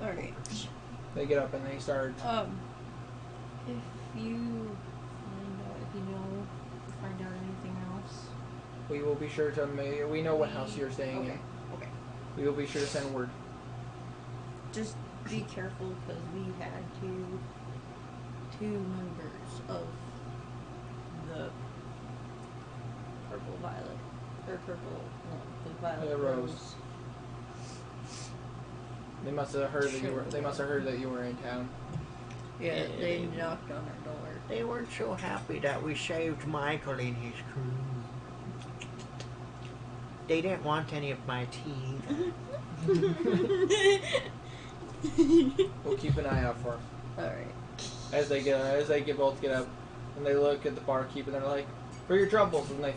Alright. They get up and they start. If you find out anything else. We will be sure to. We know what house you're staying in. Okay. We will be sure to send word. Just be careful because we had two members of the the violet Rose. They must have heard that you were. They must have heard that you were in town. Yeah, they knocked on our door. They weren't so happy that we saved Michael and his crew. They didn't want any of my tea either. We'll keep an eye out for them. Alright. As they both get up, and they look at the barkeep, and they're like, "For your troubles," and they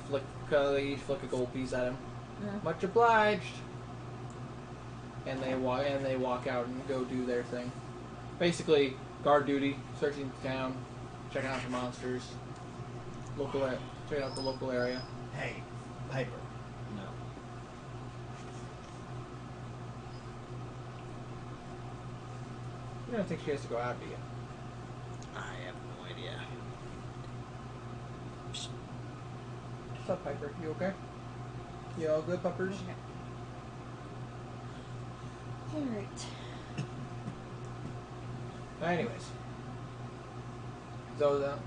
each flick a gold piece at him. Yeah. Much obliged. And they walk out and go do their thing. Basically, guard duty, searching the town, checking out the monsters, checking out the local area. Hey, Piper. No. You don't think she has to go out, do you? I have no idea. What's up, Piper? You okay? You all good, puppers? Alright. Anyways, so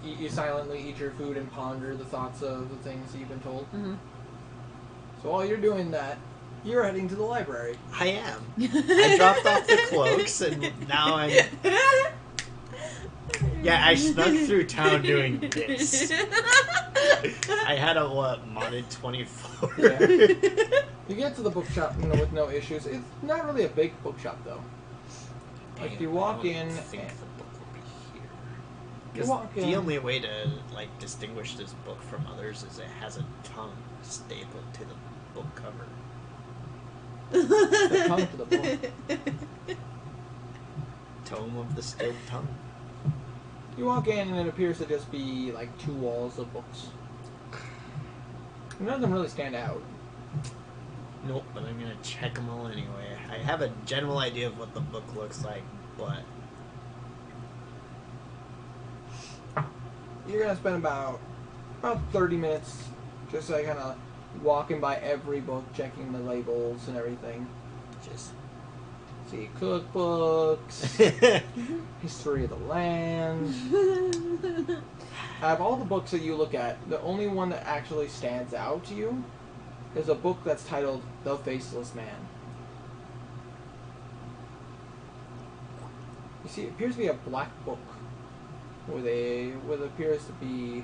you silently eat your food and ponder the thoughts of the things that you've been told. Mm-hmm. So while you're doing that, you're heading to the library. I am. I dropped off the cloaks and now I'm... Yeah, I snuck through town doing this. I had a, modded 24? Yeah. You get to the bookshop with no issues. It's not really a big bookshop, though. Like, you walk in... I think the book will be here. You Because walk the in... only way to, distinguish this book from others is it has a tongue stapled to the book cover. The tongue to the book. Tome of the Still Tongue. You walk in and it appears to just be, 2 walls of books. None of them really stand out. Nope, but I'm gonna check them all anyway. I have a general idea of what the book looks like, but you're gonna spend about 30 minutes just like kind of walking by every book, checking the labels and everything. Just See cookbooks, history of the land. Out of all the books that you look at, the only one that actually stands out to you is a book that's titled The Faceless Man. You see, it appears to be a black book with what appears to be.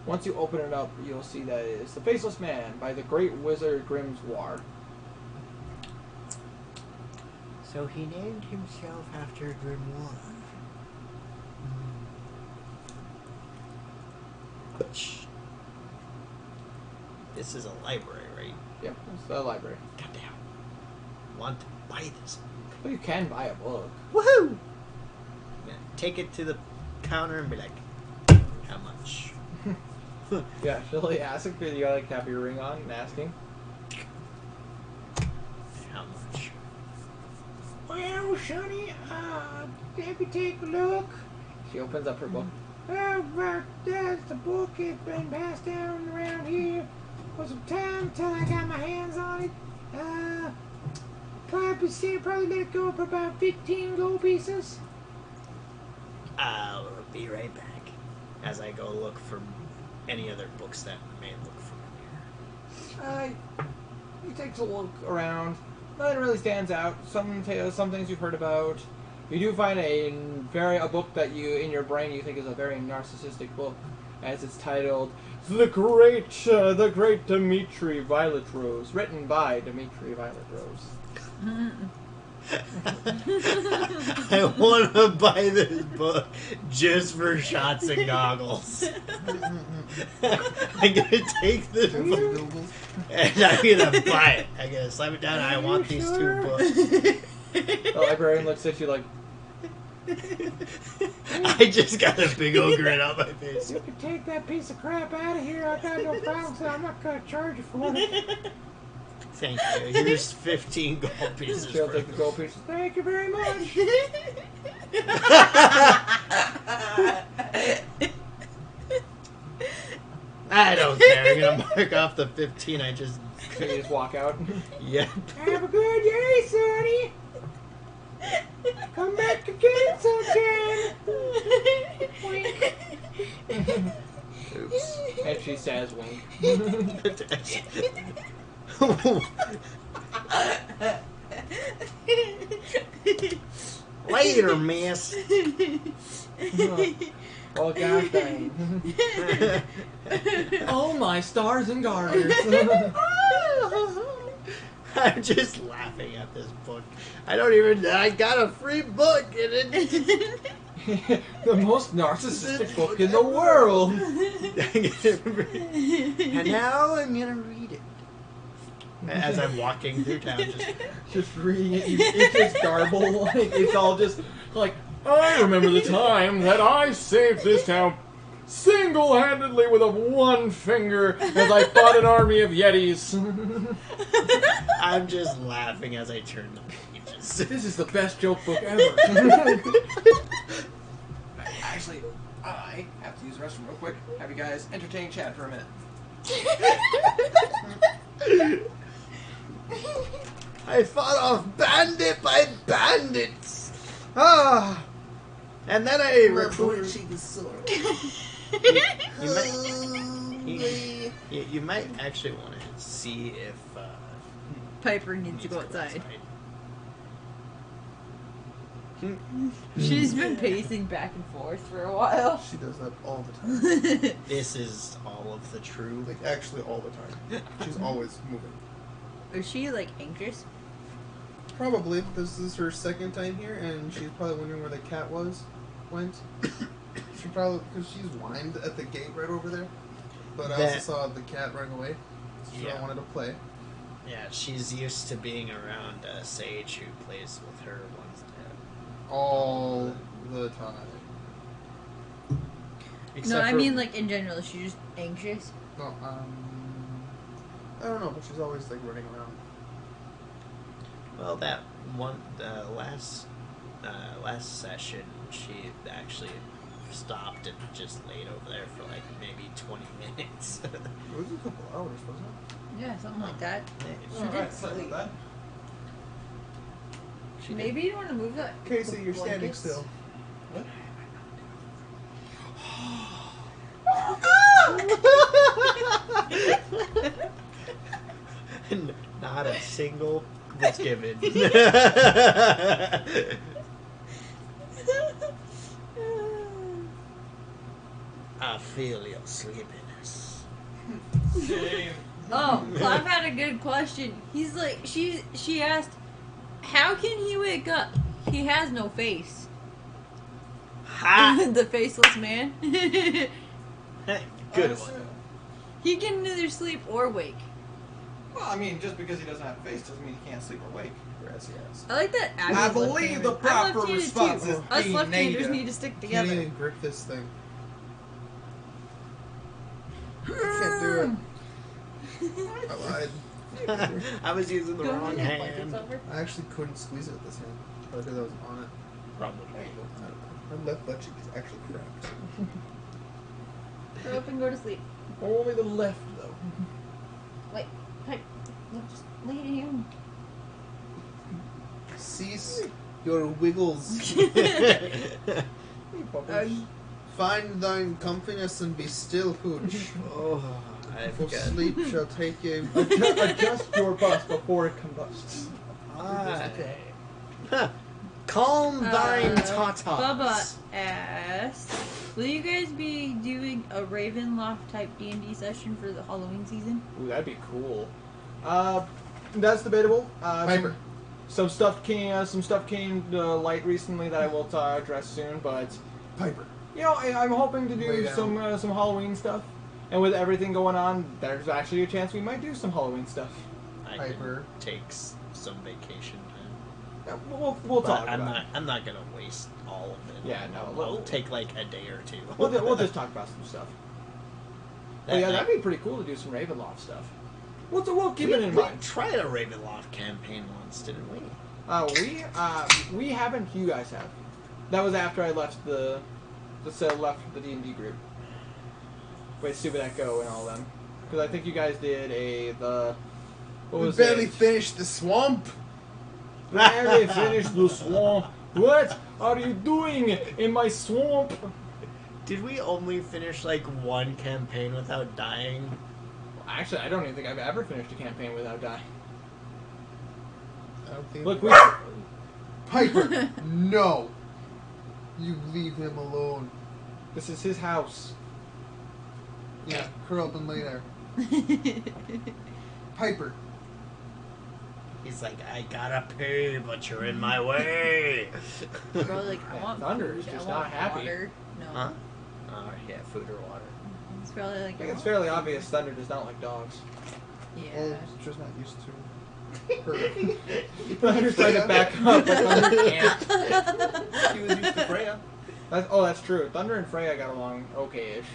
Once you open it up, you'll see that it is The Faceless Man by the great wizard Grimswar. So he named himself after Grimoire. Which this is a library, right? Yep, it's the library. Goddamn. Want to buy this. But you can buy a book. Woohoo! Yeah, take it to the counter and be like, how much? Yeah, she'll ask if you gotta have your ring on and asking. How much? Well, Sonny, let me take a look. She opens up her book. Oh, but that's the book. It's been passed down around here for some time until I got my hands on it. Probably let it go for about 15 gold pieces. I'll be right back as I go look for any other books that may look familiar. He takes a look around. Nothing really stands out. Some things you've heard about. You do find a book that you in your brain you think is a very narcissistic book, as it's titled The Great Dmitri Violet Rose, written by Dmitri Violet Rose. I want to buy this book just for shots and goggles. I'm gonna take this book and I'm gonna buy it. I'm gonna slam it down. I want these 2 books. The librarian looks at you like, I just got a big old grin on my face. You can take that piece of crap out of here. I got no problem, so I'm not gonna charge you for it. Thank you. Here's 15 gold pieces. she'll take the gold pieces. Thank you very much. I don't care. I'm gonna mark off the 15. You just walk out. Yeah. Have a good day, Sonny. Come back again sometime. Wink. Oops. And she says wink. Later, miss. Oh, gosh dang. Oh, my stars and garters. I'm just laughing at this book. I got a free book and it. The most narcissistic book in the world. And now I'm gonna read it. As I'm walking through town, Just reading it. It's just garble. Like, it's all just like, I remember the time that I saved this town single-handedly with one finger as I fought an army of Yetis. I'm just laughing as I turn the pages. This is the best joke book ever. Actually, I have to use the restroom real quick. Have you guys entertain Chad for a minute. I fought off bandit by bandits. Ah, and then I recruited. You might actually want to see if Piper needs to go outside. She's been pacing back and forth for a while. She does that all the time. This is all of the true. Like, actually all the time. She's always moving. Is she like anxious? Probably. This is her second time here, and she's probably wondering where the cat went. She probably, because she's whined at the gate right over there. But I also saw the cat running away. So I wanted to play. Yeah, she's used to being around Sage, who plays with her once. All the time. No, I mean like in general. Is she just anxious? No, I don't know, but she's always like running around. Well, that one last session, she actually stopped and just laid over there for like maybe 20 minutes. It was a couple hours, wasn't it? Yeah, something like that. She Alright, did sorry sleep. about that. She Maybe you want to move that. Casey, the you're standing blankets? still. What? Not a single was given. I feel your sleepiness. Shame. Oh, Clive had a good question. He's like, she asked, how can he wake up? He has no face. Ha! The faceless man. Good one. He can neither sleep or wake. Well, I mean, just because he doesn't have a face doesn't mean he can't sleep or wake. Yes, yes. I like that. Abby's I believe left-handed. the I'm proper left-handed response too. is Us being left-handers negative. need to stick Can't together. even grip this thing. I can't do it. I lied. I was using the Go wrong ahead, blankets hand. over. I actually couldn't squeeze it with this hand. Probably because I was on it. Probably. I don't know. My left butt cheek is actually cracked. Hurry up and go to sleep. Only the left, though. Wait, hey, just lay down. Cease your wiggles. Find thine comfiness and be still, Hooch. Oh, I For forgot. sleep shall take you. Adjust your bus before it combusts. Huh. Calm thine Bubba tatas. asked, will you guys be doing a Ravenloft type D&D session for the Halloween season? Ooh, that'd be cool. That's debatable. Piper. Some stuff came to light recently that I will address soon, but Piper. you know, I'm hoping to Lay do down. some Halloween stuff. And with everything going on, there's actually a chance we might do some Halloween stuff. I Piper. could take some vacation time. Yeah, we'll But talk I'm about not. it. I'm not gonna waste all of it. Yeah, no, I'll take like a day or two. We'll just talk about some stuff. But yeah, that'd be pretty cool to do some Ravenloft stuff. We'll keep it in we mind. tried a Ravenloft campaign once, didn't we? We haven't. You guys have. That was after I left the left the D&D group. With Stupid Echo and all them. Because I think you guys did what We was barely it? finished the swamp. Barely finished the swamp. What are you doing in my swamp? Did we only finish like one campaign without dying? Actually, I don't even think I've ever finished a campaign without dying. I don't think. Look, we. Piper, no. You leave him alone. This is his house. Yeah, curl up and lay there. Piper. He's like, I gotta pee, but you're in my way. Probably like, I Yeah, want Thunder food, is I just want not happy. water. No. Huh? Oh yeah, food or water. It's probably like, I think it's fairly obvious Thunder does not like dogs. Oh, yeah. he's just not used to her. Thunder's trying to back up, but Thunder can't. He was used to Freya. That's true. Thunder and Freya got along okay-ish.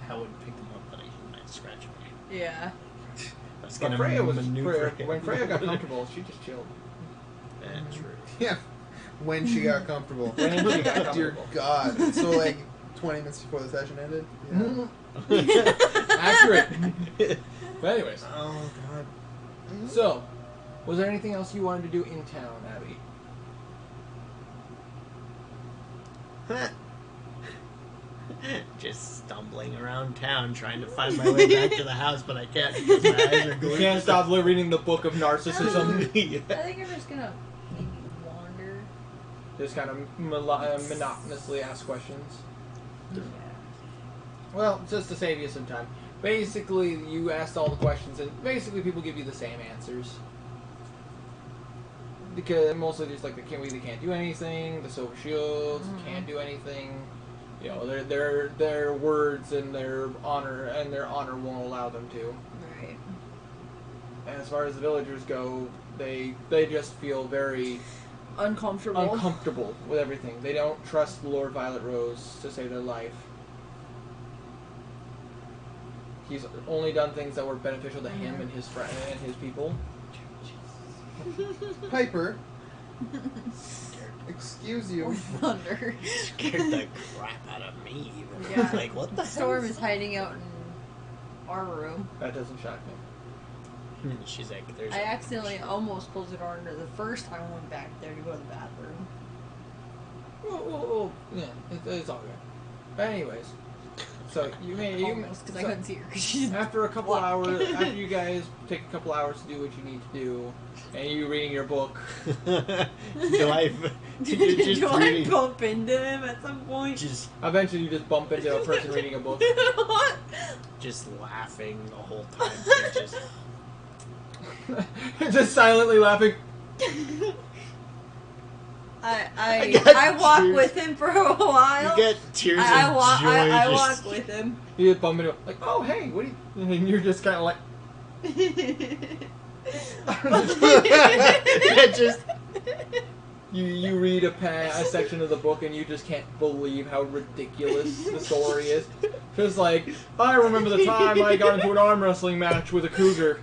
I wouldn't pick him up, but he might scratch me. Yeah. That's But gonna Freya was maneuver him. when Freya got comfortable, she just chilled. That's true. Yeah, when she got comfortable. When she got Dear comfortable. God. So, like, 20 minutes before the session ended? Yeah. Accurate. But anyways, Oh, God. so was there anything else you wanted to do in town, Abby? Just stumbling around town trying to find my way back to the house, but I can't because my eyes are You going. can't stop reading the book of narcissism. Yeah. I think I'm just gonna maybe wander. Just kind of monotonously ask questions. Yeah. Well, just to save you some time. Basically, you asked all the questions, and basically people give you the same answers. Because mostly there's like they can't do anything. The silver shields can't do anything. You know, their words and their honor won't allow them to. Right. And as far as the villagers go, they just feel very Uncomfortable. uncomfortable with everything. They don't trust Lord Violet Rose to save their life. He's only done things that were beneficial to him and his friend and his people. Piper, Excuse Or you. thunder. Scared the crap out of me. Even. Yeah. Like, what the Storm hell? is hiding out in our room. That doesn't shock me. She's like, there's I accidentally almost closed the door under the first time I went back there to go to the bathroom. Well, yeah, it's all good. But anyways, so Almost, because I couldn't see her. 'Cause she's after a couple What? hours, after you guys take a couple hours to do what you need to do, and you reading your book, do I just Do I reading- bump into him at some point? just eventually you just bump into a person reading a book. just laughing the whole time. Just Just silently laughing. I got I walk tears. with him for a while. you get tears I of walk. joy. I just... walk with him. You just bump into like, oh hey, what do you? And you're just kind of like, Yeah, just you read a section of the book and you just can't believe how ridiculous the story is. Just like, I remember the time I got into an arm wrestling match with a cougar.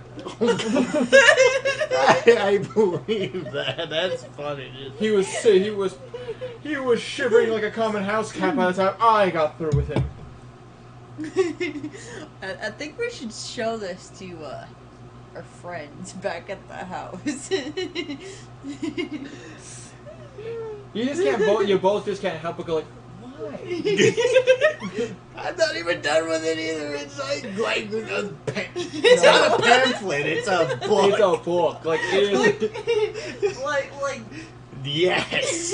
I believe that. That's funny. He was shivering like a common house cat by the time I got through with him. I think we should show this to our friends back at the house. You just can't both. You both just can't help but go like, why? I'm not even done with it either. It's like it's not a pamphlet. It's a book. It's a book. Like it is. like Yes,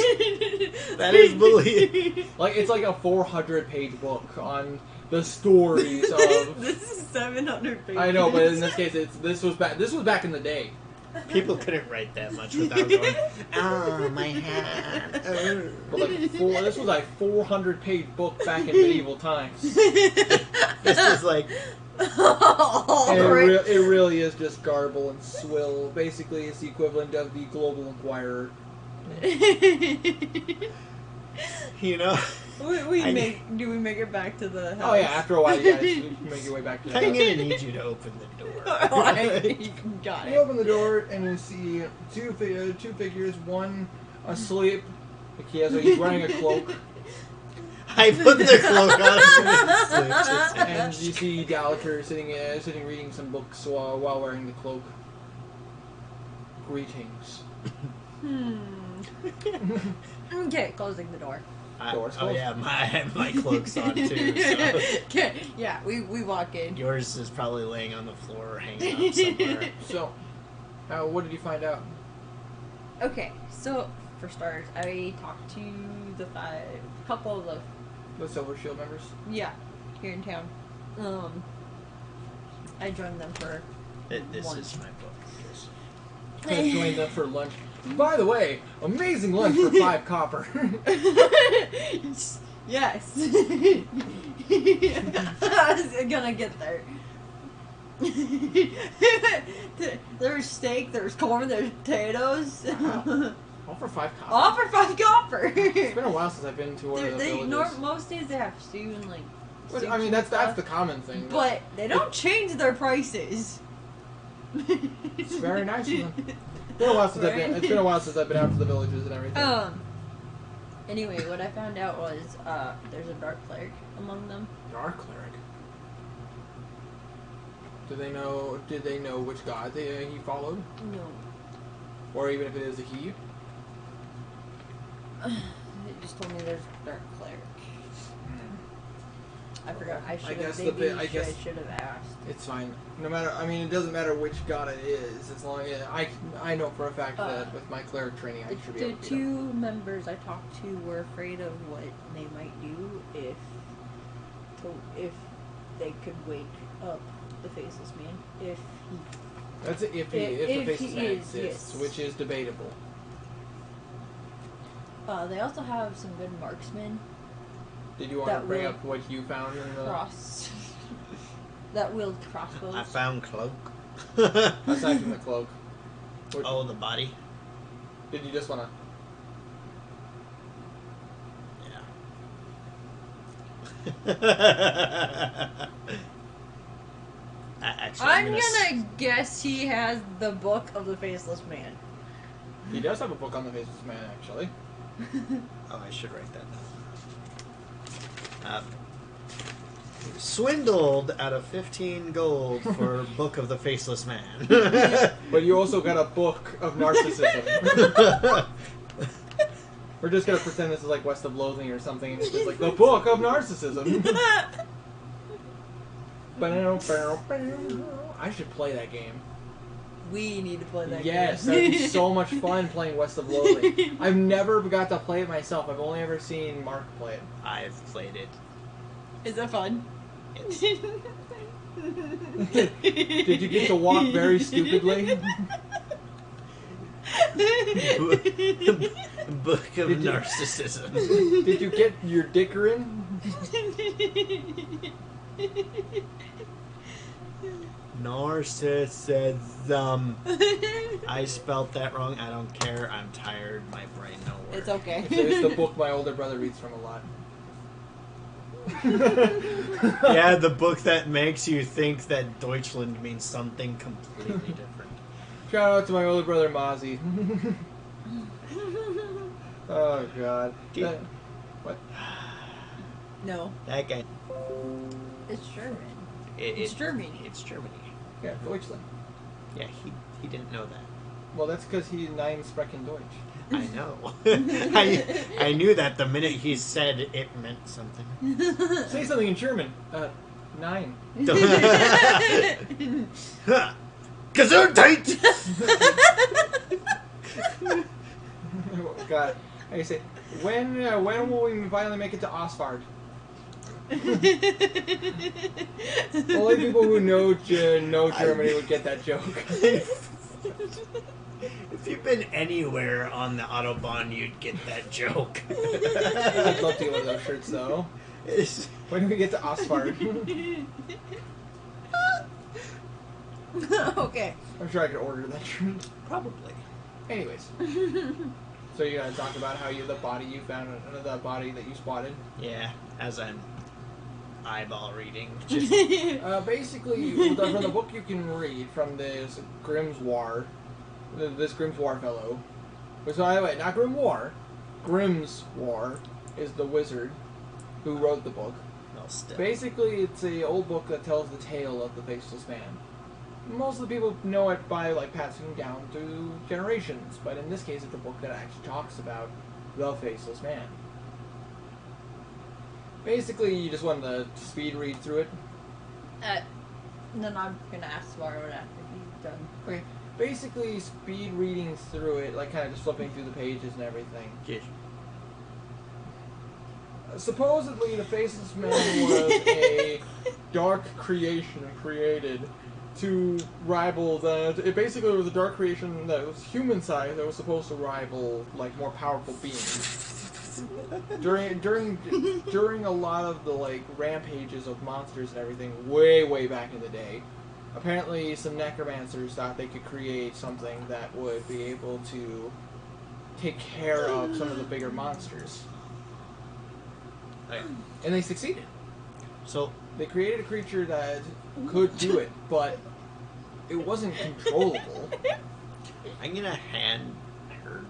that is believable. Like it's like a 400-page book on the stories of. This is 700 pages. I know, but in this case, this was back in the day. People couldn't write that much without going, oh, my hand. Oh. But this was a 400-page book back in medieval times. This is like, And it really is just garble and swill. Basically, it's the equivalent of the Global Inquirer. you know, Do we make it back to the house? Oh yeah, after a while, you guys make your way back to the I'm house. gonna need you to open the door. Got You it. open the door and you see two figures, one asleep. Like he's wearing a cloak, I put the cloak on and slipped it. and you see Gallagher sitting reading some books while wearing the cloak. Greetings. Okay, closing the door. Door's Oh closed. yeah, my cloak's on too. So. Okay, yeah, we walk in. Yours is probably laying on the floor or hanging up somewhere. So, what did you find out? Okay, so for starters, I talked to the couple of The Silver Shield members. here in town. I joined them for This lunch. is my book. I joined them for lunch. By the way, amazing lunch for 5 copper. Yes. I was gonna get there. There's steak, there's corn, there's potatoes. All for 5 copper. All for 5 copper. It's been a while since I've been to one of the villages. Most days they have stew and like. But, soups I mean, and that's stuff, the common thing. But they don't change their prices. It's very nice of them. It's been a while since it's been a while since I've been out to the villages and everything. Anyway, what I found out was there's a dark cleric among them. Dark cleric. Did they know which god he followed, No. or even if it is a he? It just told me there's a dark cleric. I forgot. I should guess have. I guess- I should have asked. It's fine. No matter. I mean, it doesn't matter which god it is. As long as I know for a fact that with my cleric training, I should be The able to. two members I talked to were afraid of what they might do if they could wake up the faceless man. If he. That's if the if faceless he man is, exists, yes. which is debatable. They also have some good marksmen. Did you want to That bring will up what you found in the? That wield crossbows. I found cloak. Aside from the cloak. What, Oh, the body. Did you just want to? Yeah. Actually, I'm gonna gonna guess he has the book of the faceless man. He does have a book on the faceless man, actually. Oh, I should write that down. Swindled out of 15 gold for Book of the Faceless Man. But you also got a book of narcissism. We're just gonna pretend this is like West of Loathing or something, and it's just like the Book of Narcissism. I should play that game. We need to play that Yes, game. that'd be so much fun playing West of Loathing. I've never got to play it myself. I've only ever seen Mark play it. I've played it. Is it fun? It's Did you get to walk very stupidly? Book of Did you- Narcissism. Did you get your dicker in? Narcissism. I spelt that wrong. I don't care. I'm tired. My brain no work. It's okay. It's the book my older brother reads from a lot. Yeah, the book that makes you think that Deutschland means something completely different. Shout out to my older brother Mozzie. Oh God. What? No, That guy. it's German. It's It's Germany. It's Germany. Yeah, Deutschland. Yeah, he didn't know that. Well, that's because he nine sprechen Deutsch. I know. I knew that the minute he said it meant something. Say something in German. 9. Gesundheit! Oh, God. How you say? When will we finally make it to Osfard? Only people who know Germany would get that joke. If you've been anywhere on the Autobahn, you'd get that joke. I'd love to get one of those shirts, though. When do we get to Osfard? Okay. I'm sure I could order that shirt. Probably. Anyways. So you're gonna talk about how the body you found, the body that you spotted? Yeah, as I'm eyeball reading. Basically, from the book you can read from this Grimoire, this Grimoire fellow. So, by the way, not Grimoire. Grimswar is the wizard who wrote the book. Well, still. Basically, it's a old book that tells the tale of the Faceless Man. Most of the people know it by passing down through generations, but in this case, it's a book that actually talks about the Faceless Man. Basically, you just want to speed read through it. Then I'm gonna ask Suaro after he's done. Okay. Basically, speed reading through it, kind of just flipping through the pages and everything. Yes. Supposedly, the Faceless Man was a dark creation created to rival it basically was a dark creation that was human size that was supposed to rival more powerful beings. During a lot of the rampages of monsters and everything way back in the day, apparently some necromancers thought they could create something that would be able to take care of some of the bigger monsters. Okay. And they succeeded. So, They created a creature that could do it, but it wasn't controllable. I'm gonna hand her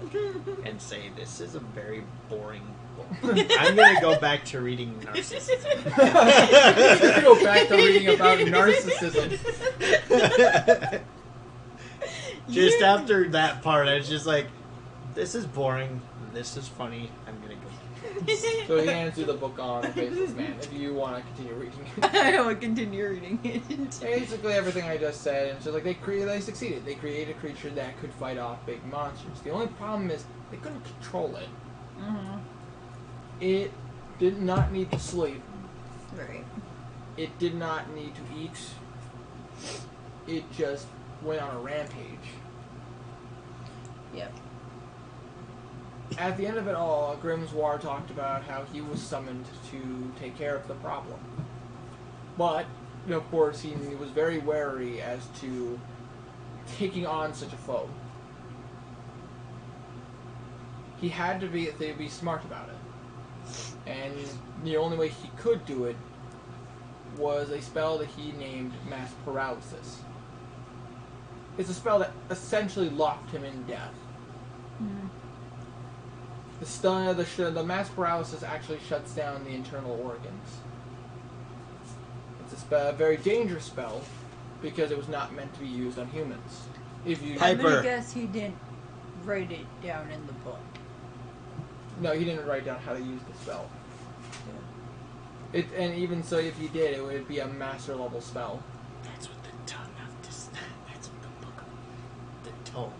the book and say this is a very boring book. I'm gonna go back to reading Narcissism. Go back to reading about narcissism. Just after that part, I was just like, this is boring, this is funny, I'm gonna go. So he hands you the book on the Faceless Man if you want to continue reading it. I will continue reading it. Basically everything I just said, and so they succeeded. They created a creature that could fight off big monsters. The only problem is they couldn't control it. Mm-hmm. It did not need to sleep. Right. It did not need to eat. It just went on a rampage. Yep. At the end of it all, Grimswar talked about how he was summoned to take care of the problem. But, of course, he was very wary as to taking on such a foe. He had to be smart about it. And the only way he could do it was a spell that he named Mass Paralysis. It's a spell that essentially locked him in death. Mm-hmm. The mass paralysis actually shuts down the internal organs. It's a very dangerous spell because it was not meant to be used on humans. If you I'm gonna guess he didn't write it down in the book. No, he didn't write down how to use the spell. And even so, if he did, it would be a master level spell. That's what the tongue of this. That's what the book of the tome.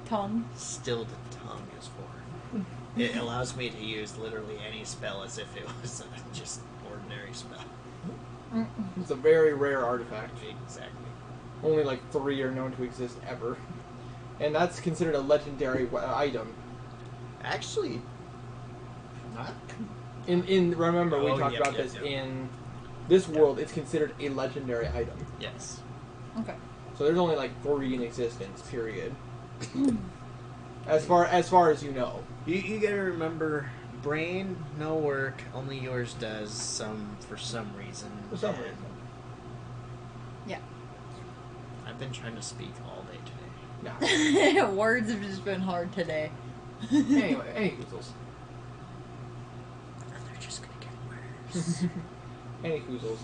Tongue? Still the tongue is for. It allows me to use literally any spell as if it was just ordinary spell. It's a very rare artifact. Exactly. Only like 3 are known to exist ever. And that's considered a legendary item. Actually, not. Remember we Oh, talked yep, about yep, this yep. in this world. It's considered a legendary item. Yes. Okay. So there's only like 3 in existence. Period. as far as you know. You gotta remember, brain no work. Only yours does. For some reason. For some and reason. Yeah. I've been trying to speak all day today. Nah. Words have just been hard today. Anyway, any hoozles. They're just gonna get worse. Any hoozles.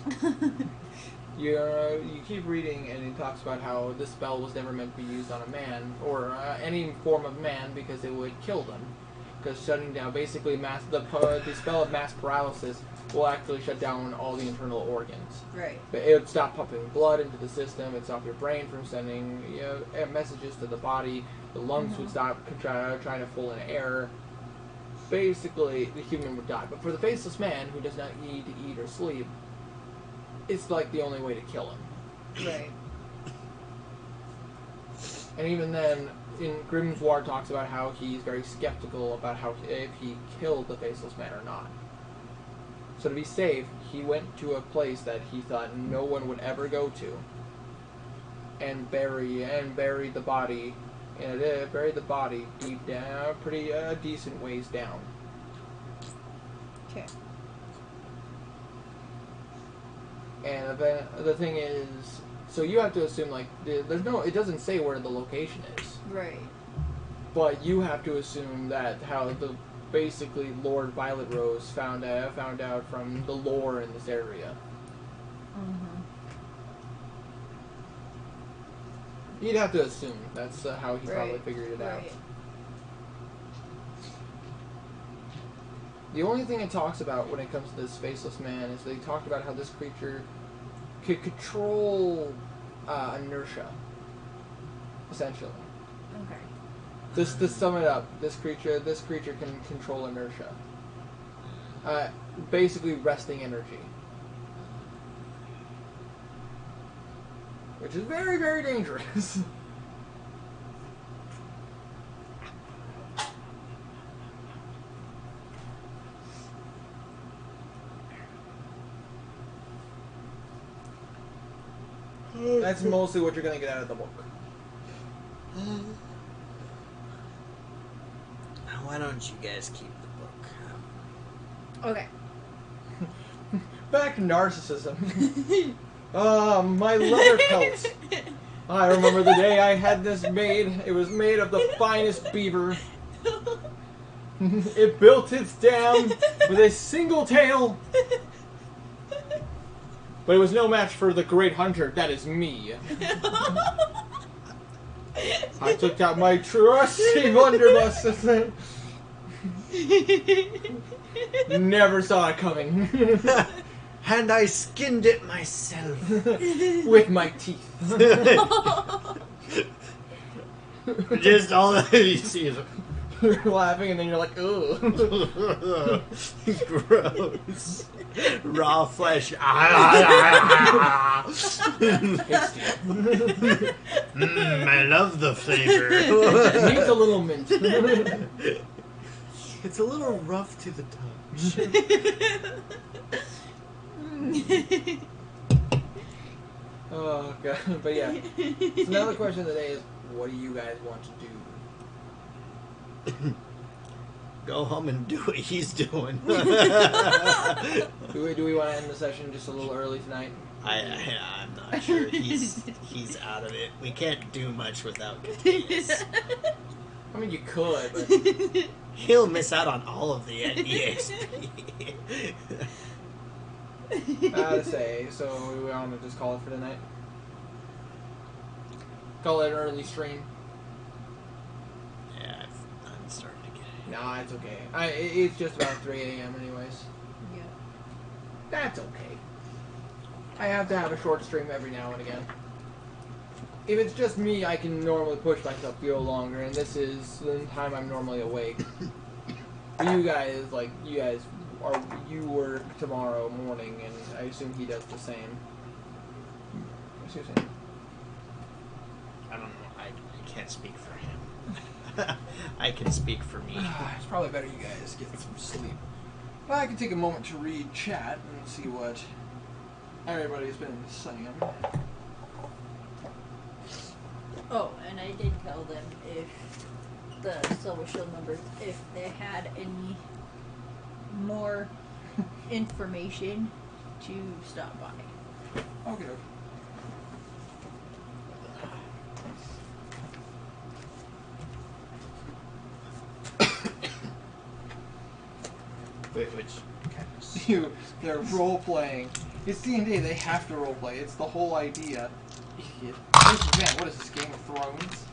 You keep reading, and it talks about how this spell was never meant to be used on a man or any form of man because it would kill them. Because shutting down, basically, the spell of mass paralysis will actually shut down all the internal organs. Right. But it would stop pumping blood into the system. It'd stop your brain from sending messages to the body. The lungs would stop trying to pull in air. Basically, the human would die. But for the faceless man, who does not need to eat or sleep, it's like the only way to kill him. Right. And even then, Grimm's War talks about how he's very skeptical about if he killed the faceless man or not. So to be safe, he went to a place that he thought no one would ever go to, and buried the body, deep down, pretty decent ways down. Okay. And then the thing is, so you have to assume it doesn't say where the location is, Right. but you have to assume that how basically Lord Violet Rose found out from the lore in this area. Mm-hmm. You'd have to assume that's how he probably figured it out. Right. The only thing it talks about when it comes to this faceless man is they talked about how this creature could control inertia, essentially. Okay. Just to sum it up, this creature can control inertia. Basically resting energy. Which is very, very dangerous. That's mostly what you're going to get out of the book. Why don't you guys keep the book? Okay. Back to narcissism. My leather pelt. I remember the day I had this made. It was made of the finest beaver. It built its dam with a single tail. But it was no match for the great hunter, that is me. I took out my trusty blunderbuss. Never saw it coming. And I skinned it myself. With my teeth. Just all that you see is You're laughing and then you're like, ooh. gross. Raw flesh. Tasty. I love the flavor. It needs a little mint. It's a little rough to the touch. Oh god, but yeah. So now the question of the day is, what do you guys want to do? Go home and do what he's doing. Do we want to end the session just a little early tonight? I'm not sure. He's out of it. We can't do much without Contagious. I mean, you could, but He'll miss out on all of the EXP. to say. So we want to just call it for tonight. Call it an early stream. Yeah, I'm starting to get it. Nah, it's okay. It's just about 3 a.m. anyways. Yeah. That's okay. I have to have a short stream every now and again. If it's just me, I can normally push myself to go longer, and this is the time I'm normally awake. For you guys, you work tomorrow morning, and I assume he does the same. What's he saying? I don't know. I can't speak for him. I can speak for me. It's probably better you guys get some sleep. But I can take a moment to read chat and see what everybody's been saying. Oh, and I did tell them if the Silver Shield members, if they had any more information, to stop by. Okay. Which kind of They're role playing. It's D&D. They have to role play. It's the whole idea. Idiot. Man, what is this, Game of Thrones?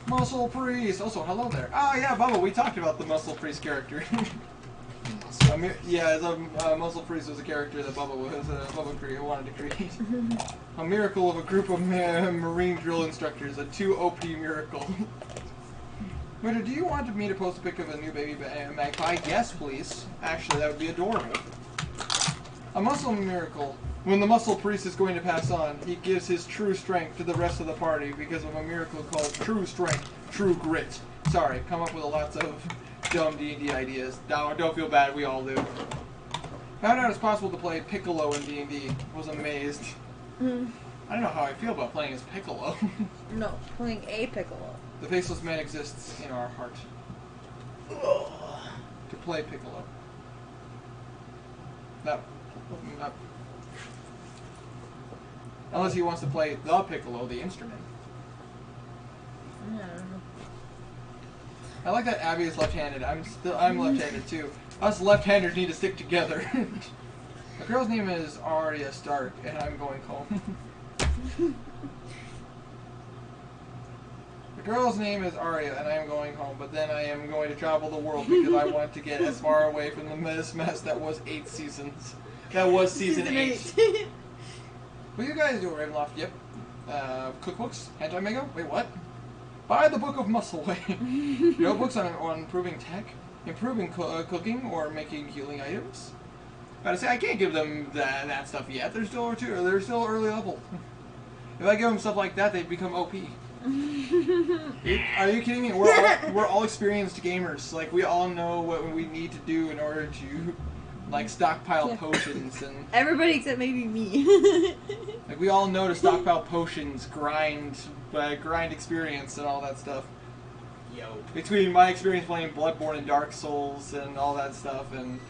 Muscle Priest. Also, hello there. Oh yeah, Bubba. We talked about the Muscle Priest character. Muscle Priest was a character that Bubba wanted to create. A miracle of a group of Marine drill instructors. A 2 OP miracle. Winter, do you want me to post a pic of a new baby magpie? Yes, please. Actually, that would be adorable. A muscle miracle. When the muscle priest is going to pass on, he gives his true strength to the rest of the party because of a miracle called true strength, true grit. Sorry, come up with lots of dumb D&D ideas. Don't feel bad, we all do. Found out it's possible to play Piccolo in D&D. Was amazed. I don't know how I feel about playing as Piccolo. No, playing a Piccolo. The faceless man exists in our heart. To play Piccolo. No. Unless he wants to play the Piccolo, the instrument. I don't know. I like that Abby is left-handed. I'm left-handed too. Us left-handers need to stick together. The girl's name is Arya Stark, and I'm going home. The girl's name is Arya, and I am going home, but then I am going to travel the world because I want to get as far away from the mess that was 8 seasons. That was season 8. What you guys do, Ravenloft? Yep. Cookbooks? Anti-Mega? Wait, what? Buy the Book of Muscle Way. Notebooks on improving tech, improving cooking, or making healing items. Gotta say, I can't give them that stuff yet. They're still early level. If I give them stuff like that, they become OP. Are you kidding me? We're all experienced gamers. Like, we all know what we need to do in order to, like, stockpile potions and. Everybody except maybe me. Like, we all know to stockpile potions, grind experience, and all that stuff. Yo. Between my experience playing Bloodborne and Dark Souls and all that stuff, and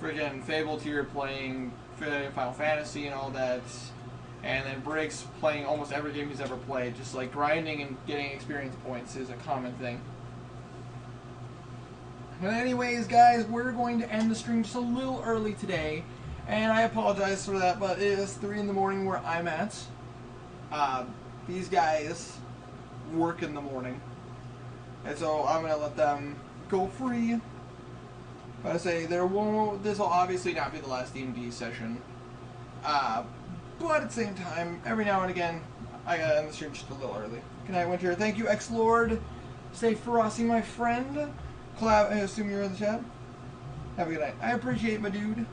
friggin' Fable tier playing Final Fantasy and all that, and then Briggs playing almost every game he's ever played, just like grinding and getting experience points is a common thing. But anyways, guys, we're going to end the stream just a little early today, and I apologize for that, but it is 3 in the morning where I'm at. These guys work in the morning, and so I'm going to let them go free. But I say, this will obviously not be the last D&D session. But at the same time, every now and again, I gotta end the stream just a little early. Good night, Winter. Thank you, X-Lord. Stay frosty, my friend. Collab, I assume you're in the chat. Have a good night. I appreciate it, my dude. If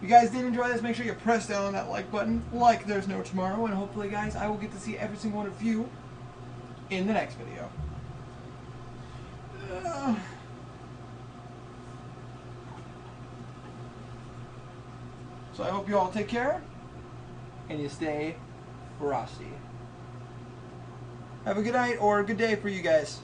you guys did enjoy this, make sure you press down on that like button, like there's no tomorrow, and hopefully, guys, I will get to see every single one of you in the next video. So I hope you all take care, and you stay frosty. Have a good night or a good day for you guys.